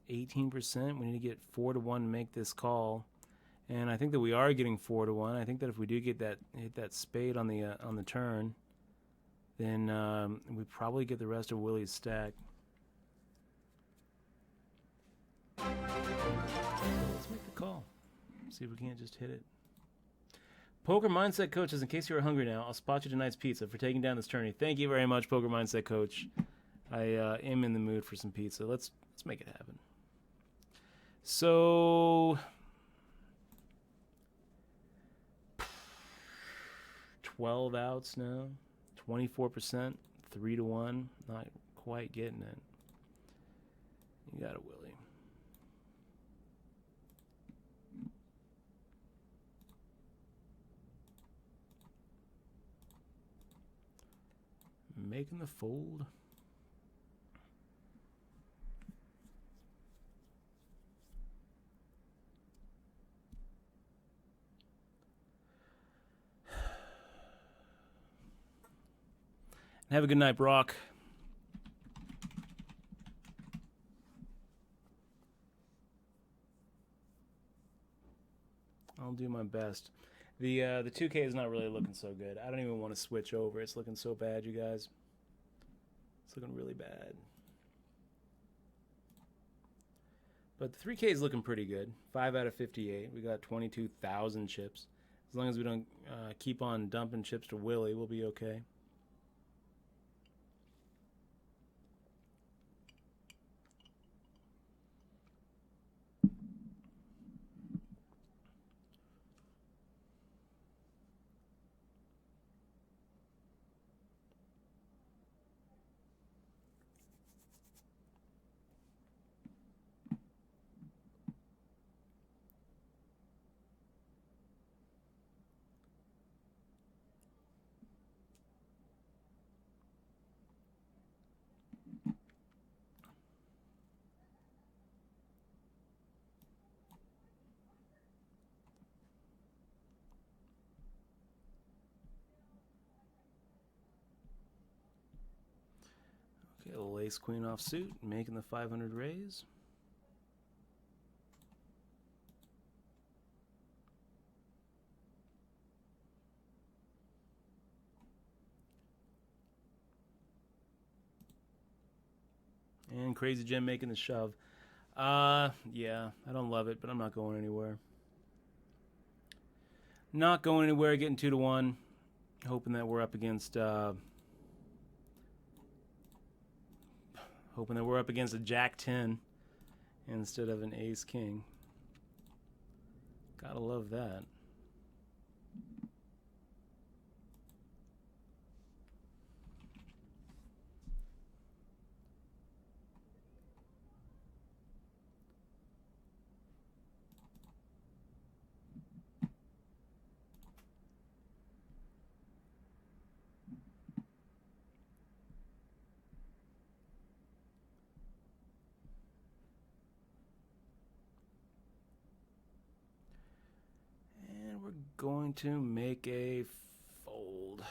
It's 18%. We need to get 4 to 1 to make this call. And I think that we are getting 4 to 1. I think that if we do get that hit that spade on the turn, then we probably get the rest of Willie's stack. So let's make the call. See if we can't just hit it. Poker Mindset Coach says, in case you are hungry now, I'll spot you tonight's pizza for taking down this tourney. Thank you very much, Poker Mindset Coach. I am in the mood for some pizza. Let's make it happen. So 12 outs now, 24%, 3 to 1. Not quite getting it. You got it, Willie. Making the fold. Have a good night, Brock. I'll do my best. The 2K is not really looking so good. I don't even want to switch over. It's looking so bad, you guys. It's looking really bad. But the 3K is looking pretty good. 5 out of 58. We got 22,000 chips. As long as we don't keep on dumping chips to Willie, we'll be okay. Okay, a little ace queen off suit, making the 500 raise. And Crazy Jim making the shove. Yeah, I don't love it, but I'm not going anywhere. Not going anywhere, getting 2 to 1. Hoping that we're up against a Jack 10 instead of an Ace King. Gotta love that. Going to make a fold.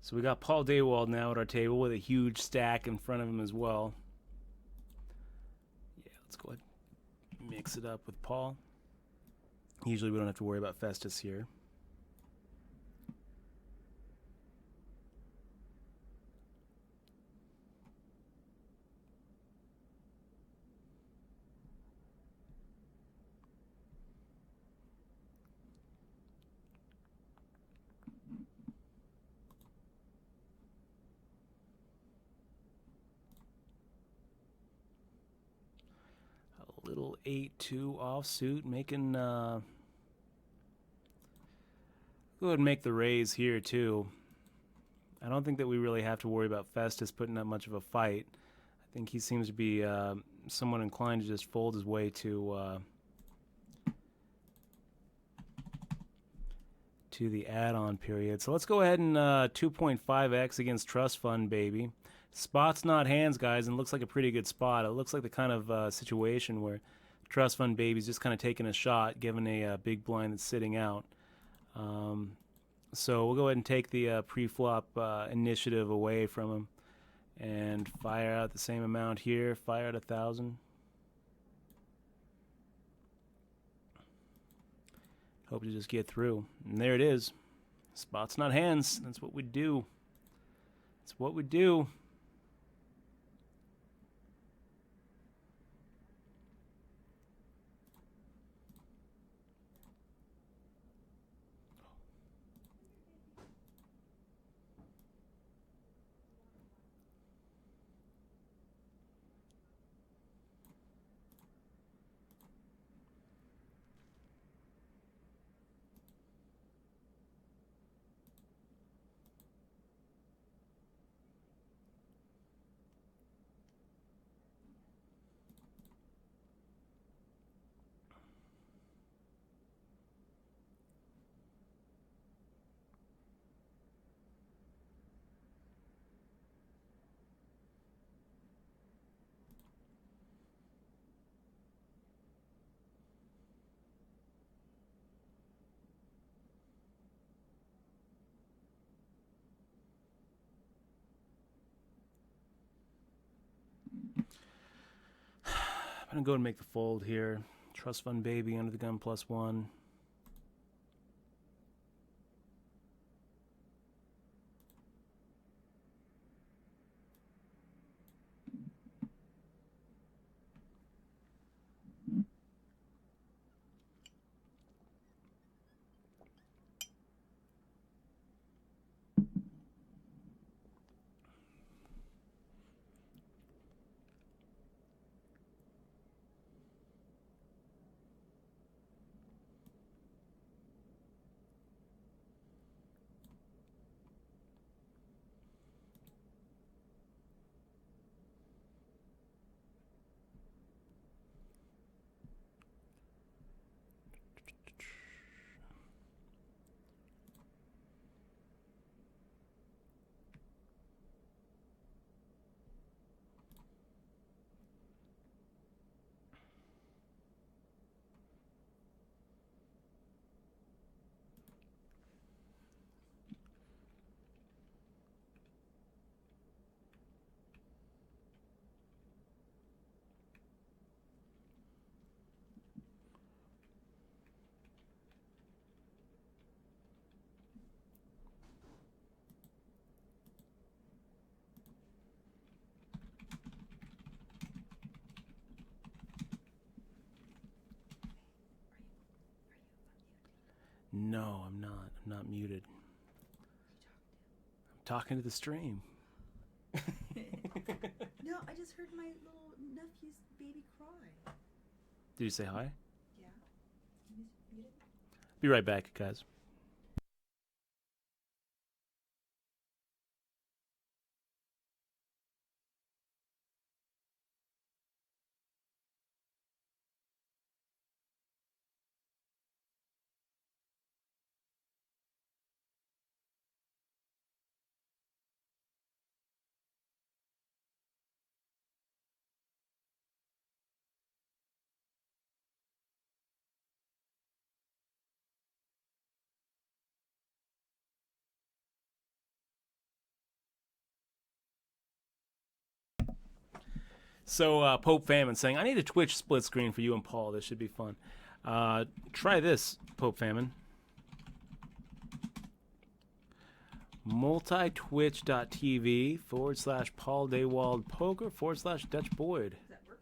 So we got Paul Daywald now at our table with a huge stack in front of him as well. Yeah, let's go ahead and mix it up with Paul. Usually we don't have to worry about Festus here. A little 8-2 offsuit, making go ahead and make the raise here too. I don't think that we really have to worry about Festus putting up much of a fight. I think he seems to be somewhat inclined to just fold his way to the add-on period. So let's go ahead and 2.5x against Trust Fund Baby. Spots not hands, guys, and it looks like a pretty good spot. It looks like the kind of situation where Trust Fund Baby's just kind of taking a shot, given a big blind that's sitting out. So we'll go ahead and take the pre-flop initiative away from him and fire out the same amount here. Fire out 1,000. Hope to just get through. And there it is. Spots not hands. That's what we do. That's what we do. I'm going to go and make the fold here. Trust Fund Baby under the gun +1. No, I'm not. I'm not muted. I'm talking to the stream.
No, I just heard my little nephew's baby cry.
Did you say hi?
Yeah. You muted?
Be right back, guys. So Pope Famine saying, I need a Twitch split screen for you and Paul. This should be fun. Try this, Pope Famine. multitwitch.tv / Paul Daywald Poker / Dutch Boyd.
Does that work?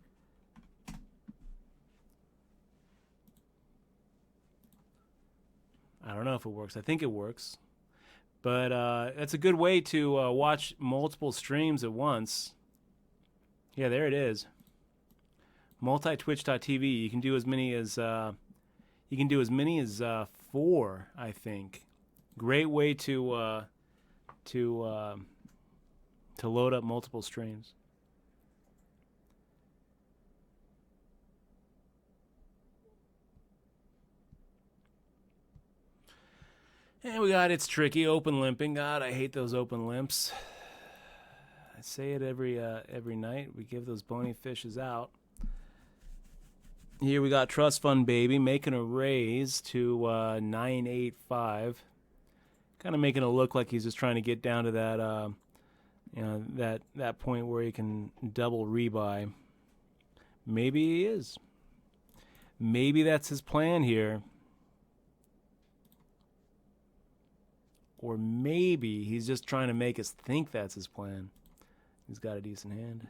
I don't know if it works. I think it works. But it's a good way to watch multiple streams at once. Yeah, there it is. Multitwitch.tv. You can do as many as 4, I think. Great way to load up multiple streams. And we got It's Tricky, open limping. God, I hate those open limps. I say it every night. We give those bony fishes out. Here we got Trust Fund Baby making a raise to 985. Kind of making it look like he's just trying to get down to that that point where he can double rebuy. Maybe he is. Maybe that's his plan here. Or maybe he's just trying to make us think that's his plan. He's got a decent hand.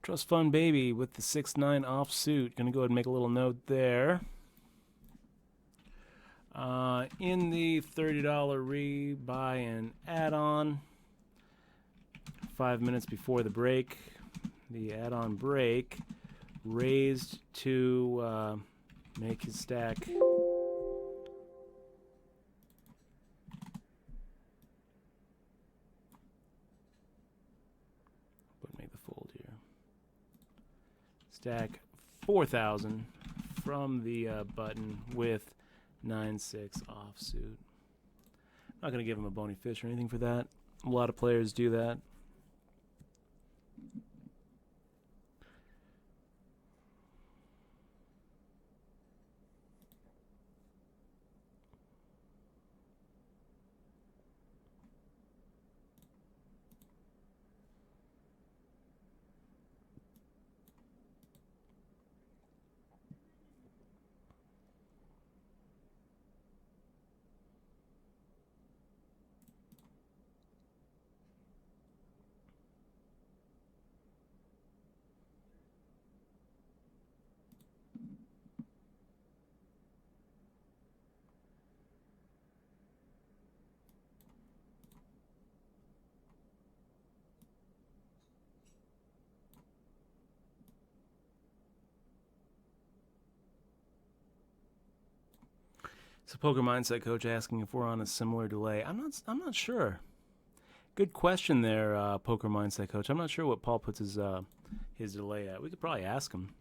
Trust Fund Baby with the 6-9 offsuit. Going to go ahead and make a little note there. In the $30 rebuy and add-on, 5 minutes before the break, the add-on break raised to make his stack stack 4,000 from the button with 9-6 offsuit. Not going to give him a bony fish or anything for that. A lot of players do that. So Poker Mindset Coach asking if we're on a similar delay. I'm not sure. Good question there, Poker Mindset Coach. I'm not sure what Paul puts his delay at. We could probably ask him.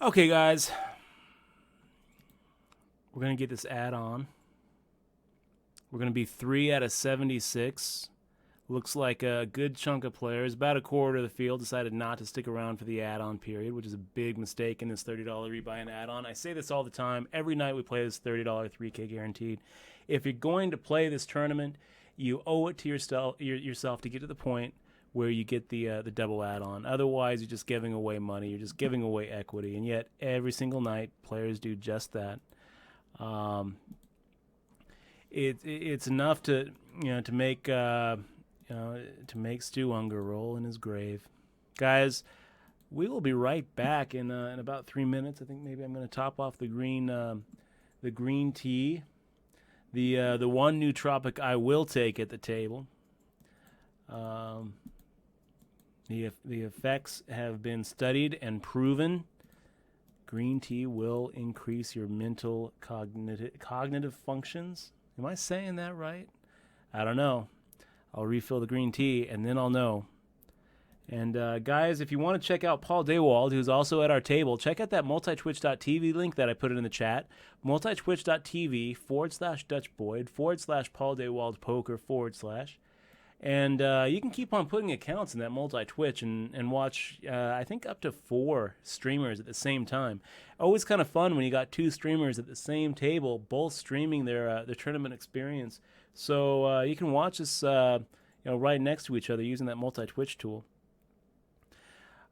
Okay, guys. We're going to get this add-on. We're going to be 3 out of 76. Looks like a good chunk of players, about a quarter of the field, decided not to stick around for the add-on period, which is a big mistake in this $30 rebuy and add-on. I say this all the time. Every night we play this $30 3K guaranteed. If you're going to play this tournament, you owe it to yourself to get to the point where you get the double add-on. Otherwise, you're just giving away money. You're just giving away equity. And yet, every single night, players do just that. It's enough to make Stu Unger roll in his grave. Guys, we will be right back in about 3 minutes. I think maybe I'm going to top off the green tea. The one nootropic I will take at the table. The effects have been studied and proven. Green tea will increase your mental cognitive functions. Am I saying that right? I don't know. I'll refill the green tea, and then I'll know. And guys, if you want to check out Paul Daywald, who's also at our table, check out that multitwitch.tv link that I put in the chat. multitwitch.tv/DutchBoyd/Paul Daywald Poker / And you can keep on putting accounts in that multi-Twitch and watch, I think, up to 4 streamers at the same time. Always kind of fun when you got 2 streamers at the same table, both streaming their tournament experience. So you can watch us right next to each other using that multi-Twitch tool.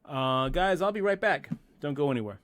Guys, I'll be right back. Don't go anywhere.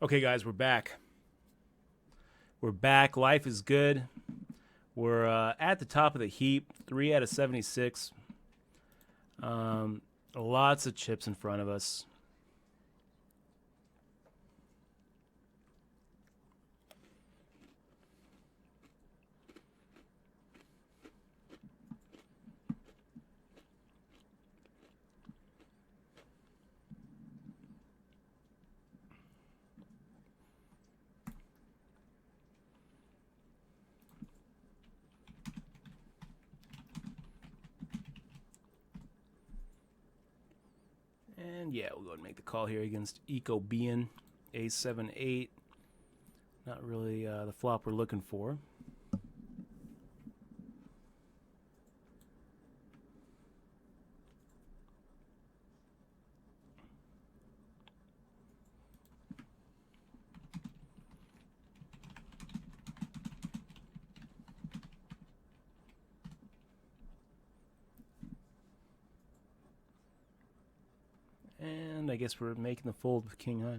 Okay, guys, we're back. We're back. Life is good. We're at the top of the heap. 3 out of 76. Lots of chips in front of us. And yeah, we'll go ahead and make the call here against Eco Bean, A78. Not really the flop we're looking for. And I guess we're making the fold with King High.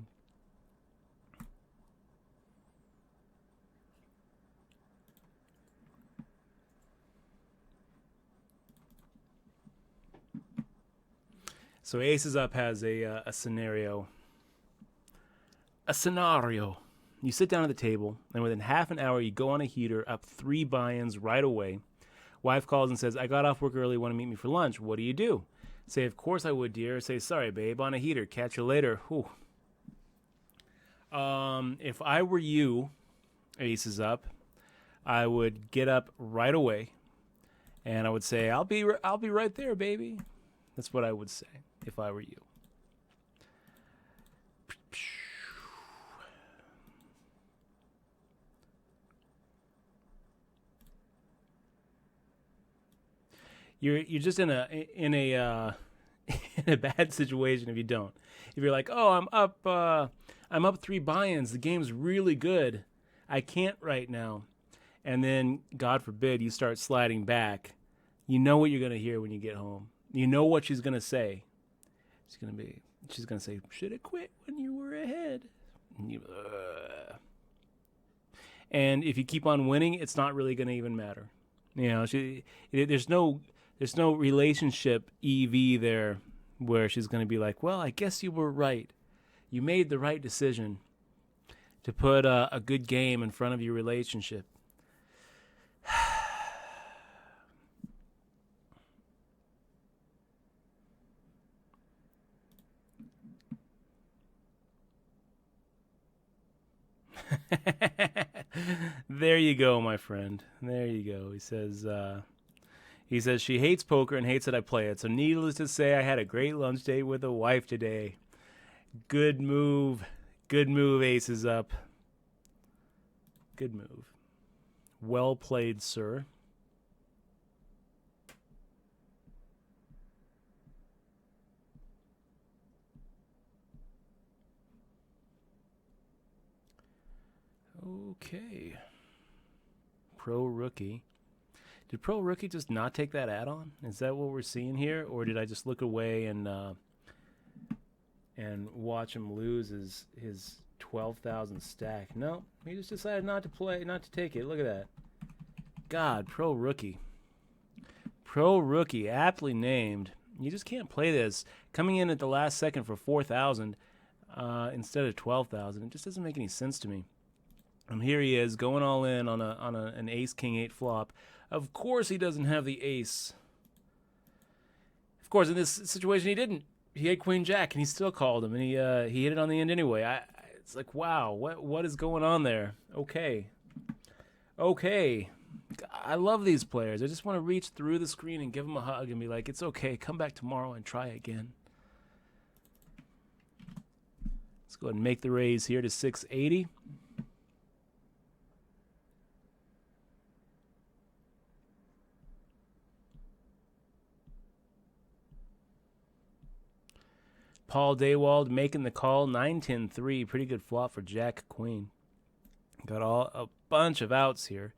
So Aces Up has a scenario. A scenario. You sit down at the table, and within half an hour, you go on a heater, up 3 buy-ins right away. Wife calls and says, I got off work early, want to meet me for lunch. What do? Say, of course I would, dear. Say, sorry, babe, on a heater. Catch you later. Whew. If I were you, Aces Up, I would get up right away, and I would say, I'll be right there, baby. That's what I would say if I were you. You're just in a in a bad situation if you don't. If you're like, oh, I'm up 3 buy-ins. The game's really good. I can't right now. And then, God forbid, you start sliding back. You know what you're gonna hear when you get home. You know what she's gonna say. She's gonna say, should have quit when you were ahead. And if you keep on winning, it's not really gonna even matter. You know, there's no relationship EV there where she's gonna be like, well, I guess you were right. You made the right decision to put a good game in front of your relationship. There you go, my friend. There you go. He says she hates poker and hates that I play it. So needless to say, I had a great lunch date with a wife today. Good move. Good move, Aces Up. Good move. Well played, sir. Okay. Pro Rookie. Did Pro Rookie just not take that add-on? Is that what we're seeing here? Or did I just look away and watch him lose his 12,000 stack? No, he just decided not to take it. Look at that. God, Pro Rookie. Pro Rookie, aptly named. You just can't play this. Coming in at the last second for 4,000 instead of 12,000. It just doesn't make any sense to me. And here he is going all in on an ace king 8 flop. Of course he doesn't have the ace. Of course, in this situation he didn't. He had queen jack and he still called him, and he hit it on the end anyway. It's like, wow, what is going on there? Okay. I love these players. I just want to reach through the screen and give them a hug and be like, it's okay, come back tomorrow and try again. Let's go ahead and make the raise here to 680. Paul Daywald making the call, 9-10-3. Pretty good flop for Jack Queen. Got a bunch of outs here.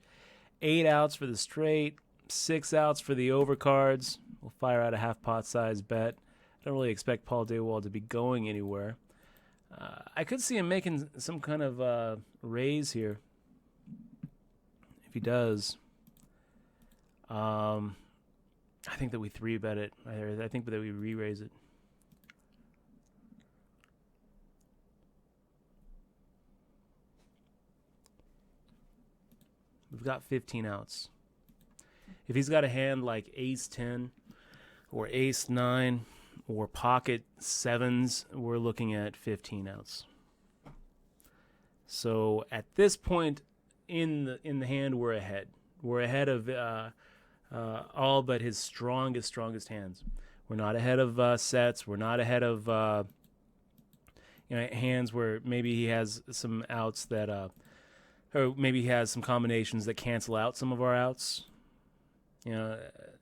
8 outs for the straight, 6 outs for the overcards. We'll fire out a half pot size bet. I don't really expect Paul Daywald to be going anywhere. I could see him making some kind of raise here. If he does, I think that we 3-bet it. I think that we re-raise it. We've got 15 outs. If he's got a hand like ace-10 or ace-9 or pocket 7s, we're looking at 15 outs. So at this point in the hand, we're ahead. We're ahead of all but his strongest hands. We're not ahead of sets. We're not ahead of hands where maybe he has some outs that, or maybe he has some combinations that cancel out some of our outs.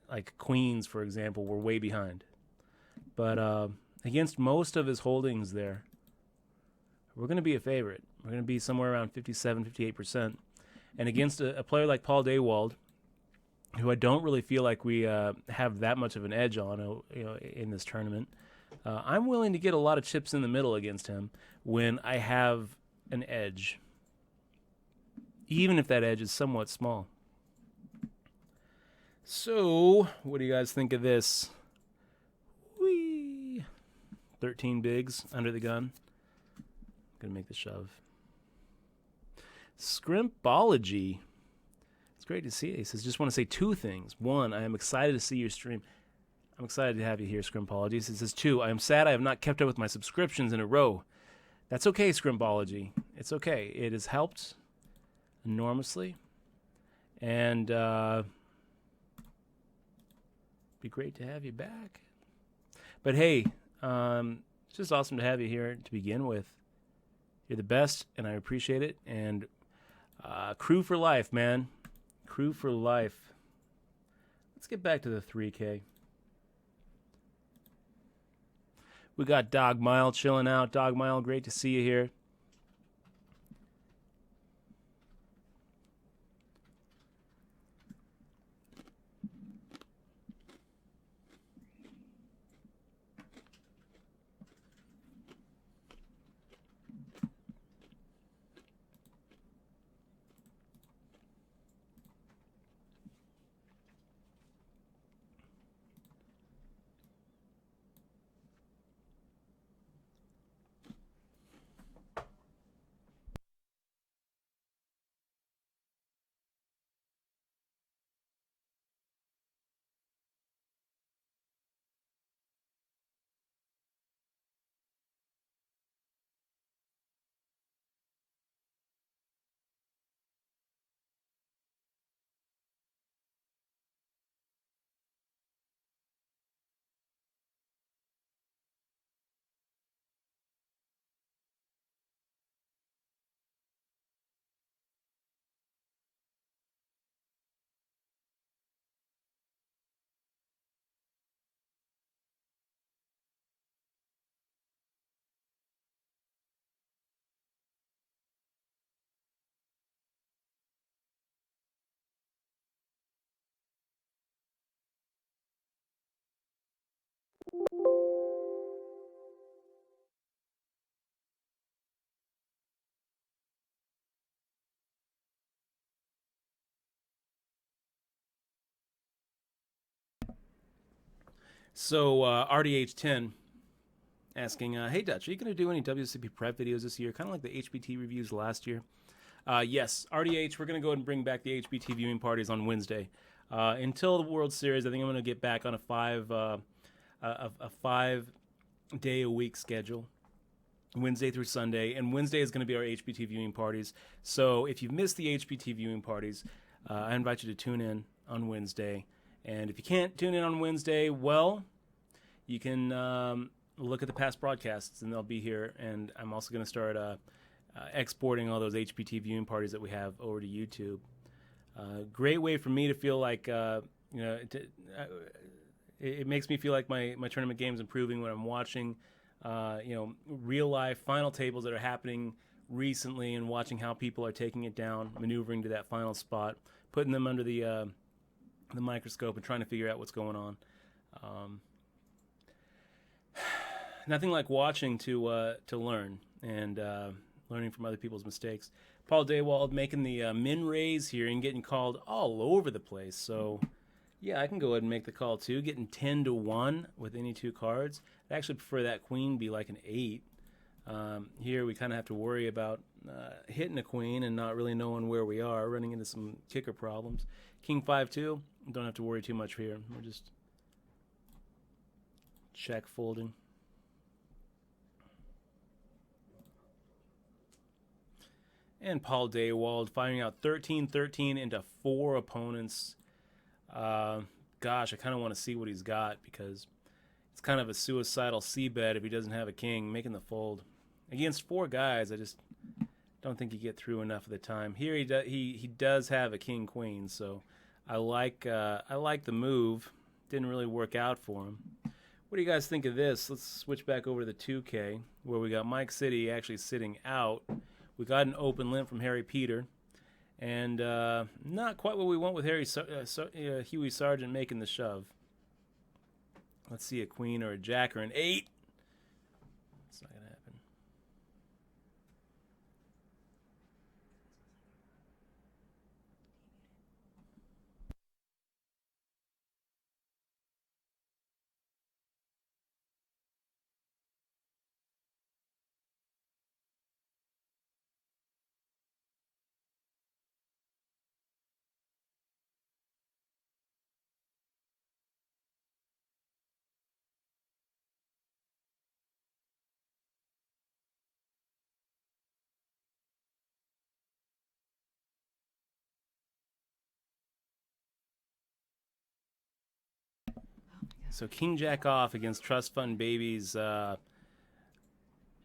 Like queens, for example, we're way behind. But against most of his holdings there, we're going to be a favorite. We're going to be somewhere around 57, 58%. And against a player like Paul Daywald, who I don't really feel like we have that much of an edge on, in this tournament, I'm willing to get a lot of chips in the middle against him when I have an edge, even if that edge is somewhat small. So, what do you guys think of this? Whee! 13 bigs under the gun. Gonna make the shove. Scrimpology. It's great to see you. He says, just want to say 2 things. 1, I am excited to see your stream. I'm excited to have you here, Scrimpology. He says, 2, I am sad I have not kept up with my subscriptions in a row. That's okay, Scrimpology. It's okay. It has helped enormously. And be great to have you back. But hey, it's just awesome to have you here to begin with. You're the best, and I appreciate it. And crew for life, man. Crew for life. Let's get back to the 3K. We got Dog Mile chilling out. Dog Mile, great to see you here. So RDH10 asking, hey Dutch, are you going to do any WSOP prep videos this year? Kind of like the HBT reviews last year. Yes, RDH, we're going to go ahead and bring back the HBT viewing parties on Wednesday. Until the World Series, I think I'm going to get back on a 5-day-a-week schedule, Wednesday through Sunday. And Wednesday is going to be our HBT viewing parties. So if you've missed the HBT viewing parties, I invite you to tune in on Wednesday. And if you can't tune in on Wednesday, well, you can look at the past broadcasts, and they'll be here. And I'm also going to start exporting all those HBT viewing parties that we have over to YouTube. Great way for me to feel like, it makes me feel like my tournament game's improving when I'm watching, real life final tables that are happening recently and watching how people are taking it down, maneuvering to that final spot, putting them under the microscope and trying to figure out what's going on. Nothing like watching to learn. and learning from other people's mistakes. Paul Daywald making the min raise here and getting called all over the place. So, yeah, I can go ahead and make the call too. Getting 10-1 with any two cards. I'd actually prefer that queen be like an 8. Here we kind of have to worry about hitting a queen and not really knowing where we are, running into some kicker problems. King 5-2, don't have to worry too much here. We're just check folding. And Paul Daywald firing out 13-13 into 4 opponents. Gosh, I kind of want to see what he's got because it's kind of a suicidal c-bet if he doesn't have a king, making the fold. Against 4 guys, I just don't think you get through enough of the time. Here he does have a king-queen, so I like the move. Didn't really work out for him. What do you guys think of this? Let's switch back over to the 2K, where we got Mike City actually sitting out. We got an open limp from Harry Peter, and not quite what we want with Huey Sargent making the shove. Let's see a queen or a jack or an 8. It's not going to happen. So King Jack off against Trust Fund Baby's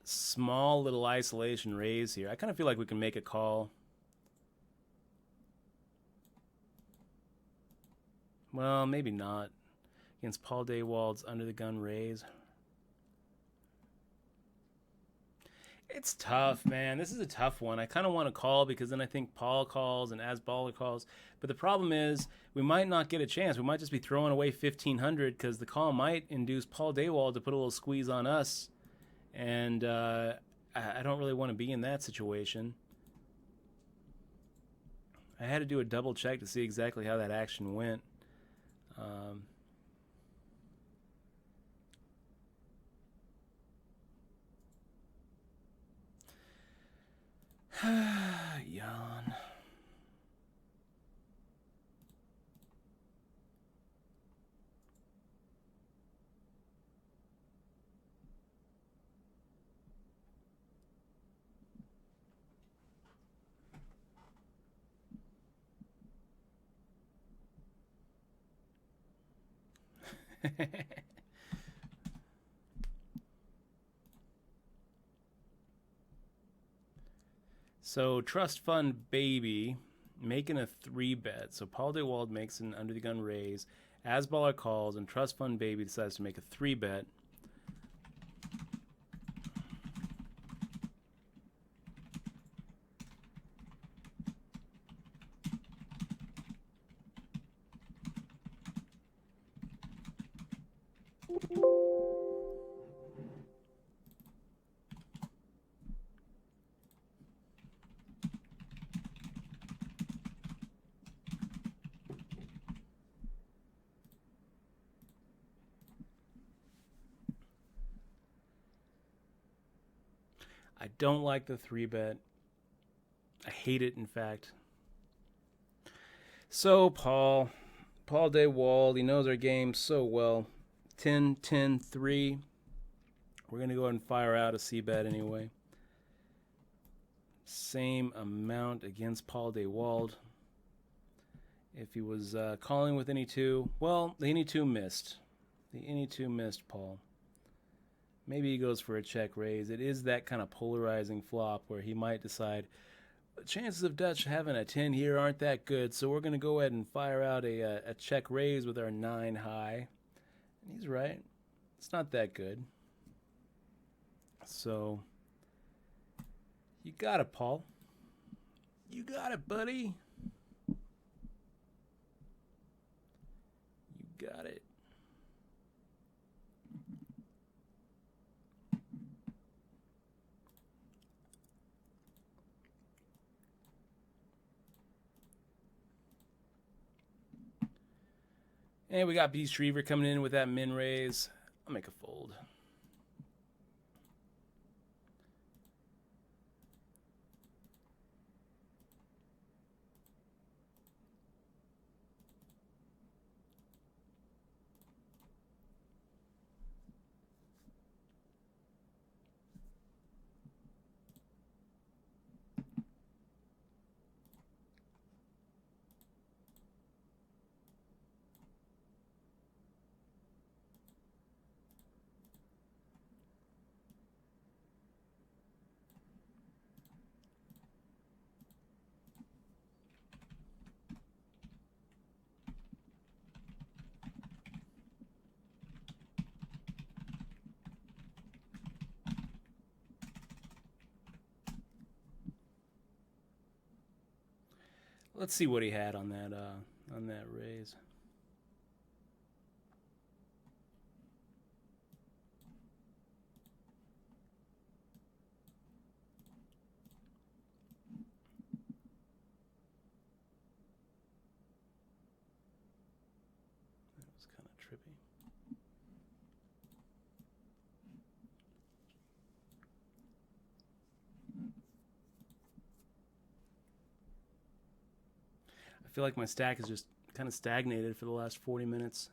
small little isolation raise here. I kind of feel like we can make a call. Well, maybe not. Against Paul Daywald's under the gun raise. It's tough, man. This is a tough one. I kind of want to call because then I think Paul calls and Asballer calls. But the problem is we might not get a chance. We might just be throwing away 1,500 because the call might induce Paul Daywald to put a little squeeze on us. And I don't really want to be in that situation. I had to do a double check to see exactly how that action went. Yawn. So Trust Fund Baby making a 3-bet. So Paul Daywald makes an under the gun raise. Asballer calls and Trust Fund Baby decides to make a 3-bet. I don't like the 3-bet. I hate it, in fact. So Paul Daywald, he knows our game so well. 10-10-3. We're going to go ahead and fire out a c-bet anyway. Same amount against Paul Daywald. If he was calling with any 2, well, the any 2 missed. The any 2 missed, Paul. Maybe he goes for a check raise. It is that kind of polarizing flop where he might decide the chances of Dutch having a 10 here aren't that good, so we're going to go ahead and fire out a check raise with our 9 high. And he's right. It's not that good. So, you got it, Paul. You got it, buddy. You got it. And we got Beast Reaver coming in with that min raise. I'll make a fold. Let's see what he had on that raise. That was kind of trippy. I feel like my stack is just kind of stagnated for the last 40 minutes.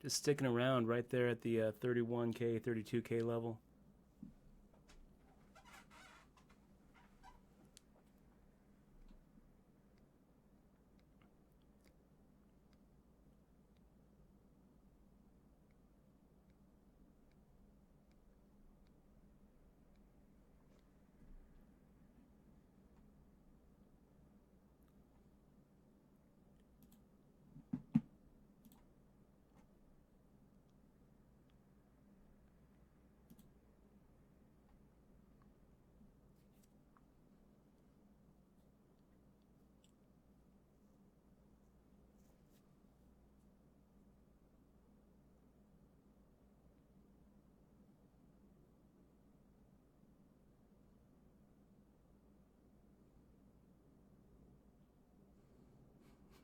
Just sticking around right there at the 31K, 32K level.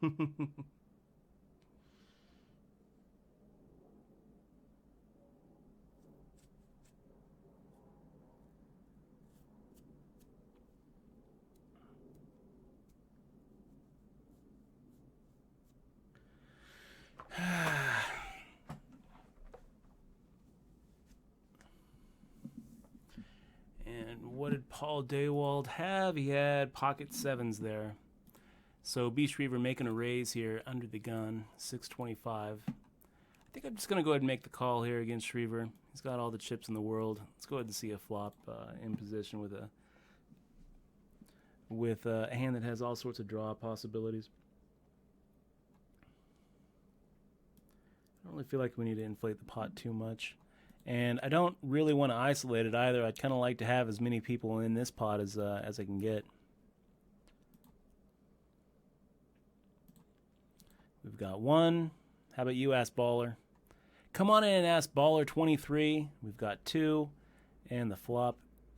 And what did Paul Daywald have? He had pocket sevens there. So Beast Reaver making a raise here under the gun, 625. I think I'm just going to go ahead and make the call here against Reaver. He's got all the chips in the world. Let's go ahead and see a flop in position with a hand that has all sorts of draw possibilities. I don't really feel like we need to inflate the pot too much. And I don't really want to isolate it either. I'd kind of like to have as many people in this pot as I can get. We've got one. How about you, Ask Baller? Come on in and Ask Baller 23. We've got two. And the flop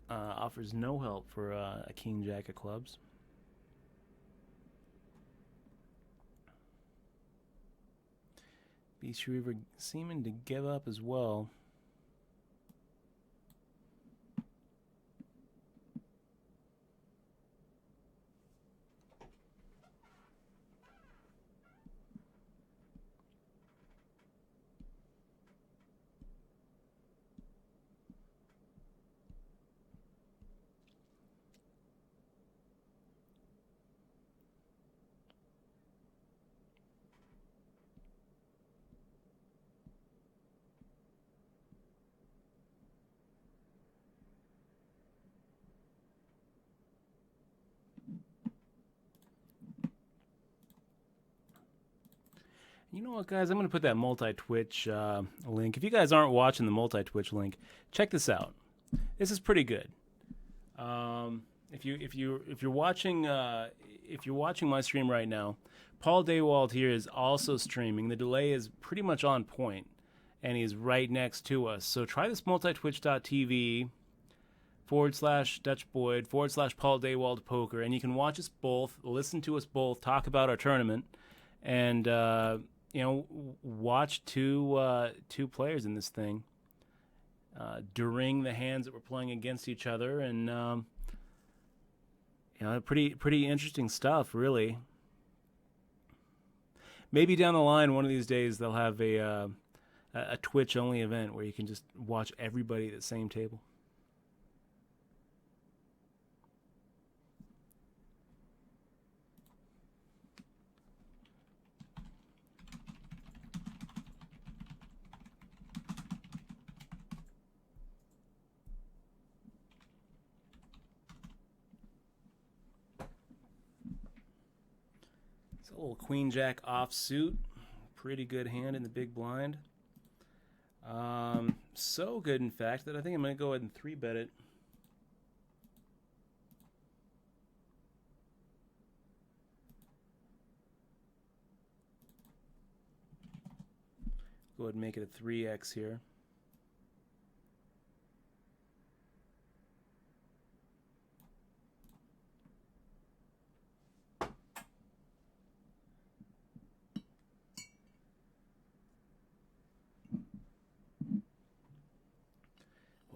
offers no help for a King Jack of clubs. Beast Reaver seeming to give up as well. You know what, guys? I'm going to put that multi-Twitch link. If you guys aren't watching the multi-Twitch link, check this out. This is pretty good. If you're watching my stream right now, Paul Daywald here is also streaming. The delay is pretty much on point, and he's right next to us. So try this multitwitch.tv /DutchBoyd /Paul Daywald Poker, and you can watch us both, listen to us both, talk about our tournament, and watch two players in this thing during the hands that we're playing against each other, and pretty interesting stuff, really. Maybe down the line, one of these days, they'll have a Twitch-only event where you can just watch everybody at the same table. It's a little Queen Jack offsuit. Pretty good hand in the big blind. So good, in fact, that I think I'm going to go ahead and 3-bet it. Go ahead and make it a 3x here.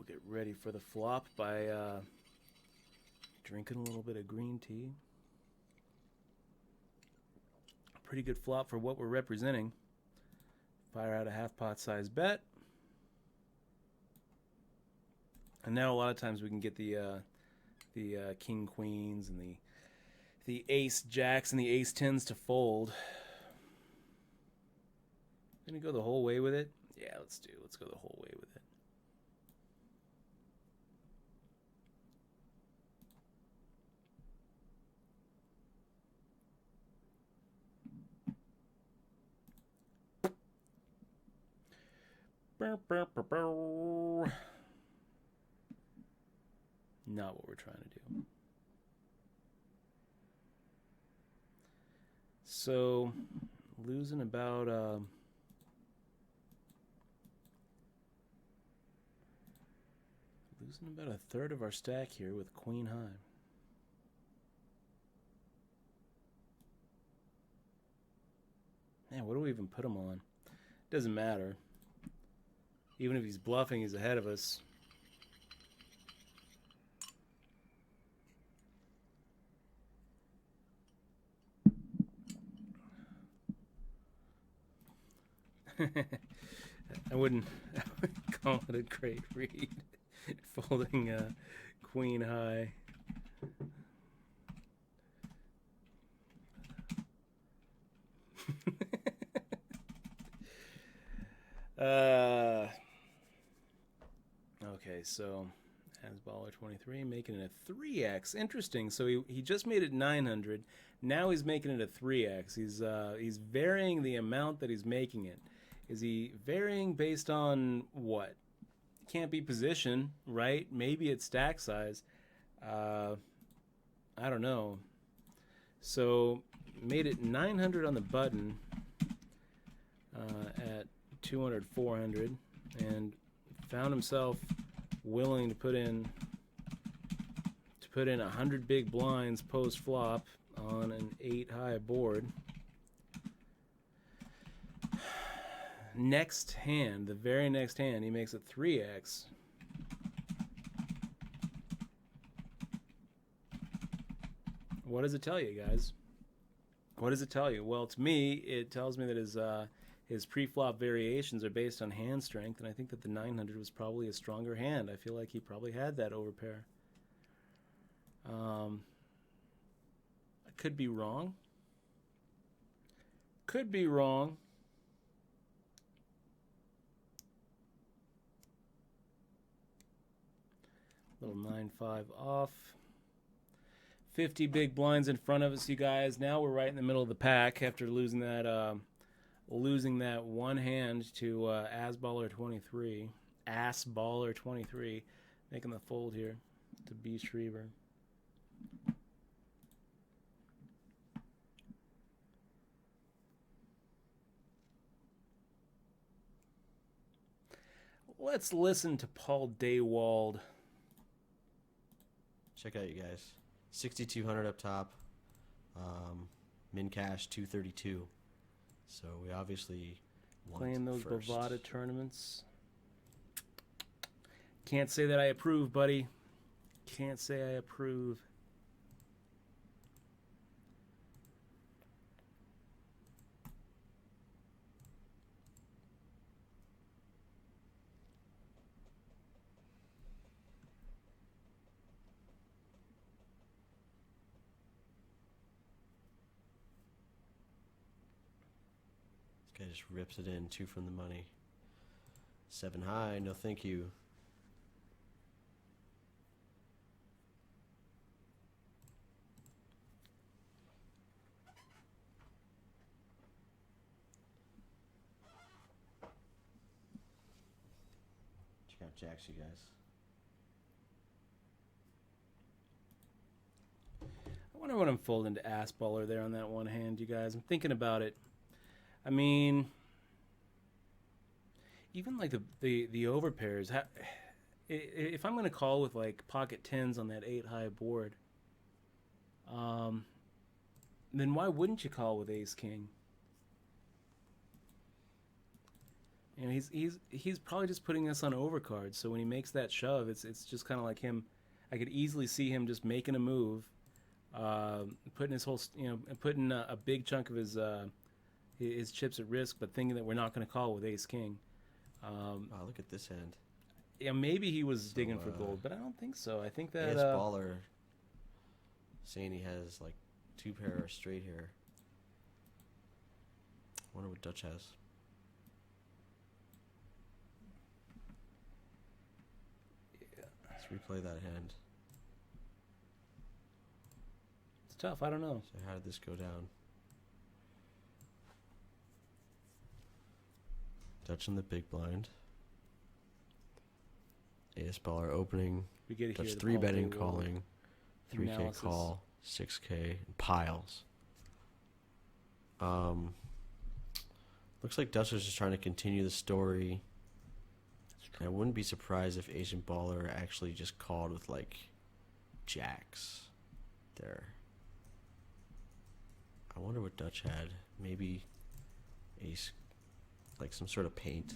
Get ready for the flop by drinking a little bit of green tea. Pretty good flop for what we're representing. Fire out a half-pot size bet. And now a lot of times we can get the king queens and the ace jacks and the ace tens to fold. Gonna go the whole way with it? Yeah, let's go the whole way with it. Not what we're trying to do. So, losing about a third of our stack here with queen high. Man, what do we even put him on? Doesn't matter. Even if he's bluffing, he's ahead of us. I wouldn't call it a great read. Folding queen high. Okay, so as baller 23, making it a 3x. Interesting. So he just made it 900. Now he's making it a 3x. He's varying the amount that he's making it. Is he varying based on what? Can't be position, right? Maybe it's stack size. I don't know. So made it 900 on the button at 200, 400, and found himself willing to put in 100 big blinds post flop on an 8 high board. Next hand, the very next hand, he makes a 3x. What does it tell you, guys? What does it tell you? Well, to me, it tells me that his pre-flop variations are based on hand strength, and I think that the 900 was probably a stronger hand. I feel like he probably had that overpair. I could be wrong. Could be wrong. Little 9-5 off. 50 big blinds in front of us, you guys. Now we're right in the middle of the pack after losing that one hand to Ass Baller 23, making the fold here to B Schriever. Let's listen to Paul Daywald.
Check out, you guys. 6,200 up top. Min cash 232. So we obviously want
Playing those
first.
Bovada tournaments. Can't say that I approve, buddy. Can't say I approve.
This guy just rips it in, 2 from the money. 7 high, no thank you. Check out jacks, you guys.
I wonder what I'm folding to ass baller there on that one hand, you guys. I'm thinking about it. I mean, even like the overpairs. If I'm going to call with like pocket tens on that 8 high board, then why wouldn't you call with ace king? You know, he's probably just putting us on overcards. So when he makes that shove, it's just kind of like him. I could easily see him just making a move, putting his whole, putting a big chunk of his chips at risk, but thinking that we're not going to call with ace king.
Wow, look at this hand.
Yeah, maybe he was digging for gold, but I don't think so. I think that
Ace baller saying he has like 2 pair or straight here. Wonder what Dutch has. Let's replay that hand.
it's tough. I don't know.
So how did this go down? Dutch in the big blind. Ace baller opening.
We get to
Dutch
hear the
3 betting,
Paul Day
calling. 3K
analysis.
call. 6K and piles. Looks like Dutch is just trying to continue the story. I wouldn't be surprised if Asian baller actually just called with like jacks there. I wonder what Dutch had. Maybe ace, like some sort of paint.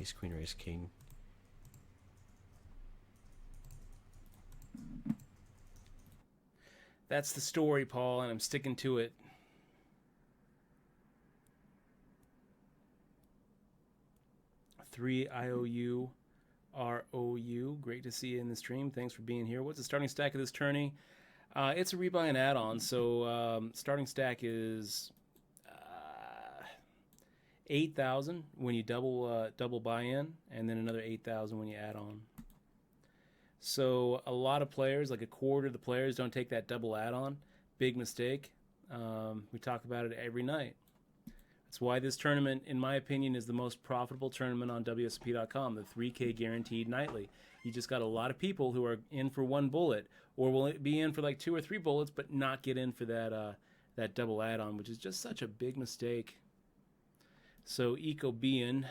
Ace queen or ace king.
That's the story, Paul, and I'm sticking to it. Three IOU ROU. Great to see you in the stream. Thanks for being here. What's the starting stack of this tourney? It's a rebuy and add-on. So starting stack is 8,000 when you double buy in, and then another 8,000 when you add on. So a lot of players, like a quarter of the players, don't take that double add-on. Big mistake. We talk about it every night. That's why this tournament, in my opinion, is the most profitable tournament on wsop.com, the 3K guaranteed nightly. You just got a lot of people who are in for one bullet, or will be in for like 2 or 3 bullets, but not get in for that double add-on, which is just such a big mistake. So Ecobian,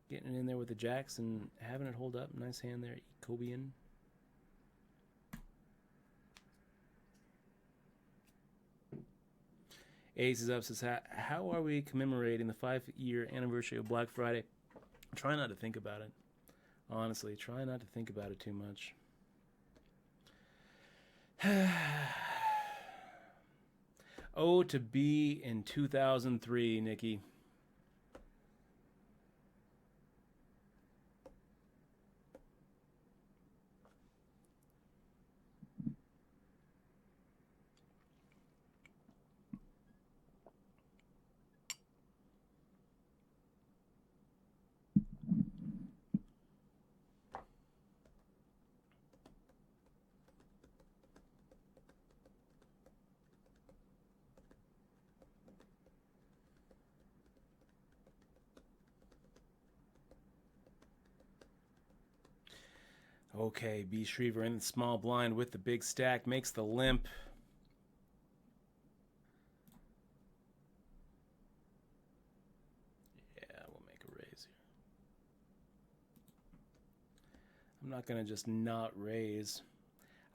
getting in there with the jacks and having it hold up. Nice hand there, Ecobian. Ace is up, says, how are we commemorating the 5-year anniversary of Black Friday? Try not to think about it. Honestly, try not to think about it too much. Oh, to be in 2003, Nikki. Okay, B. Shriver in the small blind with the big stack, makes the limp. Yeah, we'll make a raise here. I'm not going to just not raise.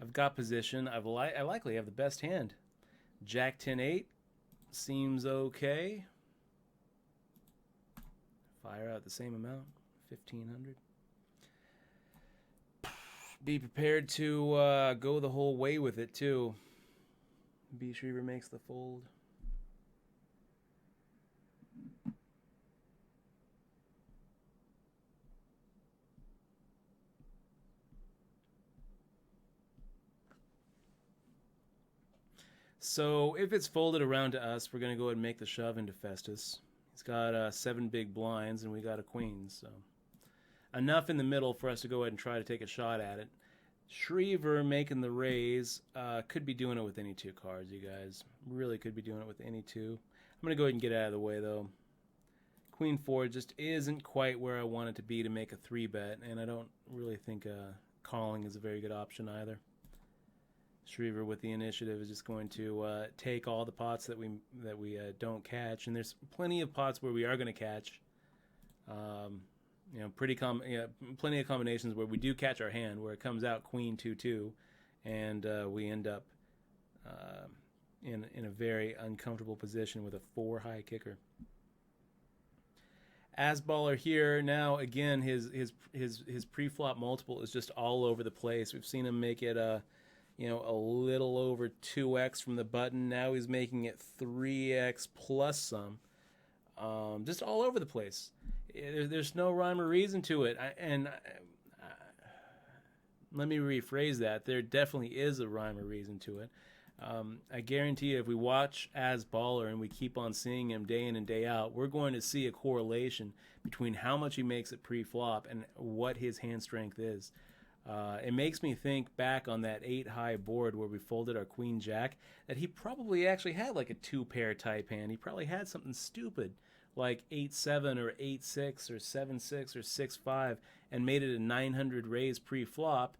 I've got position. I likely have the best hand. Jack 10-8 seems okay. Fire out the same amount, 1,500. Be prepared to go the whole way with it too. B Shrever makes the fold. So if it's folded around to us, we're going to go ahead and make the shove into Festus. He's got 7 big blinds, and we got a queen, so enough in the middle for us to go ahead and try to take a shot at it. Shrever making the raise, could be doing it with any 2 cards, you guys. Really could be doing it with any 2. I'm going to go ahead and get out of the way, though. Queen 4 just isn't quite where I want it to be to make a 3-bet, and I don't really think calling is a very good option either. Shrever with the initiative is just going to take all the pots that we don't catch, and there's plenty of pots where we are going to catch. You know, plenty of combinations where we do catch our hand, where it comes out Queen 2-2, and we end up in a very uncomfortable position with a 4 high kicker. Asballer here now again. His pre-flop multiple is just all over the place. We've seen him make it a little over 2x from the button. Now he's making it 3x plus some. Just all over the place. There's no rhyme or reason to it. Let me rephrase that. There definitely is a rhyme or reason to it. I guarantee you, if we watch Asballer and we keep on seeing him day in and day out, we're going to see a correlation between how much he makes it pre-flop and what his hand strength is. It makes me think back on that 8-high board where we folded our Queen Jack, that he probably actually had like a 2-pair type hand. He probably had something stupid like 8-7 or 8-6 or 7-6 or 6-5 and made it a 900 raise pre-flop.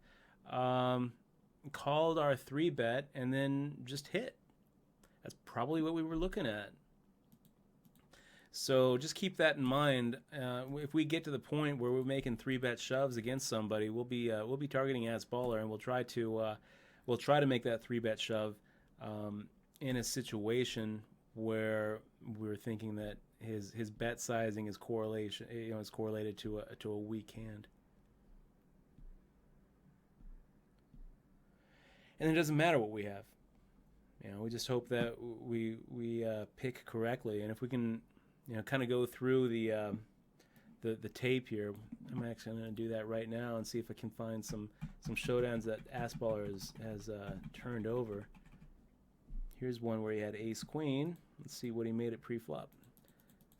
Called our 3-bet and then just hit. That's probably what we were looking at. So just keep that in mind. If we get to the point where we're making 3-bet shoves against somebody, we'll be targeting Asballer, and we'll try to make that 3-bet shove in a situation where we're thinking that his bet sizing is correlated to a weak hand. And it doesn't matter what we have. We just hope that we pick correctly, and if we can kind of go through the tape here. I'm actually going to do that right now and see if I can find some showdowns that Asballer has turned over. Here's one where he had ace queen. Let's see what he made at pre-flop.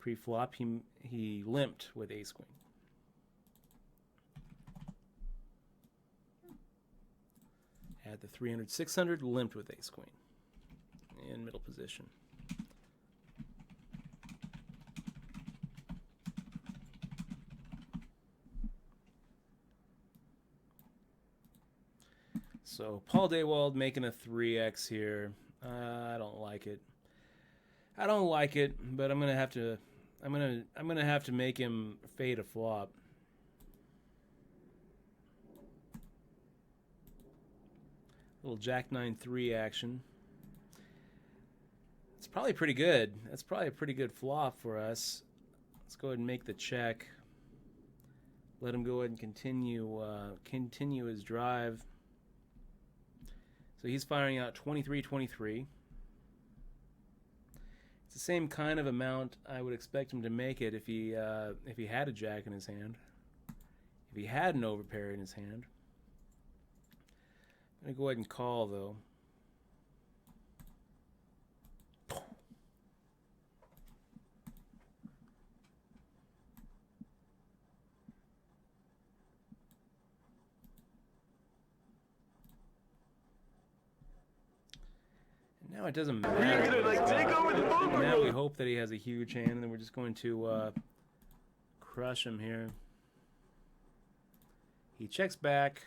Pre-flop, he limped with ace queen. Had the 300-600, limped with ace queen in middle position. So Paul Daywald making a 3x here. I don't like it. But I'm gonna have to make him fade a flop. Little Jack 9-3 action. It's probably pretty good. That's probably a pretty good flop for us. Let's go ahead and make the check. Let him go ahead and continue his drive. So he's firing out 23-23. It's the same kind of amount I would expect him to make it if he had a jack in his hand. If he had an overpair in his hand. I'm going to go ahead and call, though. Now it doesn't matter.
We're gonna take over the boat.
Now we hope that he has a huge hand, and then we're just going to crush him here. He checks back.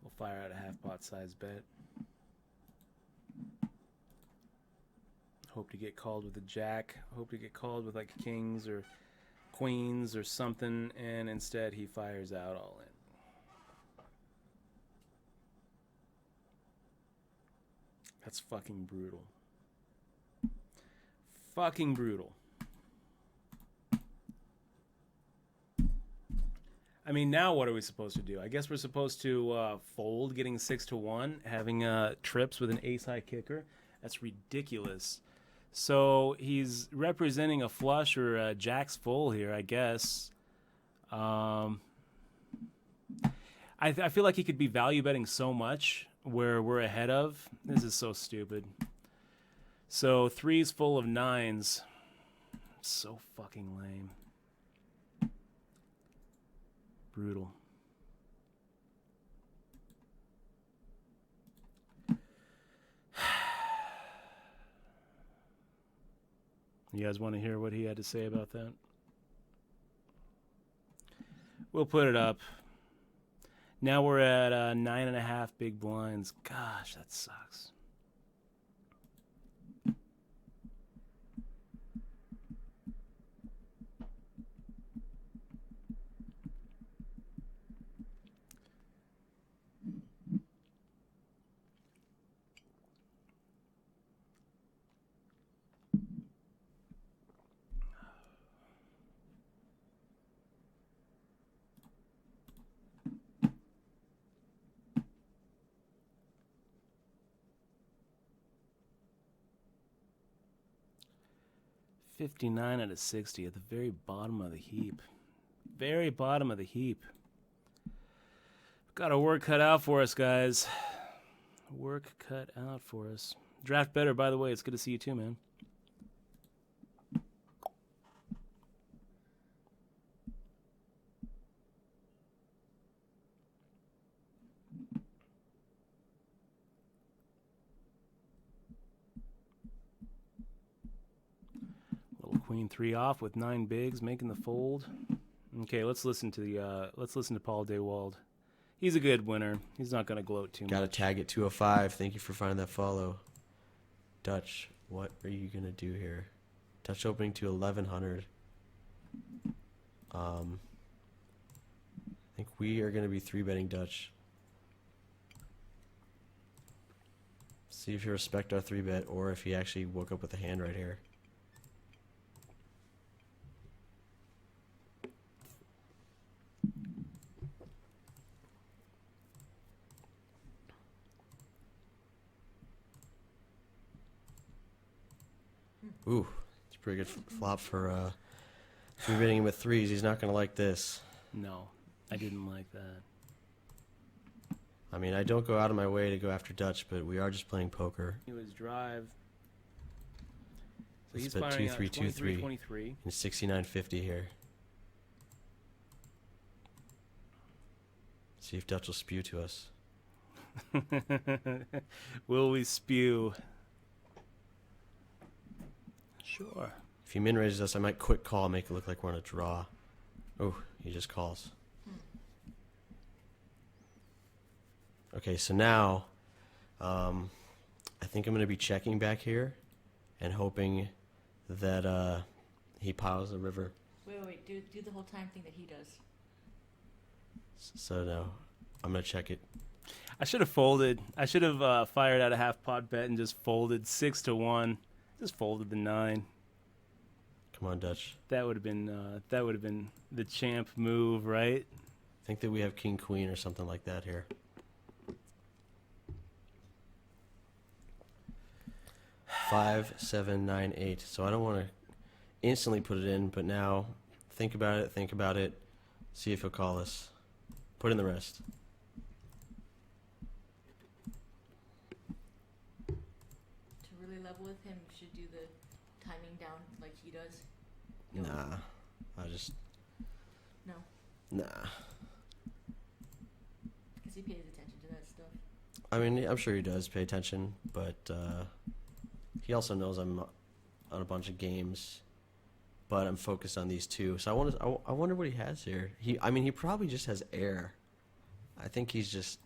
We'll fire out a half pot size bet. Hope to get called with a jack. Hope to get called with like kings or queens or something, and instead he fires out all in. That's fucking brutal. Fucking brutal. I mean, now what are we supposed to do? I guess we're supposed to fold, getting 6-1, having trips with an ace-high kicker. That's ridiculous. So he's representing a flush or a jack's full here, I guess. I feel like he could be value betting so much where we're ahead of. This is so stupid. So 3's full of 9s. So fucking lame. Brutal. You guys want to hear what he had to say about that? We'll put it up. Now we're at 9.5 big blinds. Gosh, that sucks. $59 out of 60 at the very bottom of the heap. Very bottom of the heap. Got our work cut out for us, guys. Work cut out for us. Draft better, by the way. It's good to see you too, man. Queen 3 off with 9 bigs, making the fold. Okay, let's listen to Paul Daywald. He's a good winner. He's not going to gloat too much.
Got to tag at 205. Thank you for finding that follow. Dutch, what are you going to do here? Dutch opening to 1100. I think we are going to be 3-betting Dutch. See if you respect our 3-bet or if he actually woke up with a hand right here. Ooh, it's a pretty good flop for betting him with 3s. He's not going to like this.
No, I didn't like that.
I mean, I don't go out of my way to go after Dutch, but we are just playing poker.
He was drive. So
Let's
he's
bet
firing
2-3,
out
2-3.
23.
And 69.50 here. See if Dutch will spew to us.
Will we spew? Sure.
If he min raises us, I might quick call, make it look like we're on a draw. Oh, he just calls. Okay, so now I think I'm going to be checking back here and hoping that he piles the river.
Wait. Do the whole time thing that he does.
So no, I'm going to check it.
I should have folded. I should have fired out a half pot bet and just folded 6-1. Just folded the 9.
Come on, Dutch.
That would have been the champ move, right?
I think that we have King Queen or something like that here. Five, 7, 9, 8. So I don't want to instantly put it in, but now think about it. See if he'll call us. Put in the rest.
To really level with him, you should do the timing down like he does.
Nah.
No.
Nah.
Because he pays attention to that stuff.
I mean, I'm sure he does pay attention, but he also knows I'm on a bunch of games, but I'm focused on these two. So I wonder what he has here. He probably just has air. I think he's just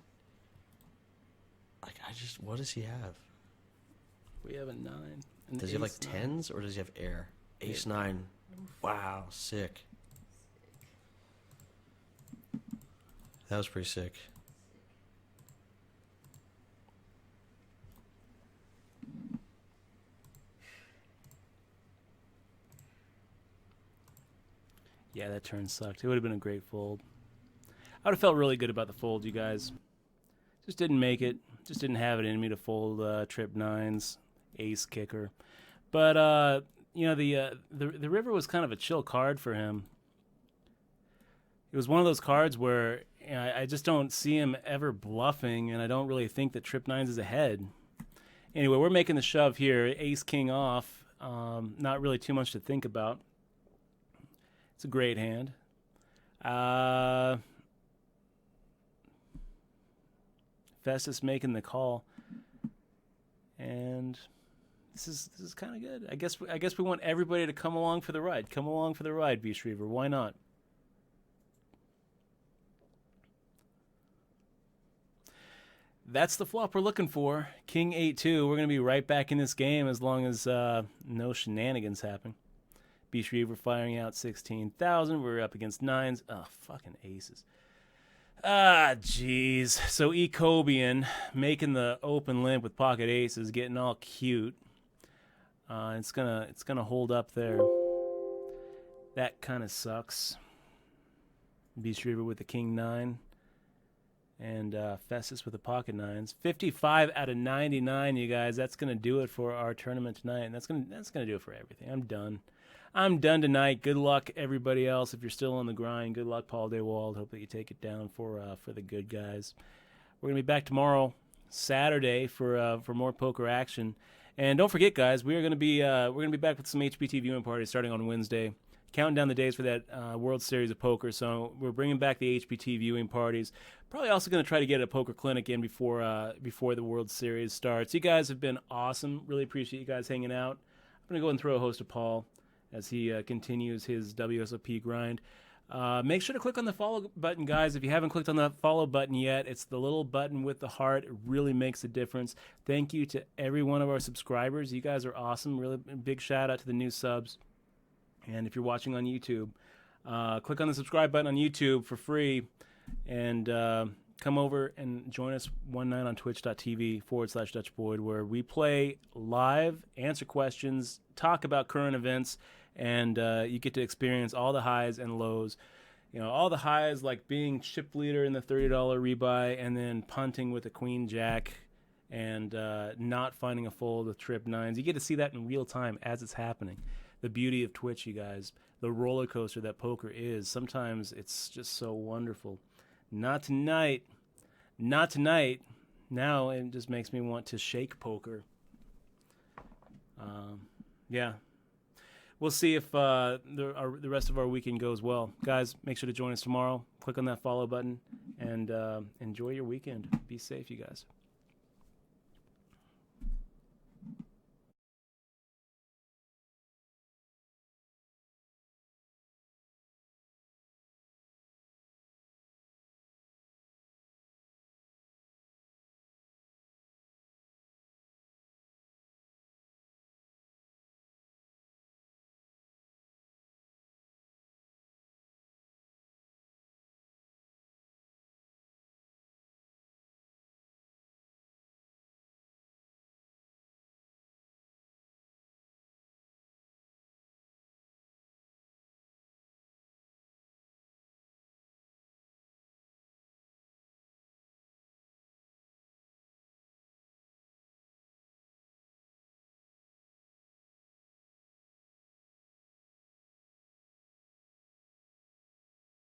like, what does he have?
We have a 9.
Does he have like tens or does he have air? Ace 9. Wow, sick. That was pretty sick.
Yeah, that turn sucked. It would have been a great fold. I would have felt really good about the fold, you guys. Just didn't make it. Just didn't have it in me to fold trip nines, ace kicker. But you know, the river was kind of a chill card for him. It was one of those cards where I just don't see him ever bluffing, and I don't really think that trip nines is ahead. Anyway, we're making the shove here. Ace king off. Not really too much to think about. It's a great hand. Festus making the call, and this is kind of good. I guess we want everybody to come along for the ride. Come along for the ride, Beast Reaver. Why not? That's the flop we're looking for. King 8-2. We're gonna be right back in this game as long as no shenanigans happen. Beast Reaver firing out 16,000. We're up against nines. Oh, fucking aces. Ah, jeez. So Ecobian making the open limp with pocket aces, getting all cute. It's gonna hold up there. That kind of sucks. Beast Reaver with the king 9. And Festus with the pocket nines. 55 out of 99, you guys. That's gonna do it for our tournament tonight, and that's gonna do it for everything. I'm done. I'm done tonight. Good luck, everybody else. If you're still on the grind, good luck, Paul Dewald. Hope that you take it down for the good guys. We're gonna be back tomorrow, Saturday, for more poker action. And don't forget, guys, we're gonna be back with some HPT viewing parties starting on Wednesday. Counting down the days for that World Series of Poker. So we're bringing back the HPT viewing parties. Probably also going to try to get a poker clinic in before the World Series starts. You guys have been awesome. Really appreciate you guys hanging out. I'm going to go and throw a host to Paul as he continues his WSOP grind. Make sure to click on the follow button, guys. If you haven't clicked on the follow button yet, it's the little button with the heart. It really makes a difference. Thank you to every one of our subscribers. You guys are awesome. Really big shout out to the new subs. And if you're watching on YouTube, click on the subscribe button on YouTube for free. And come over and join us one night on twitch.tv/Dutch Boyd, where we play live, answer questions, talk about current events, and you get to experience all the highs and lows. You know, all the highs like being chip leader in the $30 rebuy and then punting with a queen jack and not finding a fold with trip nines. You get to see that in real time as it's happening. The beauty of Twitch, you guys, the roller coaster that poker is. Sometimes it's just so wonderful. Not tonight. Not tonight. Now it just makes me want to shake poker. Yeah. We'll see if the rest of our weekend goes well. Guys, make sure to join us tomorrow. Click on that follow button and enjoy your weekend. Be safe, you guys.